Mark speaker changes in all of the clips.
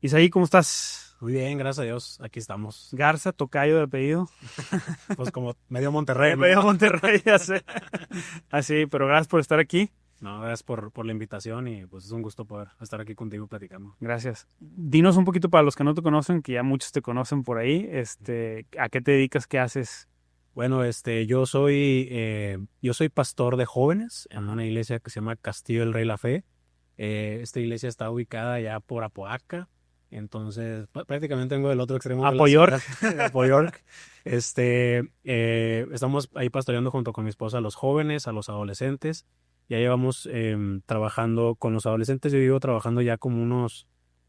Speaker 1: Isaí, ¿cómo estás?
Speaker 2: Muy bien, gracias a Dios, aquí estamos.
Speaker 1: Garza, tocayo de apellido.
Speaker 2: Pues como medio Monterrey, ¿no?
Speaker 1: Medio Monterrey, ya sé. Así, pero gracias por estar aquí.
Speaker 2: No, gracias por la invitación y pues es un gusto poder estar aquí contigo platicando.
Speaker 1: Gracias. Dinos un poquito para los que no te conocen, que ya muchos te conocen por ahí, ¿a qué te dedicas? ¿Qué haces?
Speaker 2: Bueno, yo soy pastor de jóvenes en una iglesia que se llama Castillo del Rey La Fe. Esta iglesia está ubicada ya por Apodaca, entonces prácticamente vengo del otro extremo de la
Speaker 1: Apoyork.
Speaker 2: ciudad, de Apoyork. Estamos ahí pastoreando junto con mi esposa a los jóvenes, a los adolescentes. Ya llevamos trabajando con los adolescentes. Yo llevo trabajando ya como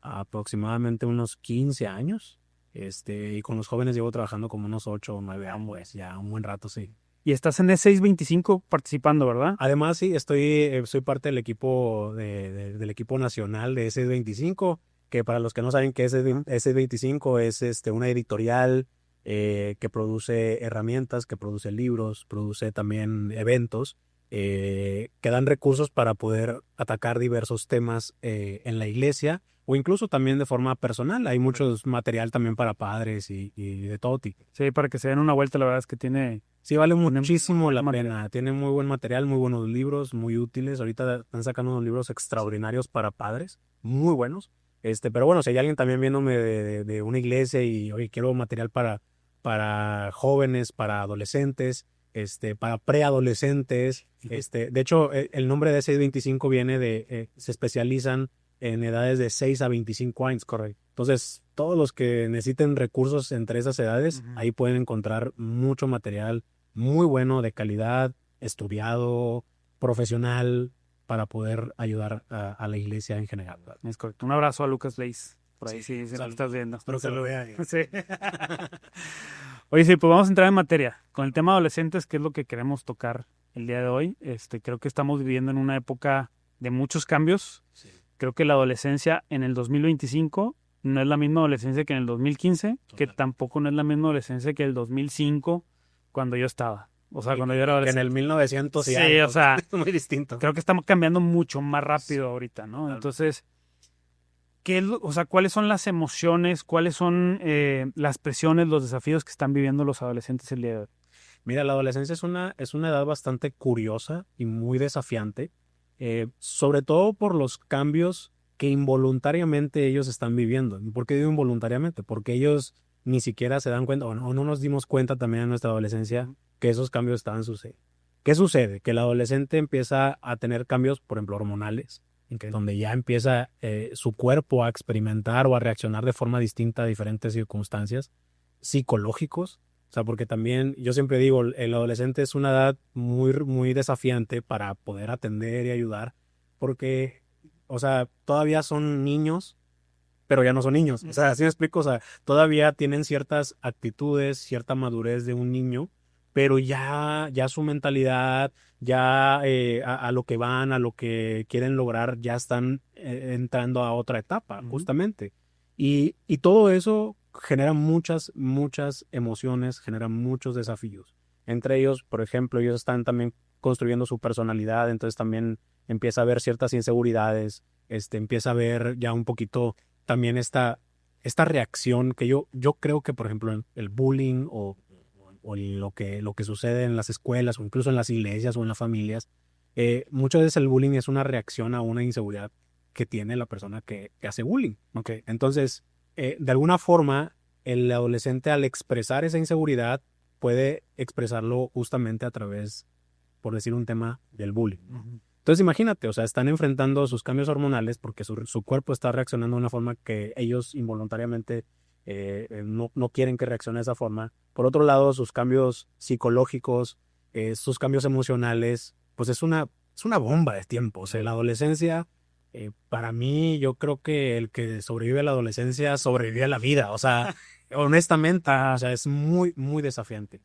Speaker 2: aproximadamente unos 15 años. Y con los jóvenes llevo trabajando como unos 8 o 9 años, pues, ya un buen rato, sí.
Speaker 1: Y estás en E625 participando, ¿verdad?
Speaker 2: Además, sí, soy parte del equipo del equipo nacional de S25, que para los que no saben qué es S25 es una editorial que produce herramientas, que produce libros, produce también eventos, que dan recursos para poder atacar diversos temas en la iglesia o incluso también de forma personal. Hay muchos material también para padres y de todo tipo.
Speaker 1: Sí, para que se den una vuelta, la verdad es que tiene...
Speaker 2: Sí, vale muchísimo la pena. Tiene muy buen material, muy buenos libros, muy útiles. Ahorita están sacando unos libros extraordinarios para padres, muy buenos. Pero bueno, si hay alguien también viéndome de una iglesia y, oye, quiero material para jóvenes, para adolescentes, para preadolescentes. De hecho, el nombre de S25 viene se especializan en edades de 6 a 25 años, correcto. Entonces, todos los que necesiten recursos entre esas edades, ahí pueden encontrar mucho material muy bueno, de calidad, estudiado, profesional, para poder ayudar a la iglesia en general.
Speaker 1: Es correcto. Un abrazo a Lucas Leis. Por ahí sí, si lo estás viendo.
Speaker 2: Espero que lo vea.
Speaker 1: Sí. Oye, sí, pues vamos a entrar en materia. Con el tema adolescentes, que es lo que queremos tocar el día de hoy. Creo que estamos viviendo en una época de muchos cambios.
Speaker 2: Sí.
Speaker 1: Creo que la adolescencia en el 2025 no es la misma adolescencia que en el 2015, que tampoco no es la misma adolescencia que el 2005, cuando yo estaba. O sea, cuando yo era adolescente.
Speaker 2: En el 1900
Speaker 1: sí,
Speaker 2: algo,
Speaker 1: o sea,
Speaker 2: es muy distinto.
Speaker 1: Creo que estamos cambiando mucho más rápido ahorita, ¿no?
Speaker 2: Claro.
Speaker 1: Entonces, ¿cuáles son las emociones, cuáles son las presiones, los desafíos que están viviendo los adolescentes el día de hoy?
Speaker 2: Mira, la adolescencia es una edad bastante curiosa y muy desafiante, sobre todo por los cambios que involuntariamente ellos están viviendo. ¿Por qué digo involuntariamente? Porque ellos ni siquiera se dan cuenta o no nos dimos cuenta también en nuestra adolescencia que esos cambios estaban sucediendo. ¿Qué sucede? Que el adolescente empieza a tener cambios, por ejemplo, hormonales, donde ya empieza su cuerpo a experimentar o a reaccionar de forma distinta a diferentes circunstancias, psicológicos. O sea, porque también yo siempre digo, el adolescente es una edad muy, muy desafiante para poder atender y ayudar, porque, o sea, todavía son niños, pero ya no son niños. O sea, así me explico, o sea, todavía tienen ciertas actitudes, cierta madurez de un niño, pero ya su mentalidad, ya a lo que van, a lo que quieren lograr, ya están entrando a otra etapa, justamente. Y todo eso genera muchas emociones, genera muchos desafíos. Entre ellos, por ejemplo, ellos están también construyendo su personalidad, entonces también empieza a haber ciertas inseguridades, empieza a haber ya un poquito también esta reacción que yo creo que, por ejemplo, el bullying o lo que sucede en las escuelas o incluso en las iglesias o en las familias, muchas veces el bullying es una reacción a una inseguridad que tiene la persona que hace bullying. Okay. Entonces, de alguna forma, el adolescente al expresar esa inseguridad puede expresarlo justamente a través, por decir un tema, del bullying. Uh-huh. Entonces imagínate, o sea, están enfrentando sus cambios hormonales porque su cuerpo está reaccionando de una forma que ellos involuntariamente no quieren que reaccione de esa forma. Por otro lado, sus cambios psicológicos, sus cambios emocionales, pues es una bomba de tiempo. O sea, la adolescencia, para mí, yo creo que el que sobrevive a la adolescencia sobrevive a la vida. O sea, honestamente, o sea, es muy, muy desafiante.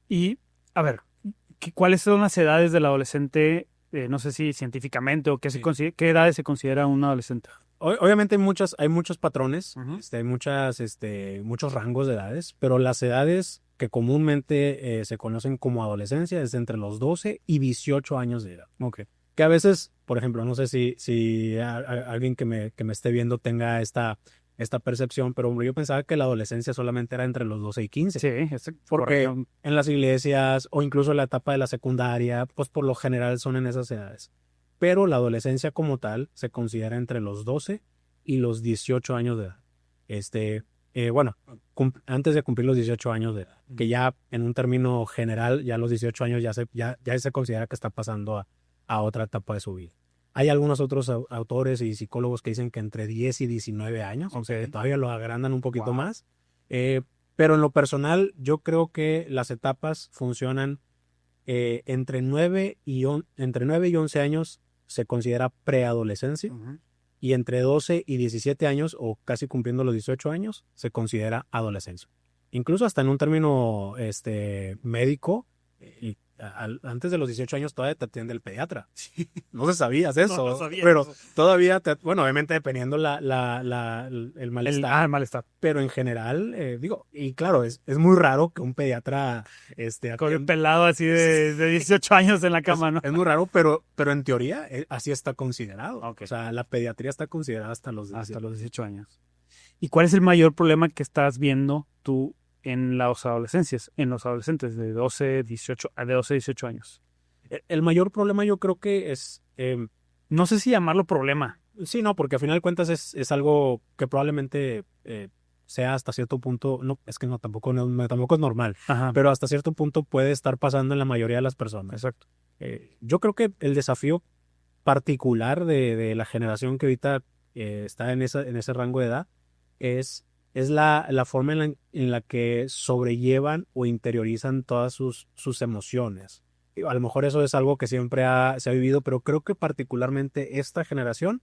Speaker 1: Y, a ver, ¿cuáles son las edades del adolescente? No sé si científicamente o qué qué edades se considera un adolescente.
Speaker 2: Obviamente hay muchos patrones, uh-huh. Hay muchos rangos de edades, pero las edades que comúnmente se conocen como adolescencia es entre los 12 y 18 años de edad.
Speaker 1: Okay.
Speaker 2: Que a veces, por ejemplo, no sé si alguien que me esté viendo tenga esta esta percepción, pero yo pensaba que la adolescencia solamente era entre los 12 y 15.
Speaker 1: Sí,
Speaker 2: porque en las iglesias o incluso en la etapa de la secundaria, pues por lo general son en esas edades. Pero la adolescencia como tal se considera entre los 12 y los 18 años de edad. Bueno, antes de cumplir los 18 años de edad, que ya en un término general, ya los 18 años ya se considera que está pasando a otra etapa de su vida. Hay algunos otros autores y psicólogos que dicen que entre 10 y 19 años, o sea, todavía lo agrandan un poquito más. Pero en lo personal, yo creo que las etapas funcionan entre 9 y 11 años se considera preadolescencia. Y entre 12 y 17 años, o casi cumpliendo los 18 años, se considera adolescencia. Incluso hasta en un término médico, antes de los 18 años todavía te atiende el pediatra. No se sabías eso.
Speaker 1: No sabía
Speaker 2: pero
Speaker 1: eso.
Speaker 2: todavía, bueno, obviamente dependiendo el malestar.
Speaker 1: El malestar.
Speaker 2: Pero en general, y claro, es muy raro que un pediatra
Speaker 1: con el pelado así de 18 años en la cama, ¿no?
Speaker 2: Es muy raro, pero en teoría así está considerado.
Speaker 1: Okay.
Speaker 2: O sea, la pediatría está considerada hasta los
Speaker 1: 18 años. ¿Y cuál es el mayor problema que estás viendo tú en los adolescentes de 12, 18 años?
Speaker 2: El mayor problema yo creo que es...
Speaker 1: no sé si llamarlo problema.
Speaker 2: Sí, no, porque al final de cuentas es algo que probablemente sea hasta cierto punto, no, es que no, tampoco es normal,
Speaker 1: Ajá.
Speaker 2: pero hasta cierto punto puede estar pasando en la mayoría de las personas.
Speaker 1: Exacto.
Speaker 2: Yo creo que el desafío particular de la generación que ahorita está en ese rango de edad es la forma en la que sobrellevan o interiorizan todas sus emociones. A lo mejor eso es algo que siempre se ha vivido, pero creo que particularmente esta generación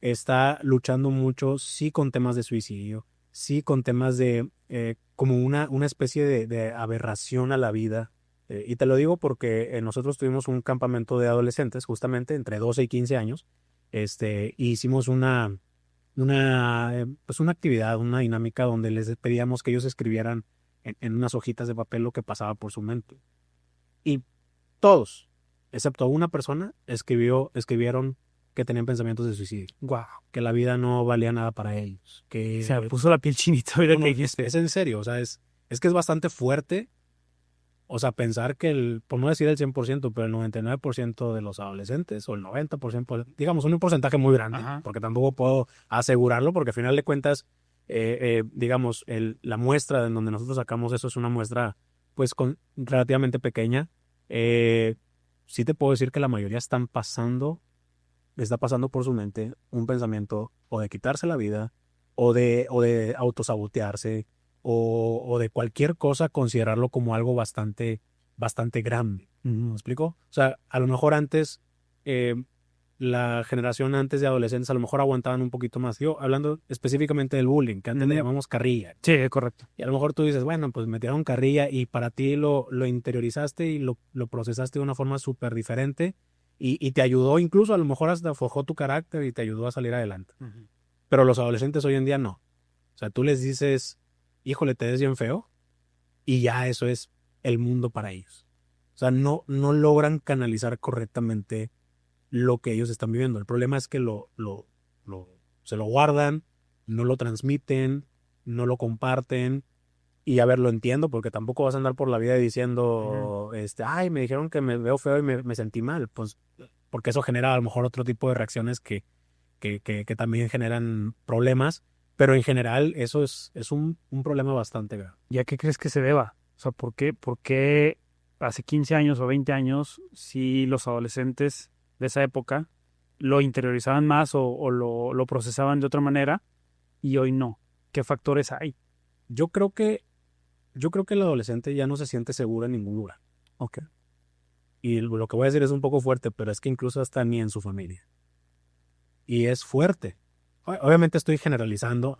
Speaker 2: está luchando mucho, sí, con temas de suicidio, sí, con temas de como una especie de aberración a la vida. Y te lo digo porque nosotros tuvimos un campamento de adolescentes justamente entre 12 y 15 años. Hicimos pues una actividad, una dinámica donde les pedíamos que ellos escribieran en unas hojitas de papel lo que pasaba por su mente. Y todos, excepto una persona, escribieron que tenían pensamientos de suicidio.
Speaker 1: Wow.
Speaker 2: Que la vida no valía nada para ellos. Que
Speaker 1: se me puso la piel chinita.
Speaker 2: Es en serio, o sea, es que es bastante fuerte. O sea, pensar que por no decir el 100%, pero el 99% de los adolescentes, o el 90%, digamos, un porcentaje muy grande, porque tampoco puedo asegurarlo, porque al final de cuentas, digamos, la muestra en donde nosotros sacamos eso es una muestra, pues, relativamente pequeña. Sí te puedo decir que la mayoría está pasando por su mente un pensamiento o de quitarse la vida, o de autosabotearse, o de cualquier cosa considerarlo como algo bastante, bastante grande. ¿Me explico? O sea, a lo mejor antes, la generación antes de adolescentes a lo mejor aguantaban un poquito más. Yo hablando específicamente del bullying, que antes le llamamos carrilla.
Speaker 1: Sí, correcto.
Speaker 2: Y a lo mejor tú dices, bueno, pues me tiraron carrilla y para ti lo interiorizaste y lo procesaste de una forma súper diferente y te ayudó, incluso a lo mejor hasta forjó tu carácter y te ayudó a salir adelante. Pero los adolescentes hoy en día no. O sea, tú les dices, híjole, te ves bien feo, y ya eso es el mundo para ellos. O sea, no logran canalizar correctamente lo que ellos están viviendo. El problema es que se lo guardan, no lo transmiten, no lo comparten. Y a ver, lo entiendo, porque tampoco vas a andar por la vida diciendo, ay, me dijeron que me veo feo y me sentí mal. Pues, porque eso genera a lo mejor otro tipo de reacciones que también generan problemas. Pero en general eso es un problema bastante grave.
Speaker 1: ¿Y a qué crees que se deba? O sea, ¿por qué hace 15 años o 20 años si los adolescentes de esa época lo interiorizaban más o lo procesaban de otra manera y hoy no? ¿Qué factores hay?
Speaker 2: Yo creo que el adolescente ya no se siente seguro en ningún lugar.
Speaker 1: Okay.
Speaker 2: Y lo que voy a decir es un poco fuerte, pero es que incluso hasta ni en su familia. Y es fuerte. Obviamente estoy generalizando,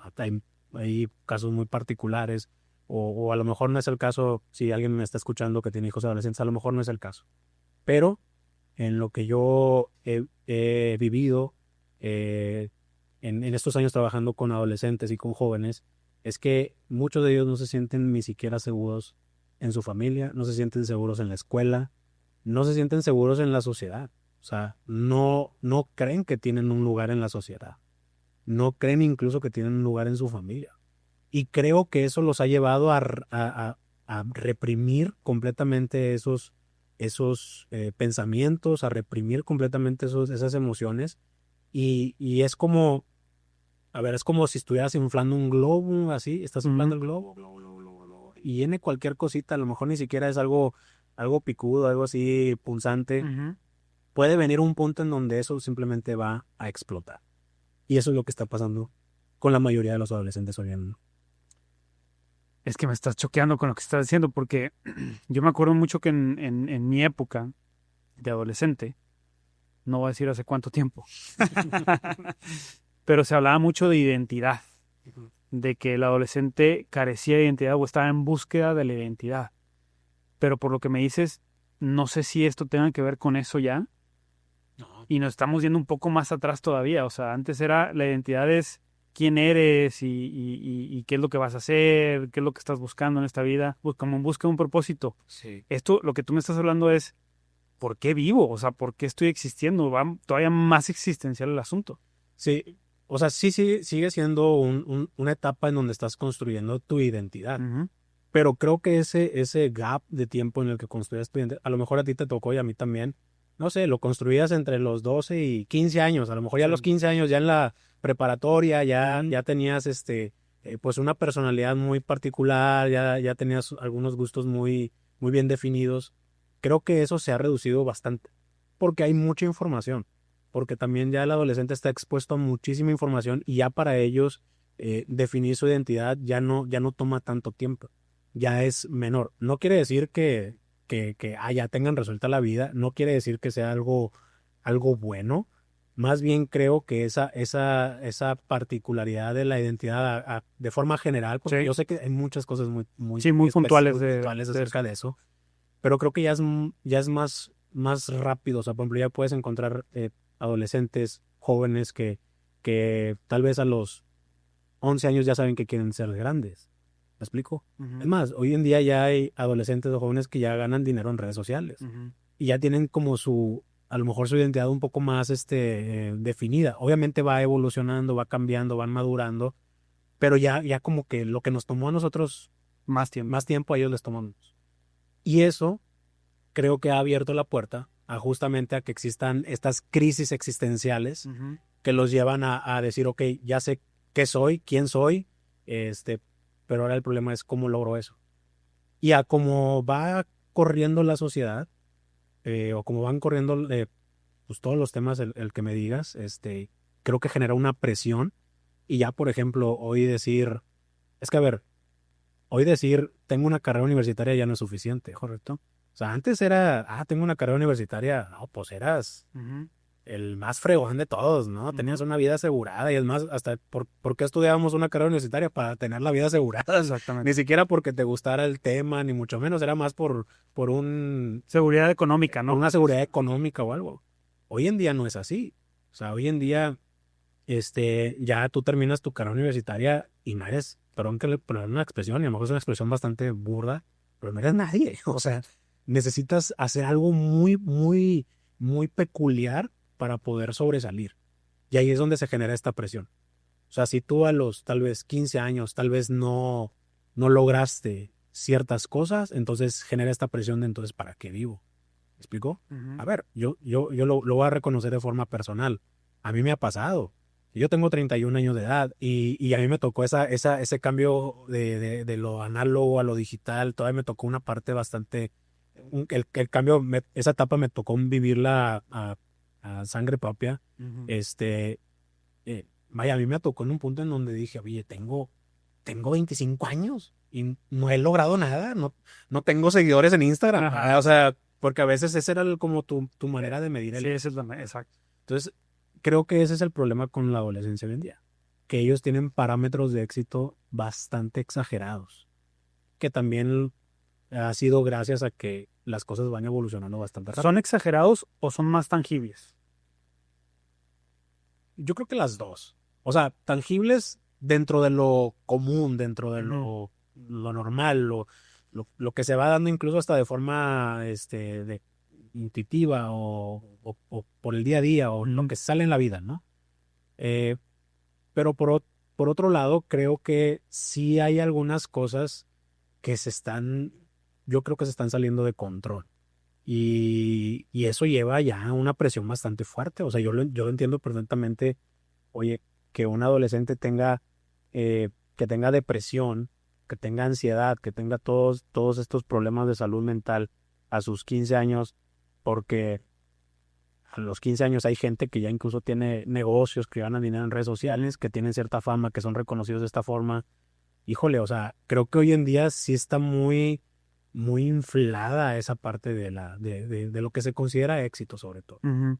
Speaker 2: hay casos muy particulares, o a lo mejor no es el caso, si alguien me está escuchando que tiene hijos adolescentes, a lo mejor no es el caso. Pero en lo que yo he vivido en estos años trabajando con adolescentes y con jóvenes, es que muchos de ellos no se sienten ni siquiera seguros en su familia, no se sienten seguros en la escuela, no se sienten seguros en la sociedad. O sea, no creen que tienen un lugar en la sociedad. no creen incluso que tienen un lugar en su familia. Y creo que eso los ha llevado a reprimir completamente esos pensamientos, a reprimir completamente esas emociones. Y es como, a ver, es como si estuvieras inflando un globo, así, estás inflando el globo, globo, y viene cualquier cosita, a lo mejor ni siquiera es algo picudo, algo así punzante. Puede venir un punto en donde eso simplemente va a explotar. Y eso es lo que está pasando con la mayoría de los adolescentes hoy en día.
Speaker 1: Es que me estás choqueando con lo que estás diciendo, porque yo me acuerdo mucho que en mi época de adolescente, no voy a decir hace cuánto tiempo, pero se hablaba mucho de identidad, de que el adolescente carecía de identidad o estaba en búsqueda de la identidad. Pero por lo que me dices, no sé si esto tenga que ver con eso ya,
Speaker 2: No.
Speaker 1: y nos estamos yendo un poco más atrás todavía. O sea, antes era la identidad es quién eres y qué es lo que vas a hacer, qué es lo que estás buscando en esta vida, como en busca de un propósito.
Speaker 2: Sí.
Speaker 1: Esto, lo que tú me estás hablando es, ¿por qué vivo? O sea, ¿por qué estoy existiendo? Va todavía más existencial el asunto.
Speaker 2: Sí, o sea, sí, sigue siendo una etapa en donde estás construyendo tu identidad. Pero creo que ese gap de tiempo en el que construyes tu identidad, a lo mejor a ti te tocó y a mí también, no sé, lo construías entre los 12 y 15 años. A lo mejor ya a los 15 años, ya en la preparatoria, ya tenías pues una personalidad muy particular, ya tenías algunos gustos muy bien definidos. Creo que eso se ha reducido bastante porque hay mucha información, porque también ya el adolescente está expuesto a muchísima información y ya para ellos definir su identidad ya no toma tanto tiempo, ya es menor. No quiere decir que ya tengan resuelta la vida, no quiere decir que sea algo bueno. Más bien creo que esa particularidad de la identidad de forma general, porque
Speaker 1: Sí.
Speaker 2: yo sé que hay muchas cosas muy
Speaker 1: Sí, muy puntuales
Speaker 2: puntuales acerca de eso, pero creo que ya es más rápido. O sea, por ejemplo, ya puedes encontrar adolescentes jóvenes que tal vez a los 11 años ya saben que quieren ser grandes. ¿Me explico? Es más, hoy en día ya hay adolescentes o jóvenes que ya ganan dinero en redes sociales y ya tienen como a lo mejor su identidad un poco más definida. Obviamente va evolucionando, va cambiando, van madurando, pero ya como que lo que nos tomó a nosotros
Speaker 1: Más tiempo.
Speaker 2: a ellos les tomó menos. Y eso creo que ha abierto la puerta justamente a que existan estas crisis existenciales que los llevan a decir, ok, ya sé qué soy, quién soy, pero ahora el problema es cómo logro eso. Y a cómo va corriendo la sociedad, o cómo van corriendo pues todos los temas, el que me digas, creo que genera una presión. Y ya, por ejemplo, es que a ver, hoy decir tengo una carrera universitaria ya no es suficiente.
Speaker 1: Correcto.
Speaker 2: O sea, antes era, tengo una carrera universitaria, no, pues eras el más fregón de todos, ¿no? Tenías una vida asegurada y es más, hasta ¿por qué estudiábamos una carrera universitaria? Para tener la vida asegurada.
Speaker 1: Exactamente.
Speaker 2: Ni siquiera porque te gustara el tema, ni mucho menos, era más por
Speaker 1: Seguridad económica, ¿no?
Speaker 2: por una seguridad económica o algo. Hoy en día no es así. O sea, hoy en día, ya tú terminas tu carrera universitaria y no eres, perdón que le ponga una expresión, y a lo mejor es una expresión bastante burda, pero no eres nadie. O sea, necesitas hacer algo muy, muy, muy peculiar para poder sobresalir. Y ahí es donde se genera esta presión. O sea, si tú a los tal vez 15 años, tal vez no lograste ciertas cosas, entonces genera esta presión de entonces, ¿para qué vivo? ¿Me explico? A ver, yo lo voy a reconocer de forma personal. A mí me ha pasado. Yo tengo 31 años de edad y a mí me tocó ese cambio de lo análogo a lo digital. Todavía me tocó una parte bastante. El cambio, esa etapa me tocó vivirla a sangre propia. Vaya, a mí me tocó en un punto en donde dije, oye, tengo 25 años y no he logrado nada. No tengo seguidores en Instagram.
Speaker 1: Ajá.
Speaker 2: O sea, porque a veces esa era como tu manera de medir
Speaker 1: Sí, esa es exacto.
Speaker 2: Entonces, creo que ese es el problema con la adolescencia hoy en día, que ellos tienen parámetros de éxito bastante exagerados, que también ha sido gracias a que las cosas van evolucionando bastante rápido.
Speaker 1: ¿Son exagerados o son más tangibles?
Speaker 2: Yo creo que las dos. O sea, tangibles dentro de lo común, dentro de lo normal, lo que se va dando incluso hasta de forma intuitiva o por el día a día o lo que sale en la vida, ¿no? Pero por otro lado, creo que sí hay algunas cosas que yo creo que se están saliendo de control. Y eso lleva ya a una presión bastante fuerte. O sea, yo lo entiendo perfectamente. Oye, que un adolescente que tenga depresión, que tenga ansiedad, que tenga todos estos problemas de salud mental a sus 15 años, porque a los 15 años hay gente que ya incluso tiene negocios, que ganan dinero en redes sociales, que tienen cierta fama, que son reconocidos de esta forma. Híjole, o sea, creo que hoy en día sí está muy inflada esa parte de lo que se considera éxito, sobre todo.
Speaker 1: Ujú.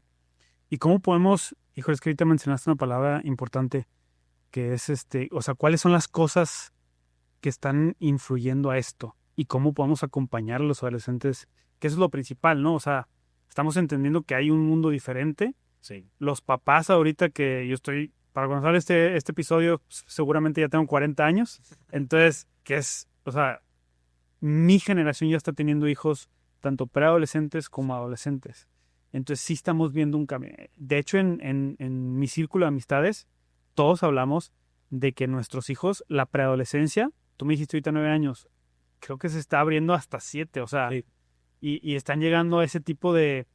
Speaker 1: ¿Y cómo podemos, híjole, es que ahorita mencionaste una palabra importante, que es o sea, ¿cuáles son las cosas que están influyendo a esto? ¿Y cómo podemos acompañar a los adolescentes? Que eso es lo principal, ¿no? O sea, estamos entendiendo que hay un mundo diferente.
Speaker 2: Sí.
Speaker 1: Los papás ahorita que yo estoy, para cuando sale este episodio, seguramente ya tengo 40 años. Entonces, o sea, mi generación ya está teniendo hijos tanto preadolescentes como adolescentes. Entonces sí estamos viendo un cambio. De hecho, en mi círculo de amistades, todos hablamos de que nuestros hijos, la preadolescencia, tú me dijiste ahorita 9 años, creo que se está abriendo hasta 7, o sea,
Speaker 2: Sí.
Speaker 1: y están llegando a ese tipo de...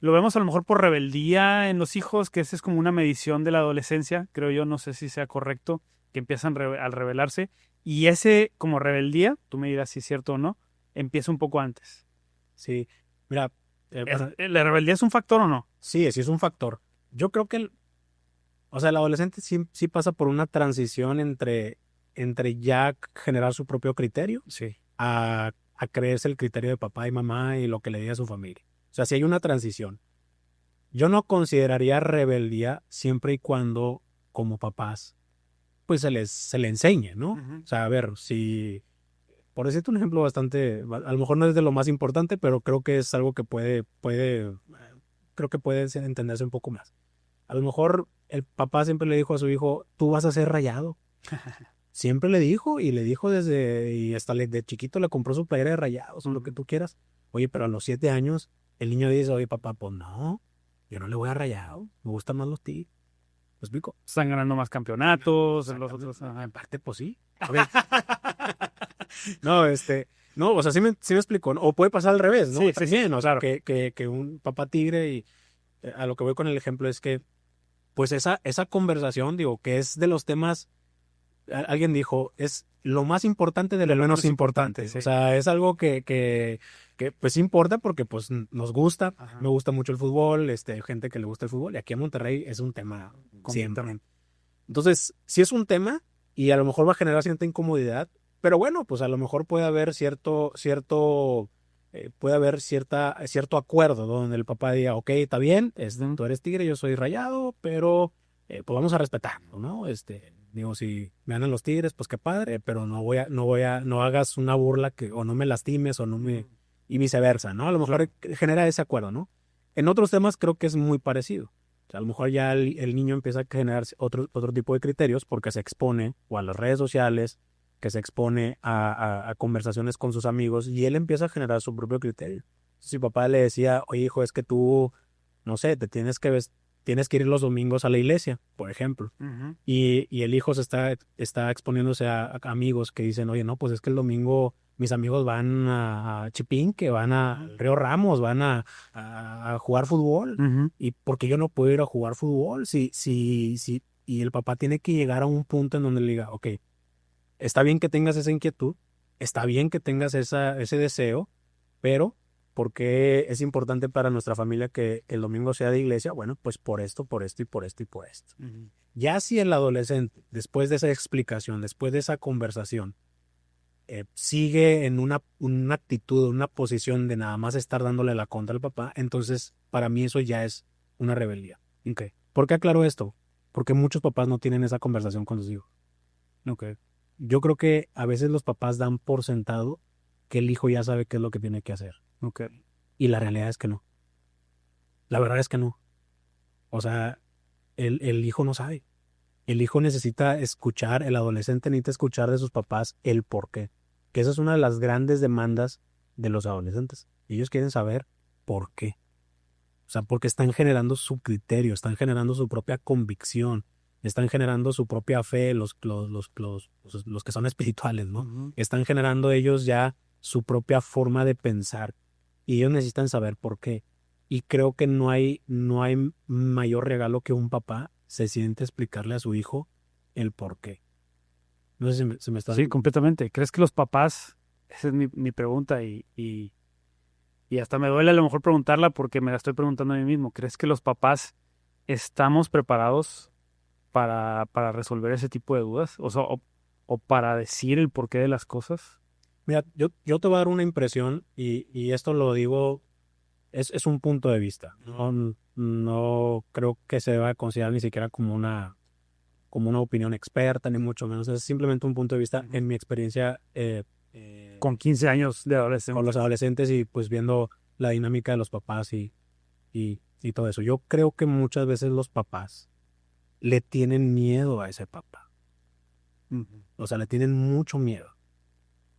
Speaker 1: Lo vemos a lo mejor por rebeldía en los hijos, que esa es como una medición de la adolescencia, creo yo, no sé si sea correcto, que empiezan al rebelarse. Y ese, como rebeldía, tú me dirás si es cierto o no, empieza un poco antes.
Speaker 2: Sí, mira,
Speaker 1: ¿La rebeldía es un factor o no?
Speaker 2: sí es un factor. Yo creo que o sea, el adolescente sí pasa por una transición entre ya generar su propio criterio
Speaker 1: Sí.
Speaker 2: a creerse el criterio de papá y mamá y lo que le diga a su familia. O sea, sí hay una transición. Yo no consideraría rebeldía siempre y cuando, como papás, pues se le enseñe, ¿no?
Speaker 1: Ujú.
Speaker 2: O sea, a ver, por decirte un ejemplo a lo mejor no es de lo más importante, pero creo que es algo que creo que puede entenderse un poco más. A lo mejor el papá siempre le dijo a su hijo, tú vas a ser rayado. Siempre le dijo y le dijo y hasta de chiquito le compró su playera de rayados o lo que tú quieras. Oye, pero a los 7 años el niño dice, oye papá, pues no, yo no le voy a rayado, me gustan más los tigres. ¿Me explico?
Speaker 1: Están ganando más campeonatos, los otros.
Speaker 2: En parte, pues sí. A ver. No, no, o sea, sí me explico, ¿no? O puede pasar al revés, ¿no?
Speaker 1: Sí, sí,
Speaker 2: También, o sea,
Speaker 1: claro.
Speaker 2: que un papá tigre y a lo que voy con el ejemplo es que, pues esa conversación, digo, que es de los temas, alguien dijo, es lo más importante de lo menos importante.
Speaker 1: Sí.
Speaker 2: O sea, es algo que pues importa porque pues nos gusta,
Speaker 1: Ajá.
Speaker 2: me gusta mucho el fútbol, gente que le gusta el fútbol, y aquí en Monterrey es un tema siempre.
Speaker 1: Completamente.
Speaker 2: Entonces, sí es un tema y a lo mejor va a generar cierta incomodidad, pero bueno, pues a lo mejor puede haber cierto acuerdo donde el papá diga, ok, está bien, tú eres tigre, yo soy rayado, pero pues vamos a respetarlo, ¿no? Digo, si me ganan los tigres, pues qué padre, pero no hagas una burla o no me lastimes y viceversa, ¿no? A lo mejor genera ese acuerdo, ¿no? En otros temas creo que es muy parecido. O sea, a lo mejor ya el niño empieza a generar otro tipo de criterios porque se expone o a las redes sociales, que se expone a conversaciones con sus amigos y él empieza a generar su propio criterio. Si papá le decía, oye hijo, es que tú, no sé, tienes que ir los domingos a la iglesia, por ejemplo.
Speaker 1: Ujú.
Speaker 2: Y el hijo está exponiéndose a amigos que dicen, oye, no, pues es que el domingo mis amigos van a Chipín, que van a Río Ramos, van a jugar fútbol.
Speaker 1: Ujú.
Speaker 2: ¿Y por qué yo no puedo ir a jugar fútbol? Y el papá tiene que llegar a un punto en donde le diga, ok, está bien que tengas esa inquietud, está bien que tengas ese deseo, pero ¿por qué es importante para nuestra familia que el domingo sea de iglesia? Bueno, pues por esto, por esto y por esto y por esto.
Speaker 1: Ujú.
Speaker 2: Ya si el adolescente, después de esa explicación, después de esa conversación, sigue en una actitud, una posición de nada más estar dándole la contra al papá, entonces para mí eso ya es una rebeldía.
Speaker 1: Ok.
Speaker 2: ¿Por qué aclaro esto? Porque muchos papás no tienen esa conversación con sus hijos.
Speaker 1: Ok.
Speaker 2: Yo creo que a veces los papás dan por sentado que el hijo ya sabe qué es lo que tiene que hacer.
Speaker 1: Ok.
Speaker 2: Y la realidad es que no. La verdad es que no. O sea, el hijo no sabe. El hijo necesita escuchar, el adolescente necesita escuchar de sus papás el por qué. Que esa es una de las grandes demandas de los adolescentes. Ellos quieren saber por qué. O sea, porque están generando su criterio, están generando su propia convicción. están generando su propia fe, los que son espirituales, ¿no?
Speaker 1: Ujú.
Speaker 2: Están generando ellos ya su propia forma de pensar y ellos necesitan saber por qué. Y creo que no hay mayor regalo que un papá se siente explicarle a su hijo el por qué. No sé si me está...
Speaker 1: Sí, completamente. ¿Crees que los papás, esa es mi pregunta y hasta me duele a lo mejor preguntarla porque me la estoy preguntando a mí mismo, ¿crees que los papás estamos preparados para resolver ese tipo de dudas? O sea, o para decir el porqué de las cosas.
Speaker 2: Mira, yo te voy a dar una impresión y esto lo digo, es un punto de vista. No creo que se deba considerar ni siquiera como una opinión experta, ni mucho menos. Es simplemente un punto de vista
Speaker 1: Ujú.
Speaker 2: en mi experiencia
Speaker 1: Con 15 años de
Speaker 2: con los
Speaker 1: adolescente.
Speaker 2: adolescentes y pues viendo la dinámica de los papás y todo eso. Yo creo que muchas veces los papás le tienen miedo a ese papá.
Speaker 1: Ujú.
Speaker 2: O sea, le tienen mucho miedo.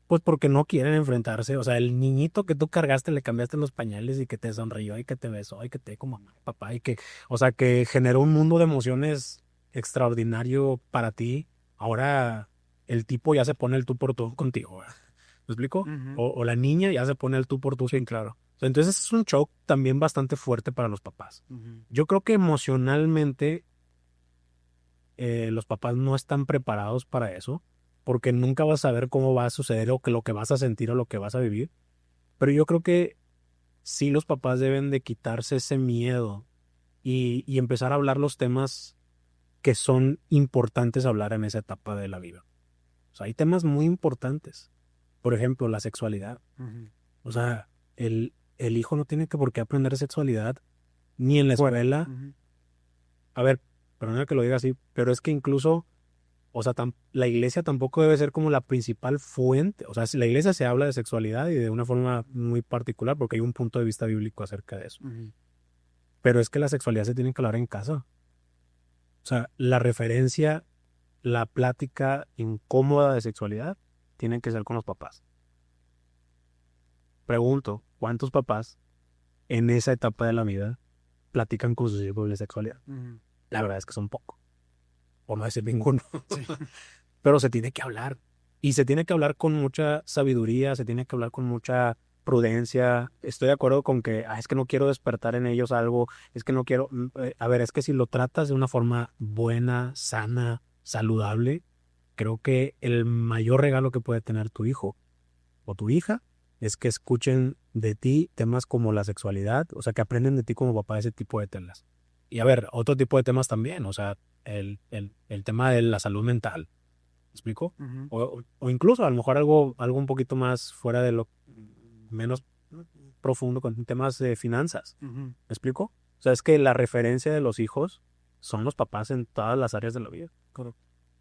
Speaker 2: Pues porque no quieren enfrentarse. O sea, el niñito que tú cargaste, le cambiaste los pañales y que te sonrió y que te besó y que te dijo mamá, papá y que, o sea, que generó un mundo de emociones extraordinario para ti. Ahora el tipo ya se pone el tú por tú contigo, ¿verdad? ¿Me explico?
Speaker 1: Ujú.
Speaker 2: O la niña ya se pone el tú por tú.
Speaker 1: Sí, claro.
Speaker 2: O sea, entonces es un shock también bastante fuerte para los papás.
Speaker 1: Ujú.
Speaker 2: Yo creo que emocionalmente los papás no están preparados para eso, porque nunca vas a saber cómo va a suceder o que lo que vas a sentir o lo que vas a vivir. Pero yo creo que sí los papás deben de quitarse ese miedo y empezar a hablar los temas que son importantes hablar en esa etapa de la vida. O sea, hay temas muy importantes. Por ejemplo, la sexualidad.
Speaker 1: Ujú.
Speaker 2: O sea, el hijo no tiene que por qué aprender sexualidad ni en la
Speaker 1: Fuera.
Speaker 2: escuela.
Speaker 1: Ujú.
Speaker 2: A ver, perdona que lo diga así, pero es que incluso, o sea, la iglesia tampoco debe ser como la principal fuente. O sea, si la iglesia se habla de sexualidad y de una forma muy particular, porque hay un punto de vista bíblico acerca de eso.
Speaker 1: Ujú.
Speaker 2: Pero es que la sexualidad se tiene que hablar en casa. O sea, la referencia, la plática incómoda de sexualidad, tienen que ser con los papás. Pregunto, ¿cuántos papás en esa etapa de la vida platican con sus hijos de sexualidad?
Speaker 1: Ujú.
Speaker 2: La verdad es que son pocos, por no decir ninguno.
Speaker 1: Sí.
Speaker 2: Pero se tiene que hablar. Y se tiene que hablar con mucha sabiduría, se tiene que hablar con mucha prudencia. Estoy de acuerdo con que es que no quiero despertar en ellos algo, es que no quiero... A ver, es que si lo tratas de una forma buena, sana, saludable, creo que el mayor regalo que puede tener tu hijo o tu hija es que escuchen de ti temas como la sexualidad, o sea, que aprenden de ti como papá ese tipo de temas. Y a ver, otro tipo de temas también, o sea, el tema de la salud mental. ¿Me explico?
Speaker 1: Ujú.
Speaker 2: O incluso a lo mejor algo un poquito más fuera de lo menos profundo con temas de finanzas.
Speaker 1: Ujú.
Speaker 2: ¿Me explico? O sea, es que la referencia de los hijos son los papás en todas las áreas de la vida.
Speaker 1: Correcto.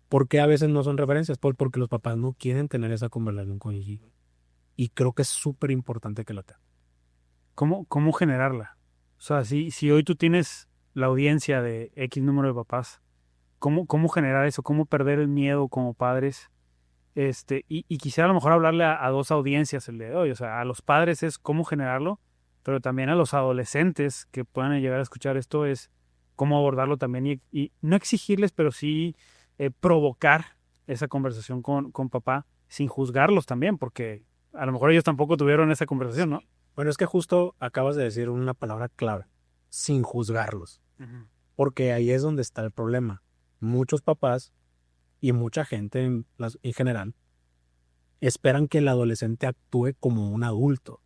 Speaker 2: ¿Por qué a veces no son referencias? Porque los papás no quieren tener esa conversación con ellos. Y creo que es súper importante que lo tengan.
Speaker 1: ¿Cómo generarla? O sea, si hoy tú tienes la audiencia de X número de papás, ¿cómo generar eso? ¿Cómo perder el miedo como padres? Y quisiera a lo mejor hablarle a dos audiencias el día de hoy. O sea, a los padres es cómo generarlo, pero también a los adolescentes que puedan llegar a escuchar esto es cómo abordarlo también y no exigirles, pero sí provocar esa conversación con papá sin juzgarlos también, porque a lo mejor ellos tampoco tuvieron esa conversación, ¿no?
Speaker 2: Bueno, es que justo acabas de decir una palabra clave, sin juzgarlos.
Speaker 1: Ujú.
Speaker 2: Porque ahí es donde está el problema. Muchos papás y mucha gente en general esperan que el adolescente actúe como un adulto.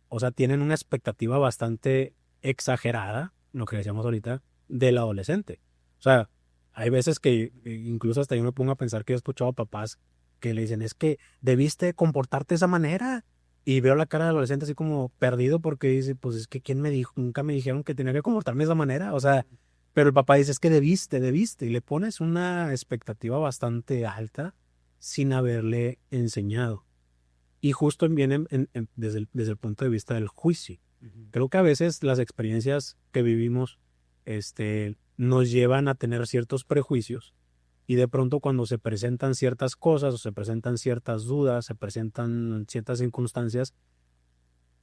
Speaker 2: O sea, tienen una expectativa bastante exagerada, lo que decíamos ahorita, del adolescente. O sea, hay veces que incluso hasta yo me pongo a pensar que he escuchado a papás que le dicen, es que debiste comportarte de esa manera. Y veo la cara del adolescente así como perdido porque dice, pues es que ¿quién me dijo? Nunca me dijeron que tenía que comportarme de esa manera. O sea, pero el papá dice, es que debiste. Y le pones una expectativa bastante alta sin haberle enseñado. Y justo viene desde el punto de vista del juicio.
Speaker 1: Ujú.
Speaker 2: Creo que a veces las experiencias que vivimos nos llevan a tener ciertos prejuicios y de pronto cuando se presentan ciertas cosas o se presentan ciertas dudas, se presentan ciertas circunstancias,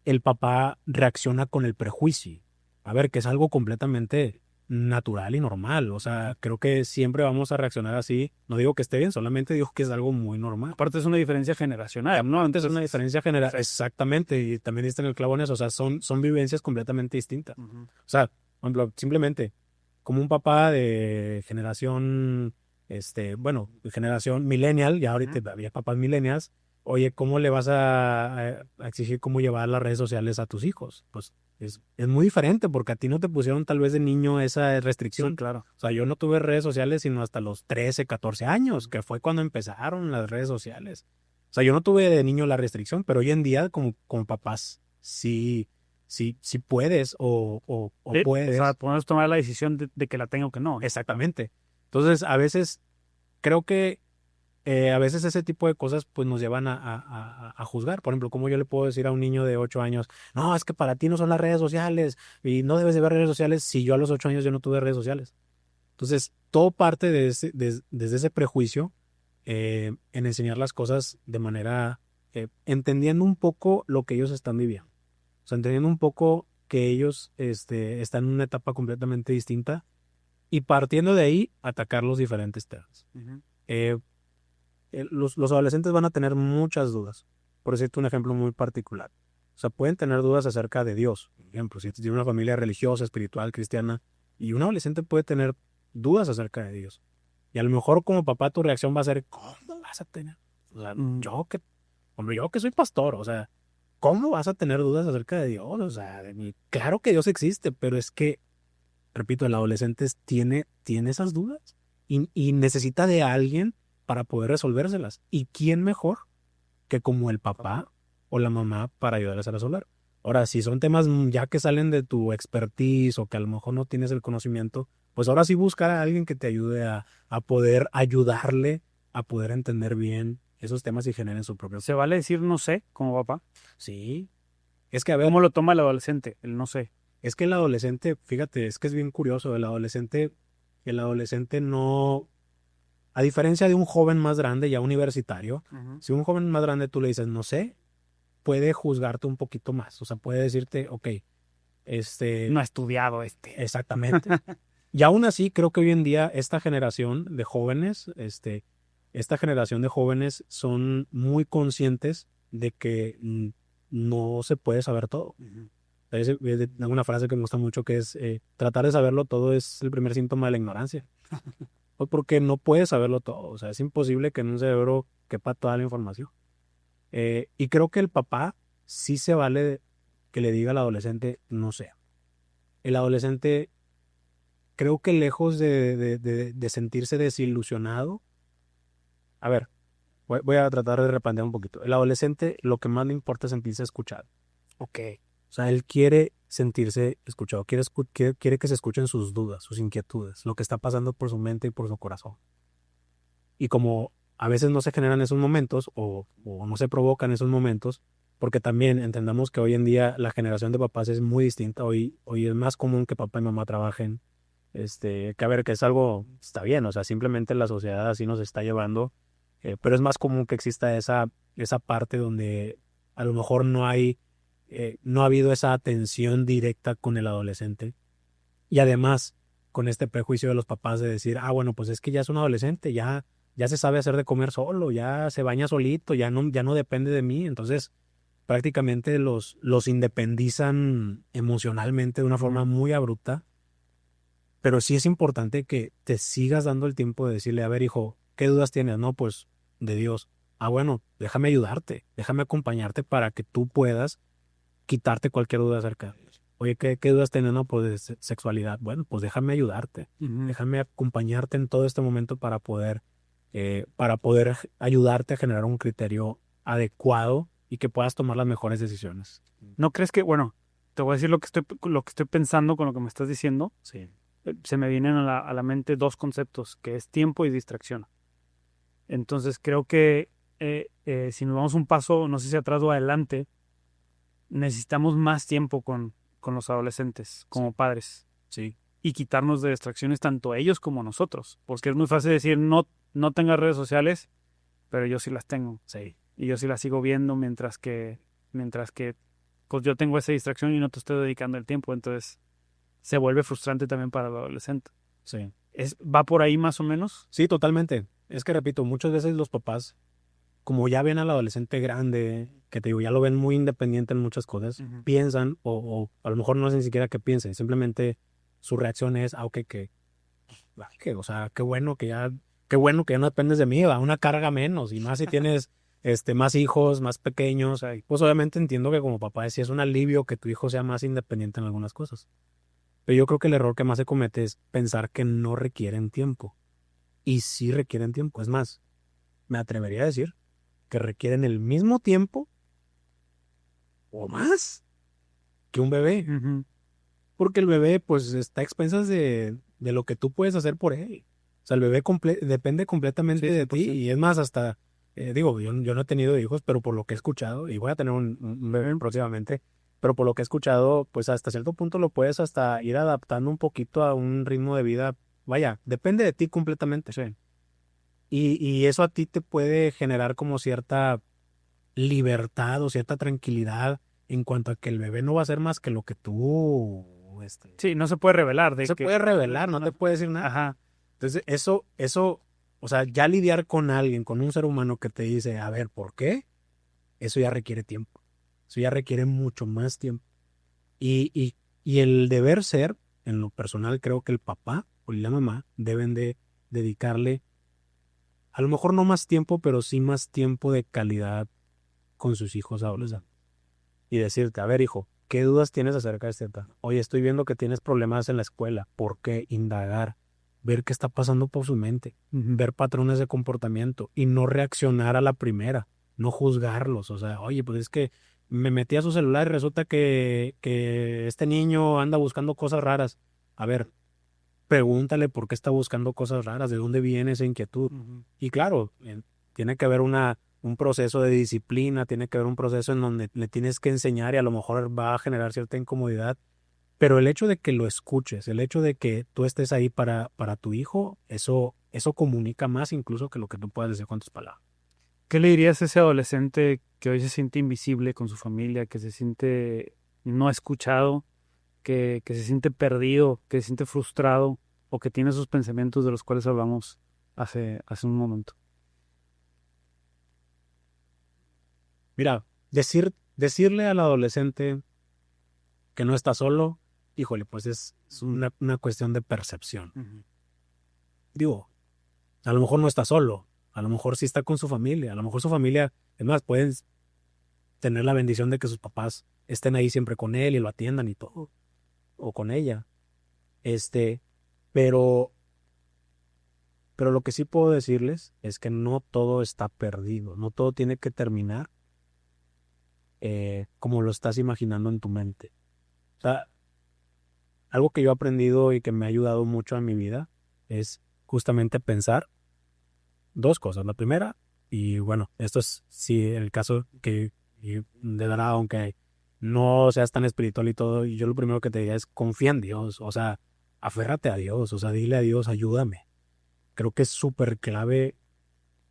Speaker 2: el papá reacciona con el prejuicio. A ver, que es algo completamente natural y normal. O sea, creo que siempre vamos a reaccionar así. No digo que esté bien, solamente digo que es algo muy normal.
Speaker 1: Aparte es una diferencia generacional, ¿no?
Speaker 2: Antes es una diferencia general.
Speaker 1: Sí.
Speaker 2: Exactamente, y también diste en el clavo en eso. O sea, son vivencias completamente distintas.
Speaker 1: Uh-huh.
Speaker 2: O sea, por ejemplo, simplemente como un papá de generación, bueno, de generación millennial, ya ahorita había papás millennials. Oye, ¿cómo le vas a exigir cómo llevar las redes sociales a tus hijos? Pues es muy diferente porque a ti no te pusieron tal vez de niño esa restricción.
Speaker 1: Sí, claro.
Speaker 2: O sea, yo no tuve redes sociales sino hasta los 13, 14 años, que fue cuando empezaron las redes sociales. O sea, yo no tuve de niño la restricción, pero hoy en día como papás sí puedes o
Speaker 1: Sí,
Speaker 2: puedes.
Speaker 1: o sea, podemos tomar la decisión de que la tenga o que no.
Speaker 2: Exactamente. Entonces, a veces creo que a veces ese tipo de cosas pues nos llevan a juzgar. Por ejemplo, ¿cómo yo le puedo decir a un niño de 8 años, no, es que para ti no son las redes sociales y no debes de ver redes sociales si yo a los 8 años yo no tuve redes sociales? Entonces, todo parte desde ese prejuicio en enseñar las cosas de manera, entendiendo un poco lo que ellos están viviendo. O sea, entendiendo un poco que ellos están en una etapa completamente distinta y partiendo de ahí, atacar los diferentes temas.
Speaker 1: Uh-huh.
Speaker 2: Los adolescentes van a tener muchas dudas. Por decirte un ejemplo muy particular. O sea, pueden tener dudas acerca de Dios. Por ejemplo, si tiene una familia religiosa, espiritual, cristiana, y un adolescente puede tener dudas acerca de Dios. Y a lo mejor como papá tu reacción va a ser, ¿cómo vas a tener? O sea, yo que soy pastor, o sea, ¿cómo vas a tener dudas acerca de Dios? O sea, claro que Dios existe, pero es que, repito, el adolescente tiene esas dudas y necesita de alguien para poder resolvérselas. ¿Y quién mejor que como el papá o la mamá para ayudarles a resolver? Ahora, si son temas ya que salen de tu expertise o que a lo mejor no tienes el conocimiento, pues ahora sí buscar a alguien que te ayude a poder ayudarle a poder entender bien esos temas y generen su propio...
Speaker 1: ¿Se vale decir no sé como papá?
Speaker 2: Sí. Es que a ver,
Speaker 1: ¿Cómo lo toma el adolescente? El no sé.
Speaker 2: es que el adolescente, fíjate, es que es bien curioso, el adolescente no, a diferencia de un joven más grande, ya universitario,
Speaker 1: Uh-huh.
Speaker 2: si un joven más grande tú le dices, no sé, puede juzgarte un poquito más. O sea, puede decirte, ok,
Speaker 1: No ha estudiado
Speaker 2: exactamente. Y aún así, creo que hoy en día esta generación de jóvenes, esta generación de jóvenes son muy conscientes de que no se puede saber todo.
Speaker 1: Uh-huh.
Speaker 2: Tengo una frase que me gusta mucho que es, tratar de saberlo todo es el primer síntoma de la ignorancia. Pues porque no puedes saberlo todo. O sea, es imposible que en un cerebro quepa toda la información. Y creo que el papá sí se vale que le diga al adolescente, no sé. El adolescente, creo que lejos de sentirse desilusionado, a ver, voy a tratar de replantear un poquito. El adolescente lo que más le importa es sentirse escuchado.
Speaker 1: Ok.
Speaker 2: O sea, él quiere sentirse escuchado, quiere que se escuchen sus dudas, sus inquietudes, lo que está pasando por su mente y por su corazón. Y como a veces no se generan esos momentos o no se provocan esos momentos, porque también entendamos que hoy en día la generación de papás es muy distinta. Hoy es más común que papá y mamá trabajen. Que a ver, que es algo, está bien, o sea, simplemente la sociedad así nos está llevando, pero es más común que exista esa parte donde a lo mejor no ha habido esa atención directa con el adolescente. Y además, con este prejuicio de los papás de decir, bueno, pues es que ya es un adolescente, ya se sabe hacer de comer solo, ya se baña solito, ya no depende de mí. Entonces, prácticamente los independizan emocionalmente de una forma muy abrupta. Pero sí es importante que te sigas dando el tiempo de decirle, a ver, hijo, ¿qué dudas tienes? No, pues de Dios. Bueno, déjame ayudarte, déjame acompañarte para que tú puedas quitarte cualquier duda acerca de Dios. Oye, ¿qué dudas tienes? No, pues de sexualidad. Bueno, pues déjame ayudarte,
Speaker 1: Uh-huh.
Speaker 2: déjame acompañarte en todo este momento para poder ayudarte a generar un criterio adecuado y que puedas tomar las mejores decisiones.
Speaker 1: ¿No crees que, bueno, te voy a decir lo que estoy pensando con lo que me estás diciendo?
Speaker 2: Sí.
Speaker 1: Se me vienen a la mente dos conceptos, que es tiempo y distracción. Entonces creo que si nos vamos un paso, no sé si atrás o adelante, necesitamos más tiempo con los adolescentes como padres
Speaker 2: Sí.
Speaker 1: y quitarnos de distracciones tanto ellos como nosotros, porque es muy fácil decir no tengas redes sociales, pero yo sí las tengo.
Speaker 2: Sí.
Speaker 1: Y yo sí las sigo viendo mientras que pues yo tengo esa distracción y no te estoy dedicando el tiempo, entonces se vuelve frustrante también para el adolescente.
Speaker 2: Sí.
Speaker 1: ¿Va por ahí más o menos?
Speaker 2: Sí, totalmente. Es que repito, muchas veces los papás, como ya ven al adolescente grande, que te digo, ya lo ven muy independiente en muchas cosas, piensan, o a lo mejor no es ni siquiera que piensen, simplemente su reacción es, ok, o sea, qué bueno que ya no dependes de mí, va, una carga menos, y más si tienes más hijos, más pequeños, pues obviamente entiendo que como papá sí es un alivio que tu hijo sea más independiente en algunas cosas. Pero yo creo que el error que más se comete es pensar que no requieren tiempo. Y sí requieren tiempo. Es más, me atrevería a decir que requieren el mismo tiempo o más que un bebé. Porque el bebé pues está a expensas de lo que tú puedes hacer por él. O sea, el bebé depende completamente de ti. Y es más, hasta, digo, yo no he tenido hijos, pero por lo que he escuchado, y voy a tener un bebé próximamente, pero por lo que he escuchado, pues hasta cierto punto lo puedes hasta ir adaptando un poquito a un ritmo de vida. Vaya, depende de ti completamente.
Speaker 1: Sí.
Speaker 2: Y eso a ti te puede generar como cierta libertad o cierta tranquilidad en cuanto a que el bebé no va a ser más que lo que tú...
Speaker 1: Sí, no se puede revelar.
Speaker 2: No se puede revelar, no te puede decir nada.
Speaker 1: Ajá.
Speaker 2: Entonces, eso, o sea, ya lidiar con alguien, con un ser humano que te dice, a ver, ¿por qué? Eso ya requiere tiempo. Eso ya requiere mucho más tiempo. Y el deber ser, en lo personal, creo que el papá o la mamá deben de dedicarle, a lo mejor no más tiempo, pero sí más tiempo de calidad con sus hijos adolescentes. Y decirte, a ver, hijo, ¿qué dudas tienes acerca de este tema? Oye, estoy viendo que tienes problemas en la escuela. ¿Por qué? Indagar, ver qué está pasando por su mente, ver patrones de comportamiento y no reaccionar a la primera, no juzgarlos. O sea, oye, pues es que me metí a su celular y resulta que este niño anda buscando cosas raras. A ver, pregúntale por qué está buscando cosas raras, de dónde viene esa inquietud. Y claro, tiene que haber un proceso de disciplina, tiene que haber un proceso en donde le tienes que enseñar y a lo mejor va a generar cierta incomodidad, pero el hecho de que lo escuches, el hecho de que tú estés ahí para tu hijo, eso comunica más incluso que lo que tú puedas decir con tus palabras.
Speaker 1: ¿Qué le dirías a ese adolescente que hoy se siente invisible con su familia, que se siente no escuchado, que se siente perdido, que se siente frustrado o que tiene esos pensamientos de los cuales hablamos hace un momento?
Speaker 2: Mira, decirle al adolescente que no está solo, híjole, pues es una cuestión de percepción. Digo, a lo mejor no está solo, a lo mejor sí está con su familia, a lo mejor su familia, es más, pueden tener la bendición de que sus papás estén ahí siempre con él y lo atiendan y todo, o con ella. Pero lo que sí puedo decirles es que no todo está perdido, no todo tiene que terminar como lo estás imaginando en tu mente. O sea, algo que yo he aprendido y que me ha ayudado mucho en mi vida es justamente pensar dos cosas. La primera, y bueno, esto es sí el caso que de verdad, aunque no seas tan espiritual y todo, y yo lo primero que te diría es confía en Dios, o sea, aférrate a Dios, o sea, dile a Dios, ayúdame. Creo que es súper clave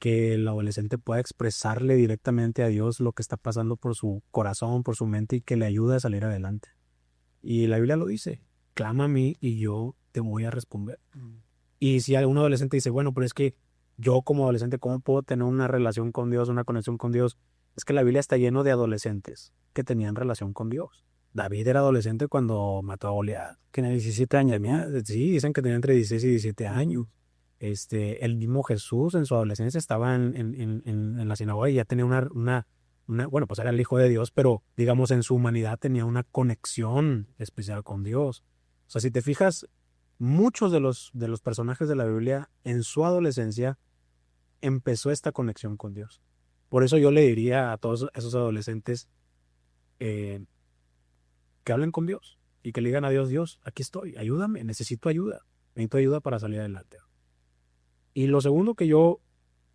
Speaker 2: que el adolescente pueda expresarle directamente a Dios lo que está pasando por su corazón, por su mente y que le ayude a salir adelante. Y la Biblia lo dice, clama a mí y yo te voy a responder. Y si algún adolescente dice, bueno, pero es que yo como adolescente, ¿cómo puedo tener una relación con Dios, una conexión con Dios? Es que la Biblia está lleno de adolescentes que tenían relación con Dios. David era adolescente cuando mató a Goliat.
Speaker 1: Que en 17 años.
Speaker 2: Sí, dicen que tenía entre 16 y 17 años. El mismo Jesús en su adolescencia estaba en la sinagoga y ya tenía bueno, pues era el Hijo de Dios, pero digamos en su humanidad tenía una conexión especial con Dios. O sea, si te fijas, muchos de los personajes de la Biblia en su adolescencia empezó esta conexión con Dios. Por eso yo le diría a todos esos adolescentes que hablen con Dios y que le digan a Dios, Dios, aquí estoy, ayúdame, necesito ayuda para salir adelante. Y lo segundo que yo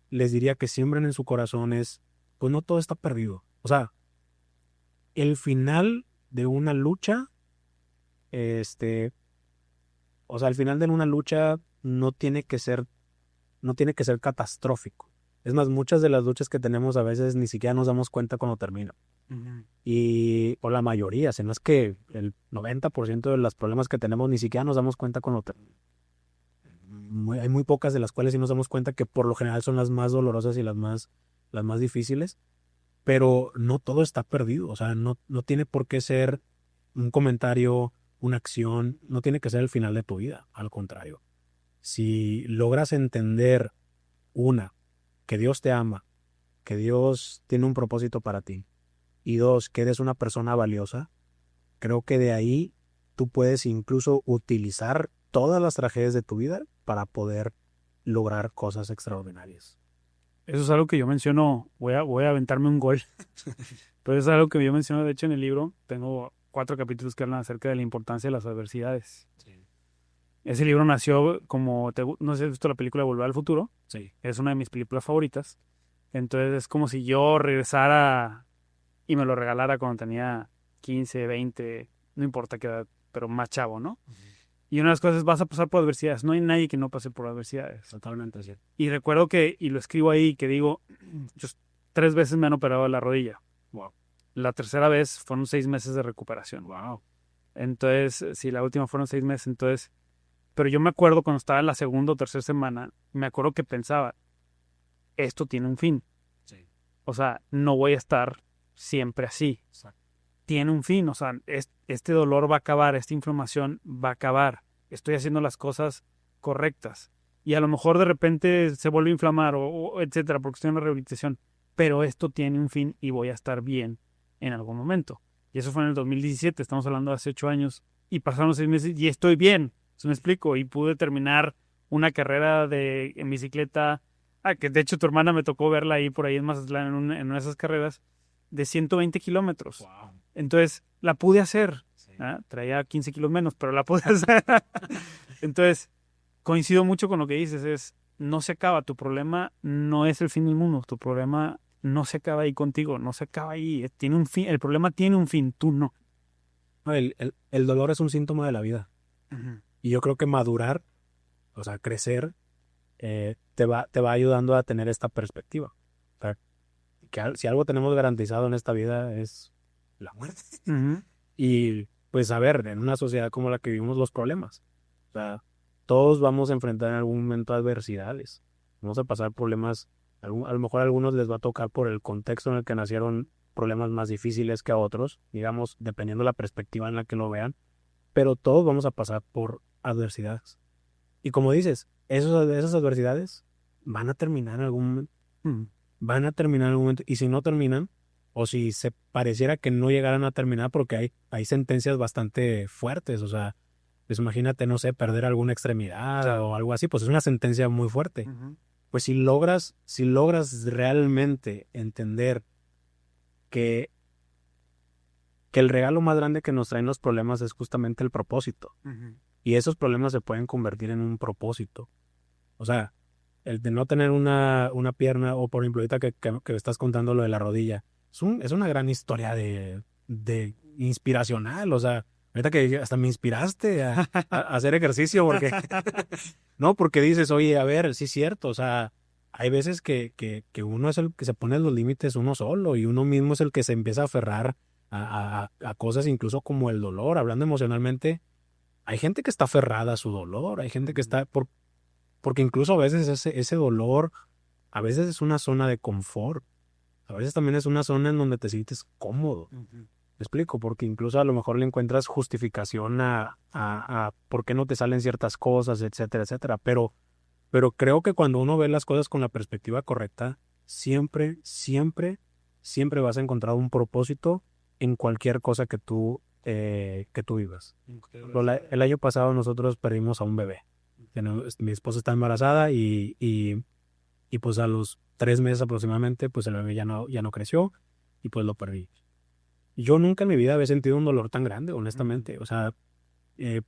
Speaker 2: les diría que siembren en su corazón es, pues no todo está perdido. O sea, el final de una lucha, el final de una lucha no tiene que ser catastrófico. Es más, muchas de las luchas que tenemos a veces ni siquiera nos damos cuenta cuando terminan. O la mayoría, si no es que el 90% de los problemas que tenemos ni siquiera nos damos cuenta hay muy pocas de las cuales sí nos damos cuenta que por lo general son las más dolorosas y las más difíciles, pero no todo está perdido, o sea, no tiene por qué ser un comentario, una acción, no tiene que ser el final de tu vida, al contrario. Si logras entender, que Dios te ama, que Dios tiene un propósito para ti, y dos, que eres una persona valiosa, creo que de ahí tú puedes incluso utilizar todas las tragedias de tu vida para poder lograr cosas extraordinarias.
Speaker 1: Eso es algo que yo menciono, voy a aventarme un gol, pero es algo que yo menciono, de hecho, en el libro. Tengo 4 capítulos que hablan acerca de la importancia de las adversidades.
Speaker 2: Sí.
Speaker 1: Ese libro nació como, no sé si has visto la película Volver al Futuro.
Speaker 2: Sí.
Speaker 1: Es una de mis películas favoritas. Entonces es como si yo regresara y me lo regalara cuando tenía 15, 20, no importa qué edad, pero más chavo, ¿no? Y una de las cosas es, vas a pasar por adversidades. No hay nadie que no pase por adversidades.
Speaker 2: Totalmente cierto.
Speaker 1: Y recuerdo y lo escribo ahí, que digo, yo 3 veces me han operado la rodilla.
Speaker 2: Wow.
Speaker 1: La tercera vez fueron 6 meses de recuperación.
Speaker 2: Wow.
Speaker 1: Entonces, sí, la última fueron 6 meses. Entonces, pero yo me acuerdo cuando estaba en la segunda o tercera semana, me acuerdo que pensaba, esto tiene un fin.
Speaker 2: Sí.
Speaker 1: O sea, no voy a estar siempre así.
Speaker 2: Exacto.
Speaker 1: Tiene un fin, o sea, este dolor va a acabar, esta inflamación va a acabar. Estoy haciendo las cosas correctas. Y a lo mejor de repente se vuelve a inflamar o etcétera, porque estoy en la rehabilitación. Pero esto tiene un fin y voy a estar bien en algún momento. Y eso fue en el 2017, estamos hablando de hace 8 años. Y pasaron 6 meses y estoy bien, ¿se me explico? Y pude terminar una carrera en bicicleta, que de hecho tu hermana me tocó verla ahí por ahí en Mazatlán en una de esas carreras, de 120 kilómetros.
Speaker 2: Wow.
Speaker 1: Entonces, la pude hacer.
Speaker 2: Sí.
Speaker 1: Traía 15 kilos menos, pero la pude hacer. Entonces, coincido mucho con lo que dices, no se acaba. Tu problema no es el fin del mundo. Tu problema no se acaba ahí contigo, no se acaba ahí. Tiene un fin. El problema tiene un fin, tú no.
Speaker 2: El dolor es un síntoma de la vida. Y yo creo que madurar, o sea, crecer, te va ayudando a tener esta perspectiva. O sea, si algo tenemos garantizado en esta vida es la muerte. Y pues a ver, en una sociedad como la que vivimos, los problemas. O sea, todos vamos a enfrentar en algún momento adversidades. Vamos a pasar problemas. A lo mejor a algunos les va a tocar por el contexto en el que nacieron problemas más difíciles que a otros, digamos, dependiendo de la perspectiva en la que lo vean. Pero todos vamos a pasar por adversidades. Y como dices, esas adversidades van a terminar en algún momento. Van a terminar en algún momento. Y si no terminan, o si se pareciera que no llegaran a terminar, porque hay sentencias bastante fuertes, o sea, pues imagínate, no sé, perder alguna extremidad o algo así, pues es una sentencia muy fuerte. Pues si logras realmente entender que el regalo más grande que nos traen los problemas es justamente el propósito. Y esos problemas se pueden convertir en un propósito. O sea, el de no tener una pierna, o por ejemplo, ahorita que estás contando lo de la rodilla, es una gran historia de inspiracional. O sea, ahorita que hasta me inspiraste a hacer ejercicio, porque no, porque dices, oye, a ver, sí es cierto, o sea, hay veces que uno es el que se pone los límites uno solo, y uno mismo es el que se empieza a aferrar a cosas incluso como el dolor. Hablando emocionalmente, hay gente que está aferrada a su dolor, hay gente que está, porque incluso a veces ese dolor, a veces es una zona de confort, a veces también es una zona en donde te sientes cómodo. ¿Me explico? Porque incluso a lo mejor le encuentras justificación a por qué no te salen ciertas cosas, etcétera, etcétera. Pero creo que cuando uno ve las cosas con la perspectiva correcta, siempre, siempre, siempre vas a encontrar un propósito en cualquier cosa que tú vivas. El año pasado nosotros perdimos a un bebé. Mi esposa está embarazada y pues a los 3 meses aproximadamente, pues el bebé ya no creció y pues lo perdí. Yo nunca en mi vida había sentido un dolor tan grande, honestamente. O sea,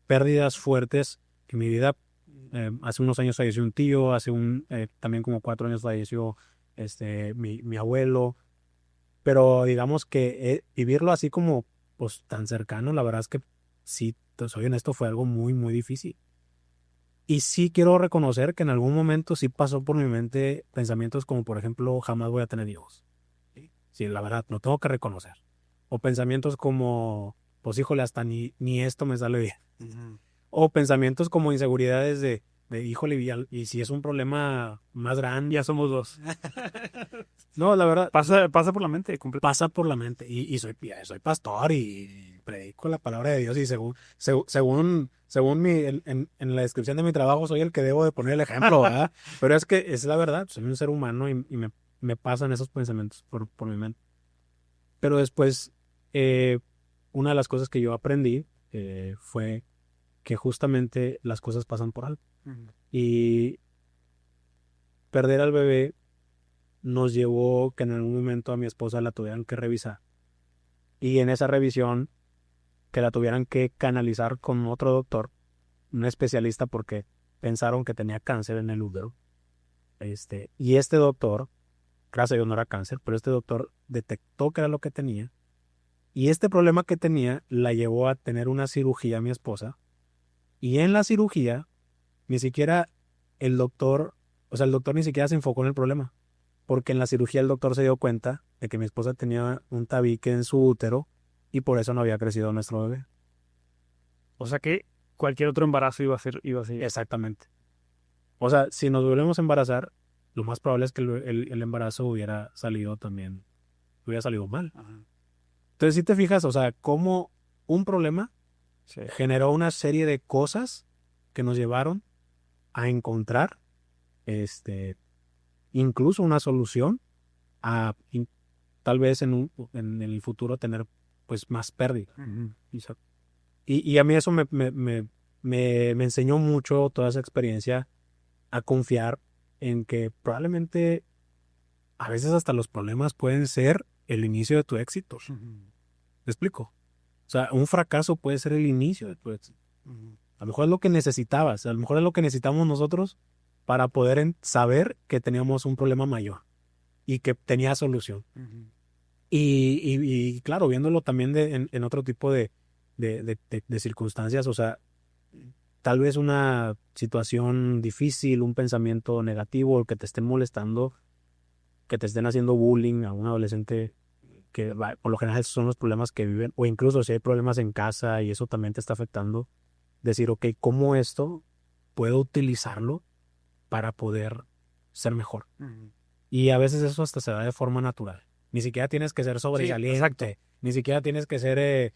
Speaker 2: pérdidas fuertes en mi vida. Hace unos años falleció un tío, también como 4 años falleció mi abuelo. Pero digamos que vivirlo así como pues tan cercano, la verdad es que sí, te soy honesto, fue algo muy, muy difícil. Y sí quiero reconocer que en algún momento sí pasó por mi mente pensamientos como, por ejemplo, jamás voy a tener hijos. Sí, la verdad, lo tengo que reconocer. O pensamientos como, pues híjole, hasta ni esto me sale bien.
Speaker 1: Ujú.
Speaker 2: O pensamientos como inseguridades de híjole, y si es un problema más grande.
Speaker 1: Ya somos dos.
Speaker 2: No, la verdad,
Speaker 1: Pasa por la mente completamente.
Speaker 2: pasa por la mente. Y soy pastor y predico la palabra de Dios y según en la descripción de mi trabajo soy el que debo de poner el ejemplo, ¿verdad? Pero es que es la verdad, soy un ser humano y me pasan esos pensamientos por mi mente. Pero después, una de las cosas que yo aprendí fue que justamente las cosas pasan por algo.
Speaker 1: Ujú.
Speaker 2: Y perder al bebé nos llevó que en algún momento a mi esposa la tuvieran que revisar. Y en esa revisión, que la tuvieran que canalizar con otro doctor, un especialista, porque pensaron que tenía cáncer en el útero. Y este doctor, gracias a Dios no era cáncer, pero este doctor detectó que era lo que tenía. Y este problema que tenía la llevó a tener una cirugía a mi esposa. Y en la cirugía, ni siquiera el doctor ni siquiera se enfocó en el problema. Porque en la cirugía el doctor se dio cuenta de que mi esposa tenía un tabique en su útero y por eso no había crecido nuestro bebé.
Speaker 1: O sea que cualquier otro embarazo iba a ser.
Speaker 2: Exactamente. O sea, si nos volvemos a embarazar, lo más probable es que el embarazo hubiera salido mal.
Speaker 1: Ajá.
Speaker 2: Entonces, si te fijas, o sea, cómo un problema
Speaker 1: Sí.
Speaker 2: generó una serie de cosas que nos llevaron a encontrar, incluso una solución a tal vez en el futuro tener pues más pérdida.
Speaker 1: Ujú. Exacto.
Speaker 2: Y a mí eso me enseñó mucho toda esa experiencia a confiar en que probablemente a veces hasta los problemas pueden ser el inicio de tu éxito.
Speaker 1: Ujú.
Speaker 2: ¿Me explico? O sea, un fracaso puede ser el inicio de tu éxito.
Speaker 1: Ujú.
Speaker 2: A lo mejor es lo que necesitabas, a lo mejor es lo que necesitamos nosotros para poder saber que teníamos un problema mayor y que tenía solución.
Speaker 1: Ujú.
Speaker 2: Y claro, viéndolo también en otro tipo de circunstancias, o sea, tal vez una situación difícil, un pensamiento negativo, el que te estén molestando, que te estén haciendo bullying a un adolescente, por lo general esos son los problemas que viven, o incluso si hay problemas en casa y eso también te está afectando, decir, ok, ¿cómo esto puedo utilizarlo para poder ser mejor?
Speaker 1: Ujú.
Speaker 2: Y a veces eso hasta se da de forma natural. Ni siquiera tienes que ser
Speaker 1: exacto.
Speaker 2: sobresaliente, ni siquiera tienes que ser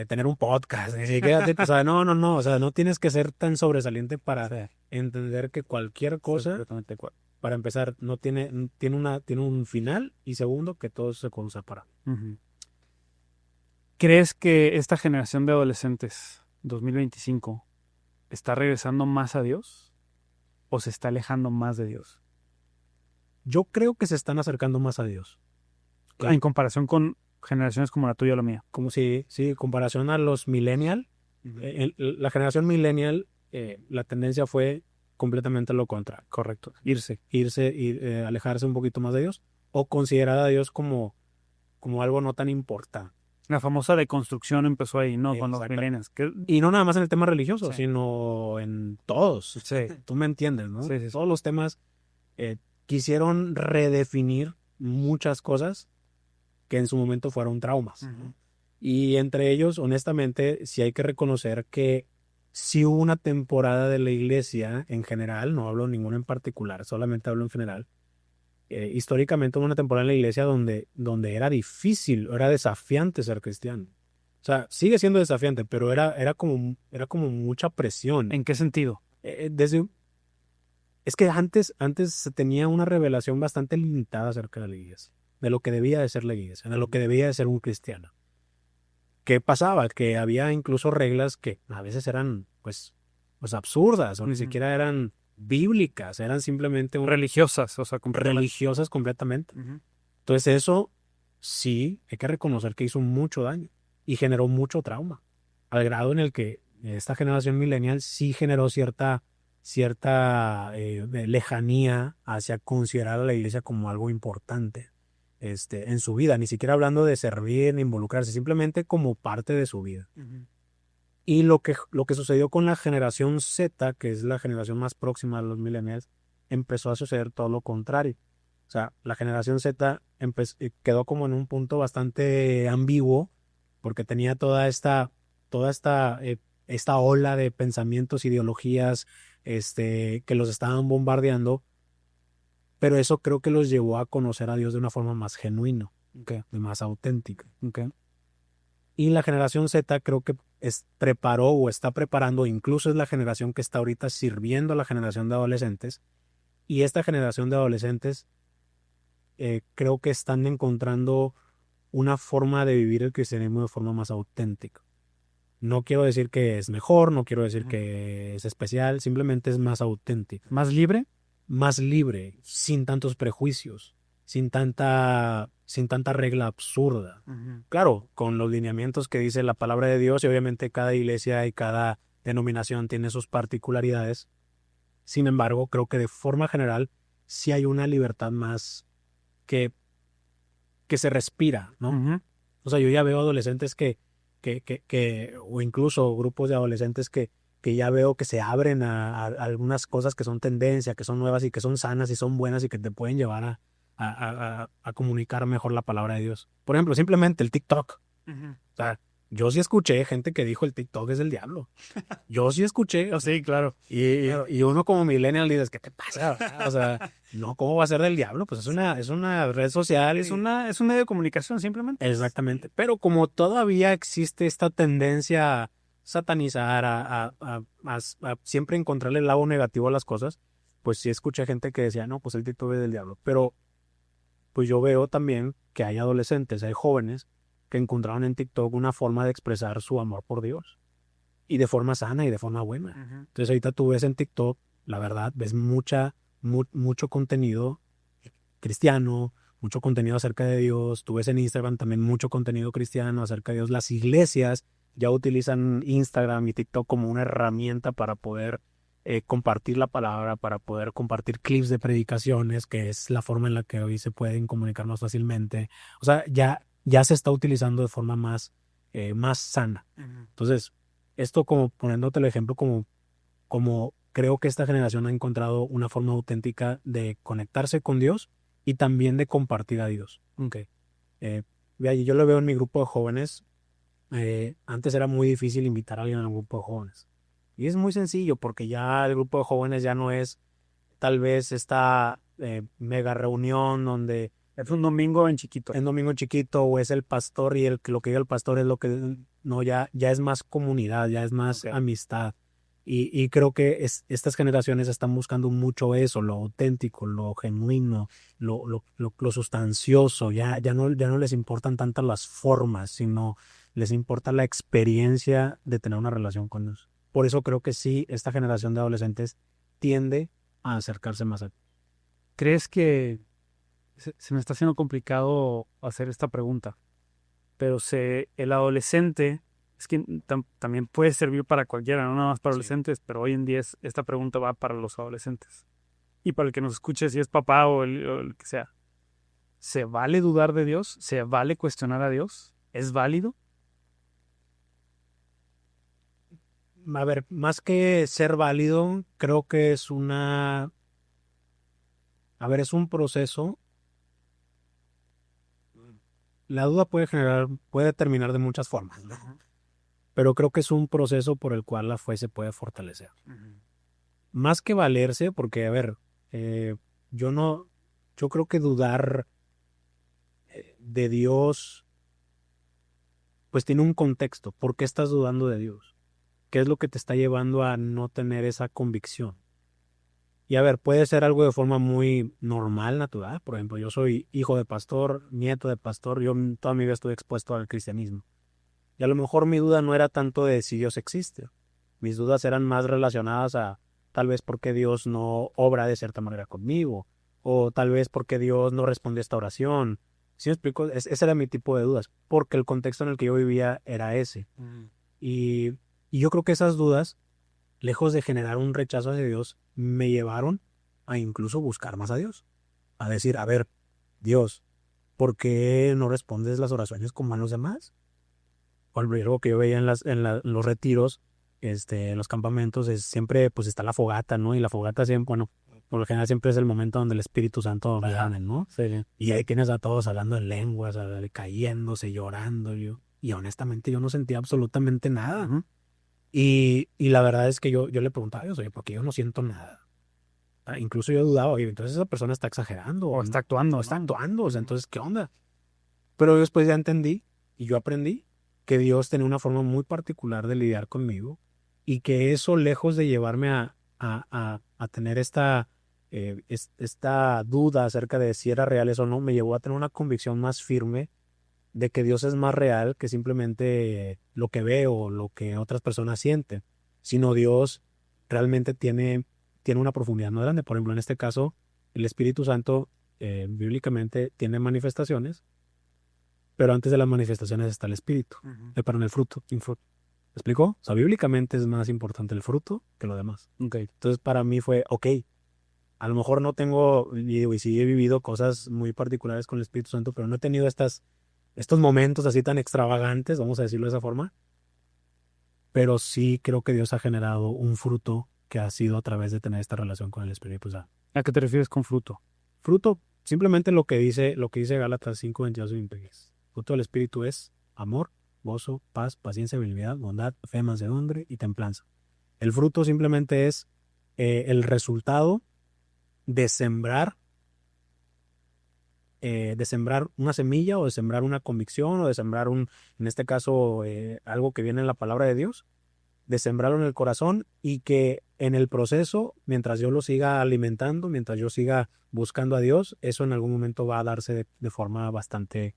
Speaker 2: tener un podcast, ni siquiera, o sea, no, o sea, no tienes que ser tan sobresaliente para
Speaker 1: Sí.
Speaker 2: entender que cualquier cosa,
Speaker 1: Completamente de acuerdo.
Speaker 2: para empezar, no tiene un final y segundo, que todo se cruza para.
Speaker 1: Ujú. ¿Crees que esta generación de adolescentes, 2025, está regresando más a Dios o se está alejando más de Dios?
Speaker 2: Yo creo que se están acercando más a Dios.
Speaker 1: En comparación con generaciones como la tuya o la mía.
Speaker 2: Como si, sí, en comparación a los millennial, la generación millennial, la tendencia fue completamente lo contrario.
Speaker 1: Correcto. Irse.
Speaker 2: Alejarse un poquito más de Dios o considerar a Dios como algo no tan importante.
Speaker 1: La famosa deconstrucción empezó ahí, ¿no? Con los
Speaker 2: Exacto.
Speaker 1: millennials.
Speaker 2: Y no nada más en el tema religioso,
Speaker 1: Sí.
Speaker 2: sino en todos.
Speaker 1: Sí.
Speaker 2: Tú me entiendes, ¿no?
Speaker 1: Sí, sí, sí.
Speaker 2: Todos los temas quisieron redefinir muchas cosas que en su momento fueron traumas.
Speaker 1: Ujú.
Speaker 2: Y entre ellos, honestamente, sí hay que reconocer que sí hubo una temporada de la iglesia en general, no hablo ninguna en particular, solamente hablo en general. Históricamente hubo una temporada en la iglesia donde era difícil, era desafiante ser cristiano. O sea, sigue siendo desafiante, pero era como mucha presión.
Speaker 1: ¿En qué sentido?
Speaker 2: Es que antes se tenía una revelación bastante limitada acerca de la iglesia, de lo que debía de ser la iglesia, de lo que debía de ser un cristiano. ¿Qué pasaba? Que había incluso reglas que a veces eran pues absurdas o ni siquiera eran bíblicas, eran simplemente
Speaker 1: religiosas, o sea,
Speaker 2: religiosas completamente.
Speaker 1: Ujú.
Speaker 2: Entonces eso sí, hay que reconocer que hizo mucho daño y generó mucho trauma, al grado en el que esta generación millennial sí generó cierta lejanía hacia considerar a la iglesia como algo importante en su vida, ni siquiera hablando de servir ni involucrarse, simplemente como parte de su vida.
Speaker 1: Ujú.
Speaker 2: Y lo que sucedió con la generación Z, que es la generación más próxima a los millennials, empezó a suceder todo lo contrario. O O sea, la generación Z quedó como en un punto bastante ambiguo porque tenía esta ola de pensamientos, ideologías, que los estaban bombardeando, pero eso creo que los llevó a conocer a Dios de una forma más genuina,
Speaker 1: Okay.
Speaker 2: de más auténtica.
Speaker 1: Okay.
Speaker 2: Y la generación Z creo que preparó o está preparando, incluso es la generación que está ahorita sirviendo a la generación de adolescentes, y esta generación de adolescentes creo que están encontrando una forma de vivir el cristianismo de forma más auténtica. No quiero decir que es mejor, no quiero decir que es especial, simplemente es más auténtico.
Speaker 1: ¿Más libre?
Speaker 2: Más libre, sin tantos prejuicios, sin tanta regla absurda. Claro, con los lineamientos que dice la palabra de Dios, y obviamente cada iglesia y cada denominación tiene sus particularidades. Sin embargo, creo que de forma general sí hay una libertad más que se respira, ¿no? O sea, yo ya veo adolescentes o incluso grupos de adolescentes que ya veo que se abren a algunas cosas que son tendencia, que son nuevas y que son sanas y son buenas y que te pueden llevar a comunicar mejor la palabra de Dios. Por ejemplo, simplemente el TikTok. O sea, yo sí escuché gente que dijo el TikTok es del diablo. Yo sí escuché.
Speaker 1: Sí, claro.
Speaker 2: Y uno como millennial dices, ¿qué te pasa? O sea, no, ¿cómo va a ser del diablo? Pues es una red social.
Speaker 1: Es un medio de comunicación, simplemente.
Speaker 2: Exactamente. Pero como todavía existe esta tendencia a satanizar, a siempre encontrarle el lado negativo a las cosas, pues sí escuché gente que decía, no, pues el TikTok es del diablo. Pero pues yo veo también que hay adolescentes, hay jóvenes que encontraron en TikTok una forma de expresar su amor por Dios. Y de forma sana y de forma buena. Entonces ahorita tú ves en TikTok, la verdad, ves mucho contenido cristiano, mucho contenido acerca de Dios. Tú ves en Instagram también mucho contenido cristiano acerca de Dios. Las iglesias ya utilizan Instagram y TikTok como una herramienta para poder compartir la palabra, para poder compartir clips de predicaciones, que es la forma en la que hoy se pueden comunicar más fácilmente. O sea, ya se está utilizando de forma más sana. Entonces, esto como poniéndote el ejemplo como creo que esta generación ha encontrado una forma auténtica de conectarse con Dios y también de compartir a Dios.
Speaker 1: Okay.
Speaker 2: Yo lo veo en mi grupo de jóvenes. Antes era muy difícil invitar a alguien a un grupo de jóvenes. Y es muy sencillo porque ya el grupo de jóvenes ya no es tal vez esta mega reunión donde
Speaker 1: es un domingo en chiquito.
Speaker 2: En domingo en chiquito, o es el pastor y lo que diga el pastor es lo que... No, ya es más comunidad, ya es más amistad. Y creo que estas generaciones están buscando mucho eso, lo auténtico, lo genuino, lo sustancioso. Ya no les importan tantas las formas, sino les importa la experiencia de tener una relación con Dios. Por eso creo que sí, esta generación de adolescentes tiende a acercarse más a ti.
Speaker 1: ¿Crees que se me está haciendo complicado hacer esta pregunta? Pero el adolescente, es que también puede servir para cualquiera, no nada más para adolescentes, pero hoy en día esta pregunta va para los adolescentes. Y para el que nos escuche, si es papá o el que sea. ¿Se vale dudar de Dios? ¿Se vale cuestionar a Dios? ¿Es válido?
Speaker 2: A ver, más que ser válido, creo que es es un proceso. La duda puede terminar de muchas formas, ¿no? Pero creo que es un proceso por el cual la fe se puede fortalecer. Más que valerse, porque, a ver, yo creo que dudar de Dios, pues tiene un contexto. ¿Por qué estás dudando de Dios? ¿Qué es lo que te está llevando a no tener esa convicción? Y a ver, puede ser algo de forma muy normal, natural. Por ejemplo, yo soy hijo de pastor, nieto de pastor, yo toda mi vida estuve expuesto al cristianismo. Y a lo mejor mi duda no era tanto de si Dios existe. Mis dudas eran más relacionadas a tal vez porque Dios no obra de cierta manera conmigo, o tal vez porque Dios no responde a esta oración. ¿Sí me explico? Ese era mi tipo de dudas, porque el contexto en el que yo vivía era ese. Y yo creo que esas dudas, lejos de generar un rechazo hacia Dios, me llevaron a incluso buscar más a Dios. A decir, a ver, Dios, ¿por qué no respondes las oraciones como a los demás? O algo que yo veía en los retiros, en los campamentos, es siempre, pues está la fogata, ¿no? Y la fogata siempre, bueno, Por lo general siempre es el momento donde el Espíritu Santo viene, ¿no?
Speaker 1: Sí.
Speaker 2: Y ahí tienes a todos hablando en lenguas, cayéndose, llorando. Y honestamente yo no sentía absolutamente nada.
Speaker 1: Ujú.
Speaker 2: Y la verdad es que yo le preguntaba a Dios, oye, porque yo no siento nada. Incluso yo dudaba, oye, entonces esa persona está exagerando.
Speaker 1: O
Speaker 2: ¿No?
Speaker 1: está actuando,
Speaker 2: O está
Speaker 1: ¿no?
Speaker 2: actuando, o sea, entonces, ¿qué onda? Pero después ya entendí y yo aprendí que Dios tenía una forma muy particular de lidiar conmigo y que eso, lejos de llevarme a tener esta duda acerca de si era real eso o no, me llevó a tener una convicción más firme de que Dios es más real que simplemente lo que veo o lo que otras personas sienten, sino Dios realmente tiene una profundidad más grande. Por ejemplo, en este caso, el Espíritu Santo bíblicamente tiene manifestaciones, pero antes de las manifestaciones está el Espíritu,
Speaker 1: Ujú.
Speaker 2: perdón, el fruto. ¿Me explicó? O sea, bíblicamente es más importante el fruto que lo demás.
Speaker 1: Ok.
Speaker 2: Entonces, para mí fue, ok, a lo mejor no tengo, y digo, y sí he vivido cosas muy particulares con el Espíritu Santo, pero no he tenido estos momentos así tan extravagantes, vamos a decirlo de esa forma, pero sí creo que Dios ha generado un fruto que ha sido a través de tener esta relación con el Espíritu Santo.
Speaker 1: ¿A qué te refieres con fruto?
Speaker 2: Fruto, simplemente lo que dice Gálatas 5, 22 y 23. Fruto del Espíritu es amor, gozo, paz, paciencia, benignidad, bondad, fe, mansedumbre y templanza. El fruto simplemente es el resultado de sembrar una semilla o de sembrar una convicción o de sembrar en este caso, algo que viene en la palabra de Dios, de sembrarlo en el corazón y que en el proceso, mientras yo lo siga alimentando, mientras yo siga buscando a Dios, eso en algún momento va a darse de forma bastante,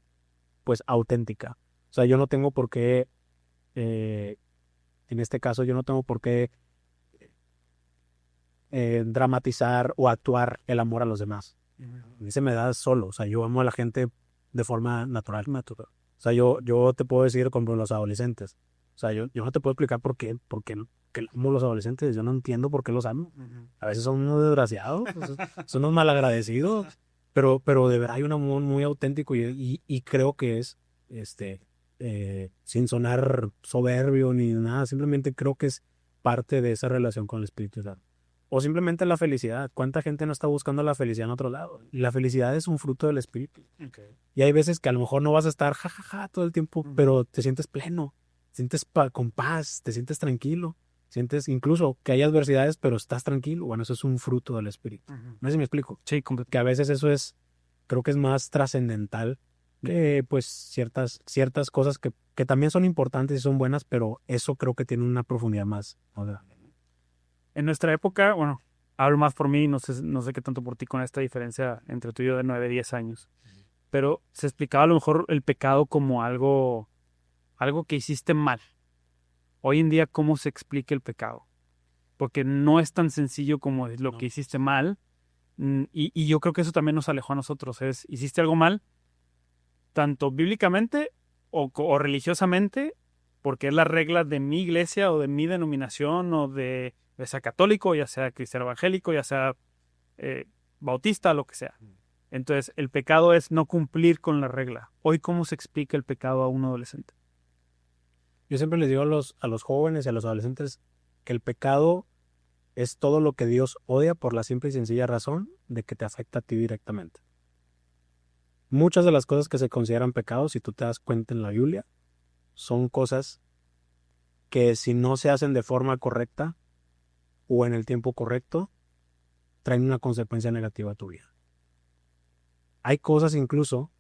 Speaker 2: pues, auténtica. O sea, yo no tengo por qué, eh, en este caso, yo no tengo por qué dramatizar o actuar el amor a los demás. A mí se me da solo, o sea, yo amo a la gente de forma natural. O sea, yo te puedo decir como los adolescentes. O sea, yo no te puedo explicar por qué que amo a los adolescentes. Yo no entiendo por qué los amo.
Speaker 1: Ujú.
Speaker 2: A veces son unos desgraciados, son unos malagradecidos, pero de verdad hay un amor muy auténtico y creo que es, sin sonar soberbio ni nada, simplemente creo que es parte de esa relación con el Espíritu Santo. O simplemente la felicidad. ¿Cuánta gente no está buscando la felicidad en otro lado? Y la felicidad es un fruto del Espíritu.
Speaker 1: Ok.
Speaker 2: Y hay veces que a lo mejor no vas a estar jajaja todo el tiempo,
Speaker 1: Ujú.
Speaker 2: pero te sientes pleno, te sientes con paz, te sientes tranquilo, sientes incluso que hay adversidades, pero estás tranquilo. Bueno, eso es un fruto del Espíritu.
Speaker 1: Ujú.
Speaker 2: No sé si me explico.
Speaker 1: Sí,
Speaker 2: Que a veces eso creo que es más trascendental que pues ciertas cosas que también son importantes y son buenas, pero eso creo que tiene una profundidad más. O sea,
Speaker 1: En nuestra época, bueno, hablo más por mí, no sé qué tanto por ti con esta diferencia entre tú y yo de 9, 10 años, pero se explicaba a lo mejor el pecado como algo que hiciste mal. Hoy en día, ¿cómo se explica el pecado? Porque no es tan sencillo como es lo
Speaker 2: no.
Speaker 1: que hiciste mal, y yo creo que eso también nos alejó a nosotros, hiciste algo mal, tanto bíblicamente o religiosamente, porque es la regla de mi iglesia o de mi denominación o ya sea católico, ya sea cristiano evangélico, ya sea eh, bautista, lo que sea. Entonces, el pecado es no cumplir con la regla. Hoy, ¿cómo se explica el pecado a un adolescente?
Speaker 2: Yo siempre les digo a los jóvenes y a los adolescentes que el pecado es todo lo que Dios odia por la simple y sencilla razón de que te afecta a ti directamente. Muchas de las cosas que se consideran pecados, si tú te das cuenta en la Biblia, son cosas que si no se hacen de forma correcta o en el tiempo correcto, traen una consecuencia negativa a tu vida. Hay cosas incluso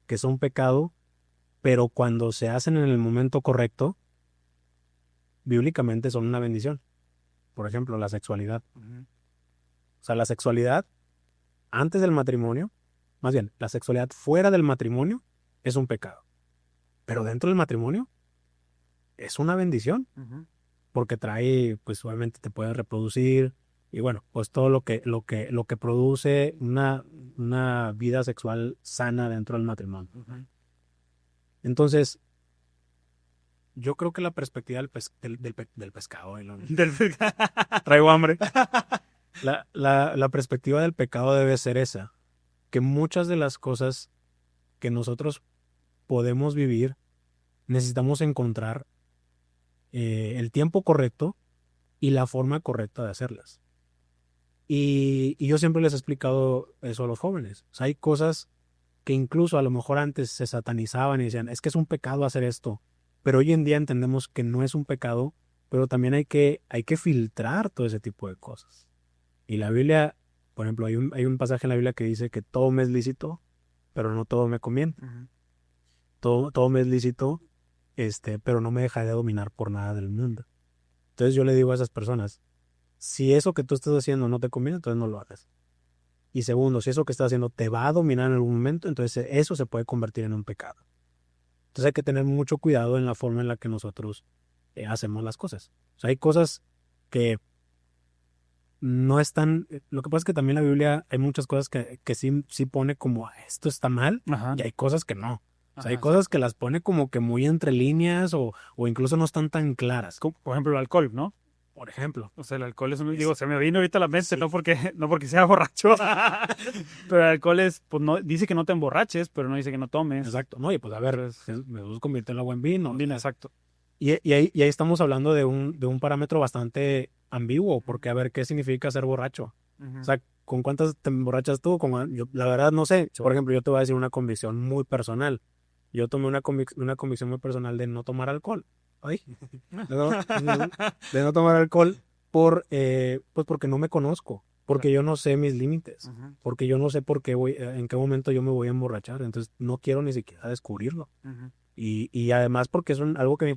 Speaker 2: que son pecado, pero cuando se hacen en el momento correcto, bíblicamente son una bendición. Por ejemplo, la sexualidad.
Speaker 1: Ujú.
Speaker 2: O sea, la sexualidad antes del matrimonio, más bien, la sexualidad fuera del matrimonio es un pecado. Pero dentro del matrimonio es una bendición,
Speaker 1: Ujú.
Speaker 2: porque trae, pues obviamente te puedes reproducir y bueno, pues todo lo que produce una vida sexual sana dentro del matrimonio.
Speaker 1: Ujú.
Speaker 2: Entonces, yo creo que la perspectiva del pescado,
Speaker 1: Del-
Speaker 2: traigo hambre. La perspectiva del pecado debe ser esa, que muchas de las cosas que nosotros podemos vivir, necesitamos encontrar el tiempo correcto y la forma correcta de hacerlas. Y yo siempre les he explicado eso a los jóvenes. O sea, hay cosas que incluso a lo mejor antes se satanizaban y decían, es que es un pecado hacer esto. Pero hoy en día entendemos que no es un pecado, pero también hay que filtrar todo ese tipo de cosas. Y la Biblia, por ejemplo, hay un pasaje en la Biblia que dice que todo me es lícito, pero no todo me conviene.
Speaker 1: Ujú.
Speaker 2: Todo me es lícito, pero no me dejaré dominar por nada del mundo. Entonces yo le digo a esas personas, si eso que tú estás haciendo no te conviene, entonces no lo hagas. Y segundo, si eso que estás haciendo te va a dominar en algún momento, entonces eso se puede convertir en un pecado. Entonces hay que tener mucho cuidado en la forma en la que nosotros hacemos las cosas. O sea, hay cosas que no están... Lo que pasa es que también la Biblia hay muchas cosas que sí pone como esto está mal
Speaker 1: Ajá.
Speaker 2: y hay cosas que no. O sea, hay
Speaker 1: Ajá.
Speaker 2: cosas que las pone como que muy entre líneas o incluso no están tan claras.
Speaker 1: Por ejemplo, el alcohol, ¿no?
Speaker 2: Por ejemplo.
Speaker 1: O sea, el alcohol digo, se me vino ahorita a la mente,
Speaker 2: Sí.
Speaker 1: no porque sea borracho, pero el alcohol pues no, dice que no te emborraches, pero no dice que no tomes.
Speaker 2: Exacto. No, y pues a ver,
Speaker 1: Entonces,
Speaker 2: Jesús convierte el agua en vino.
Speaker 1: vino, exacto.
Speaker 2: Y ahí estamos hablando de un parámetro bastante ambiguo, porque a ver, ¿qué significa ser borracho?
Speaker 1: Ujú.
Speaker 2: O sea, ¿con cuántas te emborrachas tú? Yo, la verdad no sé. Por ejemplo, yo te voy a decir una convicción muy personal. Yo tomé una convicción muy personal de no tomar alcohol. Ay, de no tomar alcohol pues porque no me conozco, porque yo no sé mis límites,
Speaker 1: Ujú,
Speaker 2: porque yo no sé en qué momento yo me voy a emborrachar, entonces no quiero ni siquiera descubrirlo.
Speaker 1: ujú,
Speaker 2: Y además porque es algo que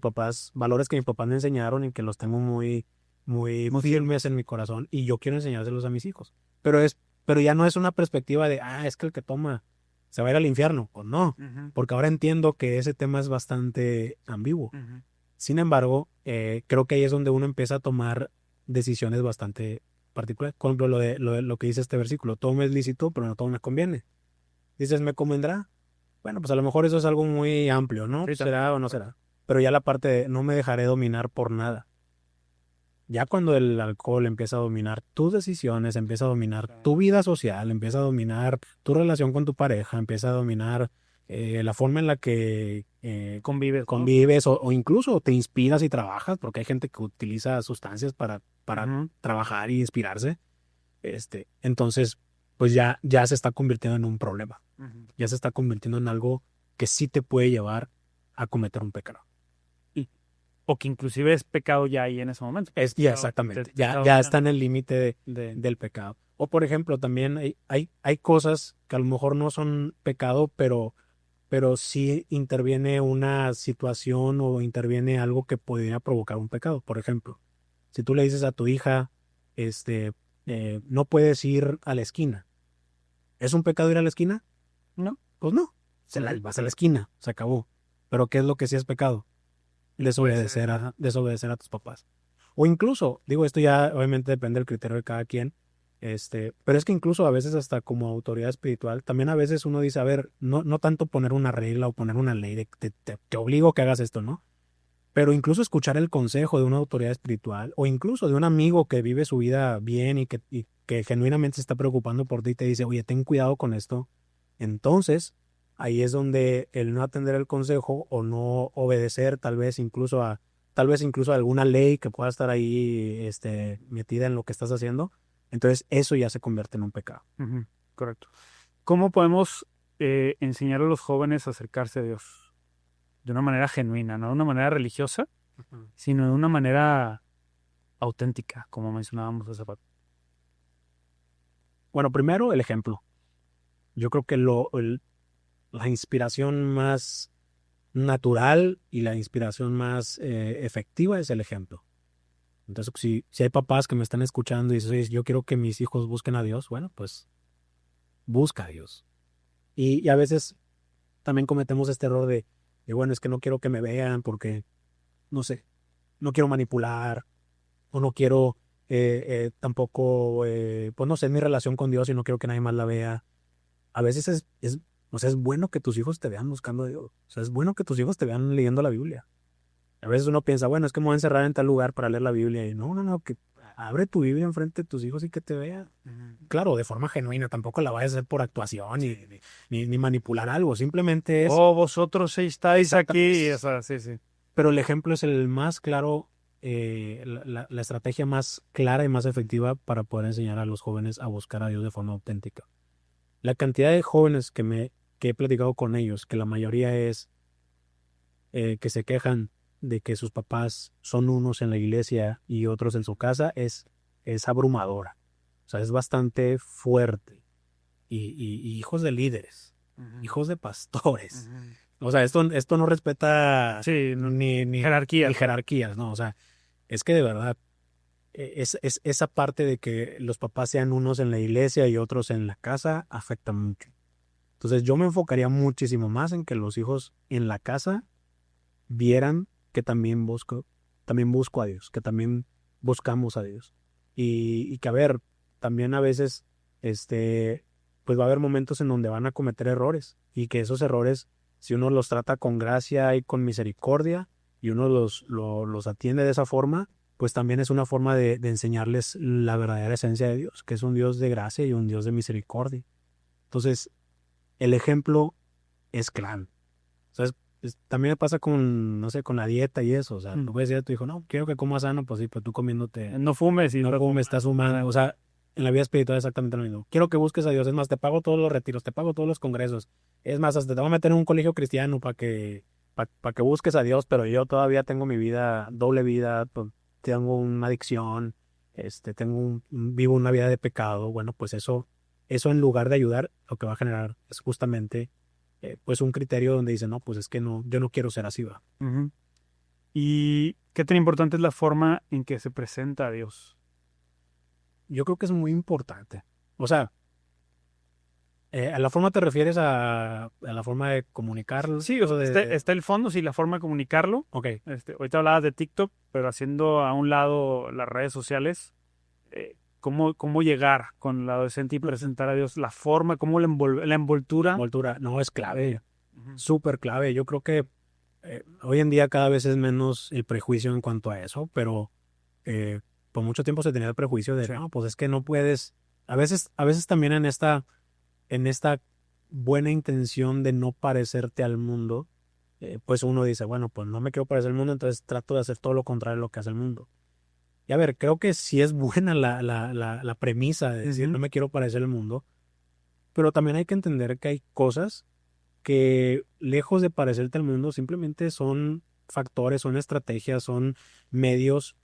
Speaker 2: valores que mis papás me enseñaron y que los tengo muy
Speaker 1: Muy
Speaker 2: firmes en mi corazón y yo quiero enseñárselos a mis hijos. Pero ya no es una perspectiva de, es que el que toma se va a ir al infierno, o no,
Speaker 1: ujú,
Speaker 2: porque ahora entiendo que ese tema es bastante ambiguo.
Speaker 1: ujú.
Speaker 2: Sin embargo, creo que ahí es donde uno empieza a tomar decisiones bastante particulares. Por ejemplo, lo que dice este versículo, todo me es lícito, pero no todo me conviene. Dices, ¿me convendrá? Bueno, pues a lo mejor eso es algo muy amplio, ¿no?
Speaker 1: Sí,
Speaker 2: ¿Será o no será? Pero ya la parte de no me dejaré dominar por nada. Ya cuando el alcohol empieza a dominar tus decisiones, empieza a dominar tu vida social, empieza a dominar tu relación con tu pareja, empieza a dominar la forma en la que
Speaker 1: Convives, ¿no?
Speaker 2: convives o incluso te inspiras y trabajas, porque hay gente que utiliza sustancias para
Speaker 1: Ujú,
Speaker 2: trabajar y inspirarse. Entonces, pues ya se está convirtiendo en un problema.
Speaker 1: ujú.
Speaker 2: Ya se está convirtiendo en algo que sí te puede llevar a cometer un pecado.
Speaker 1: O que inclusive es pecado ya ahí en ese momento.
Speaker 2: Ya exactamente, ya
Speaker 1: Pecado
Speaker 2: está en el límite
Speaker 1: de...
Speaker 2: del pecado. O por ejemplo, también hay cosas que a lo mejor no son pecado, pero sí interviene una situación o interviene algo que podría provocar un pecado. Por ejemplo, si tú le dices a tu hija, no puedes ir a la esquina. ¿Es un pecado ir a la esquina?
Speaker 1: ¿No?
Speaker 2: Pues no, vas a la esquina, se acabó. Pero ¿qué es lo que sí es pecado? Desobedecer a tus papás. O incluso, digo, esto ya obviamente depende del criterio de cada quien, pero es que incluso a veces hasta como autoridad espiritual, también a veces uno dice, a ver, no tanto poner una regla o poner una ley de que te obligo a que hagas esto, ¿no? Pero incluso escuchar el consejo de una autoridad espiritual o incluso de un amigo que vive su vida bien y que genuinamente se está preocupando por ti y te dice, oye, ten cuidado con esto. Entonces, ahí es donde el no atender el consejo o no obedecer tal vez incluso a alguna ley que pueda estar ahí metida en lo que estás haciendo, entonces eso ya se convierte en un pecado.
Speaker 1: Ujú, correcto. ¿Cómo podemos enseñar a los jóvenes a acercarse a Dios? De una manera genuina, no de una manera religiosa, sino de una manera auténtica, como mencionábamos hace rato.
Speaker 2: Bueno, primero el ejemplo. Yo creo que la inspiración más natural y la inspiración más efectiva es el ejemplo. Entonces, si hay papás que me están escuchando y dicen, "Oye, yo quiero que mis hijos busquen a Dios", bueno, pues busca a Dios. Y a veces también cometemos este error bueno, es que no quiero que me vean porque, no sé, no quiero manipular o no quiero tampoco, pues no sé, mi relación con Dios y no quiero que nadie más la vea. A veces o sea, es bueno que tus hijos te vean buscando a Dios. O sea, es bueno que tus hijos te vean leyendo la Biblia. A veces uno piensa, bueno, es que me voy a encerrar en tal lugar para leer la Biblia. Y no, que abre tu Biblia enfrente de tus hijos y que te vean. Claro, de forma genuina, tampoco la vayas a hacer por actuación ni manipular algo. Simplemente es.
Speaker 1: Oh, vosotros estáis aquí. Sí, sí.
Speaker 2: Pero el ejemplo es el más claro la estrategia más clara y más efectiva para poder enseñar a los jóvenes a buscar a Dios de forma auténtica. La cantidad de jóvenes que he platicado con ellos, que la mayoría es que se quejan de que sus papás son unos en la iglesia y otros en su casa, es abrumadora. O sea, es bastante fuerte. Y hijos de líderes, hijos de pastores. O sea, esto no respeta
Speaker 1: Sí,
Speaker 2: ni
Speaker 1: jerarquía.
Speaker 2: ni jerarquías, ¿no? O sea, es que de verdad, es esa parte de que los papás sean unos en la iglesia y otros en la casa afecta mucho. Entonces yo me enfocaría muchísimo más en que los hijos en la casa vieran que también busco a Dios, que también buscamos a Dios. Y que a ver, también a veces, pues va a haber momentos en donde van a cometer errores y que esos errores, si uno los trata con gracia y con misericordia y uno los atiende de esa forma, pues también es una forma de enseñarles la verdadera esencia de Dios, que es un Dios de gracia y un Dios de misericordia. Entonces, el ejemplo es clave. ¿Sabes? También me pasa con, no sé, con la dieta y eso. O sea, tú puedes decir a tu hijo, no, quiero que comas sano, pues sí, pero tú comiéndote.
Speaker 1: No fumes y
Speaker 2: No comes, estás humana. O sea, en la vida espiritual es exactamente lo mismo. Quiero que busques a Dios. Es más, te pago todos los retiros, te pago todos los congresos. Es más, hasta te voy a meter en un colegio cristiano para que busques a Dios, pero yo todavía tengo mi vida, doble vida, pues, tengo una adicción, vivo una vida de pecado. Bueno, pues eso en lugar de ayudar, lo que va a generar es justamente pues un criterio donde dice, no, pues es que no, yo no quiero ser así, va.
Speaker 1: Ujú. ¿Y qué tan importante es la forma en que se presenta a Dios?
Speaker 2: Yo creo que es muy importante. O sea, ¿a la forma te refieres a la forma de comunicar?
Speaker 1: Sí, o sea, está el fondo, sí, la forma de comunicarlo.
Speaker 2: Ok.
Speaker 1: Ahorita hablabas de TikTok, pero haciendo a un lado las redes sociales, ¿cómo llegar con el adolescente y presentar a Dios? La forma, cómo la envoltura.
Speaker 2: Envoltura, no, es clave,
Speaker 1: Ujú.
Speaker 2: súper clave. Yo creo que hoy en día cada vez es menos el prejuicio en cuanto a eso, pero por mucho tiempo se tenía el prejuicio de,
Speaker 1: Sí.
Speaker 2: no, pues es que no puedes. A veces también en esta buena intención de no parecerte al mundo, pues uno dice, bueno, pues no me quiero parecer al mundo, entonces trato de hacer todo lo contrario de lo que hace el mundo. Y a ver, creo que sí es buena la premisa de decir, no me quiero parecer al mundo, pero también hay que entender que hay cosas que, lejos de parecerte al mundo, simplemente son factores, son estrategias, son medios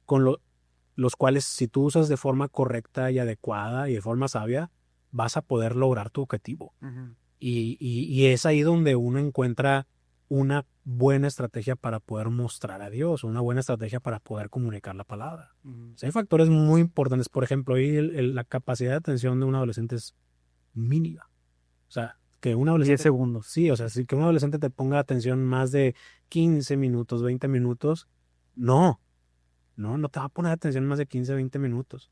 Speaker 2: con los cuales, si tú usas de forma correcta y adecuada y de forma sabia, vas a poder lograr tu objetivo.
Speaker 1: Ujú.
Speaker 2: Y es ahí donde uno encuentra una buena estrategia para poder mostrar a Dios, una buena estrategia para poder comunicar la palabra.
Speaker 1: Ujú.
Speaker 2: O sea, hay factores muy importantes. Por ejemplo, ahí la capacidad de atención de un adolescente es mínima. O sea, que un
Speaker 1: 10
Speaker 2: adolescente,
Speaker 1: segundos.
Speaker 2: sí, o sea, si que un adolescente te ponga atención más de 15 minutos, 20 minutos, no te va a poner atención más de 15, 20 minutos.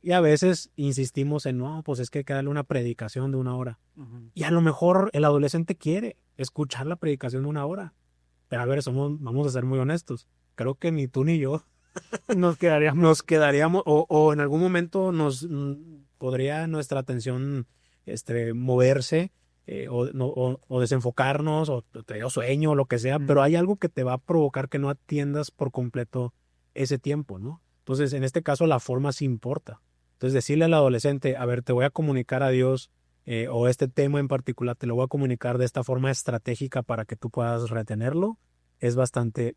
Speaker 2: Y a veces insistimos en, no, pues es que hay que darle una predicación de 1 hora.
Speaker 1: Ujú.
Speaker 2: Y a lo mejor el adolescente quiere escuchar la predicación de 1 hora. Pero a ver, vamos a ser muy honestos. Creo que ni tú ni yo
Speaker 1: Nos quedaríamos.
Speaker 2: nos quedaríamos, o en algún momento podría nuestra atención moverse, o desenfocarnos, o te dio sueño, o lo que sea, pero hay algo que te va a provocar que no atiendas por completo ese tiempo, ¿no? Entonces, en este caso, la forma sí importa. Entonces, decirle al adolescente, a ver, te voy a comunicar a Dios, o este tema en particular, te lo voy a comunicar de esta forma estratégica para que tú puedas retenerlo, es bastante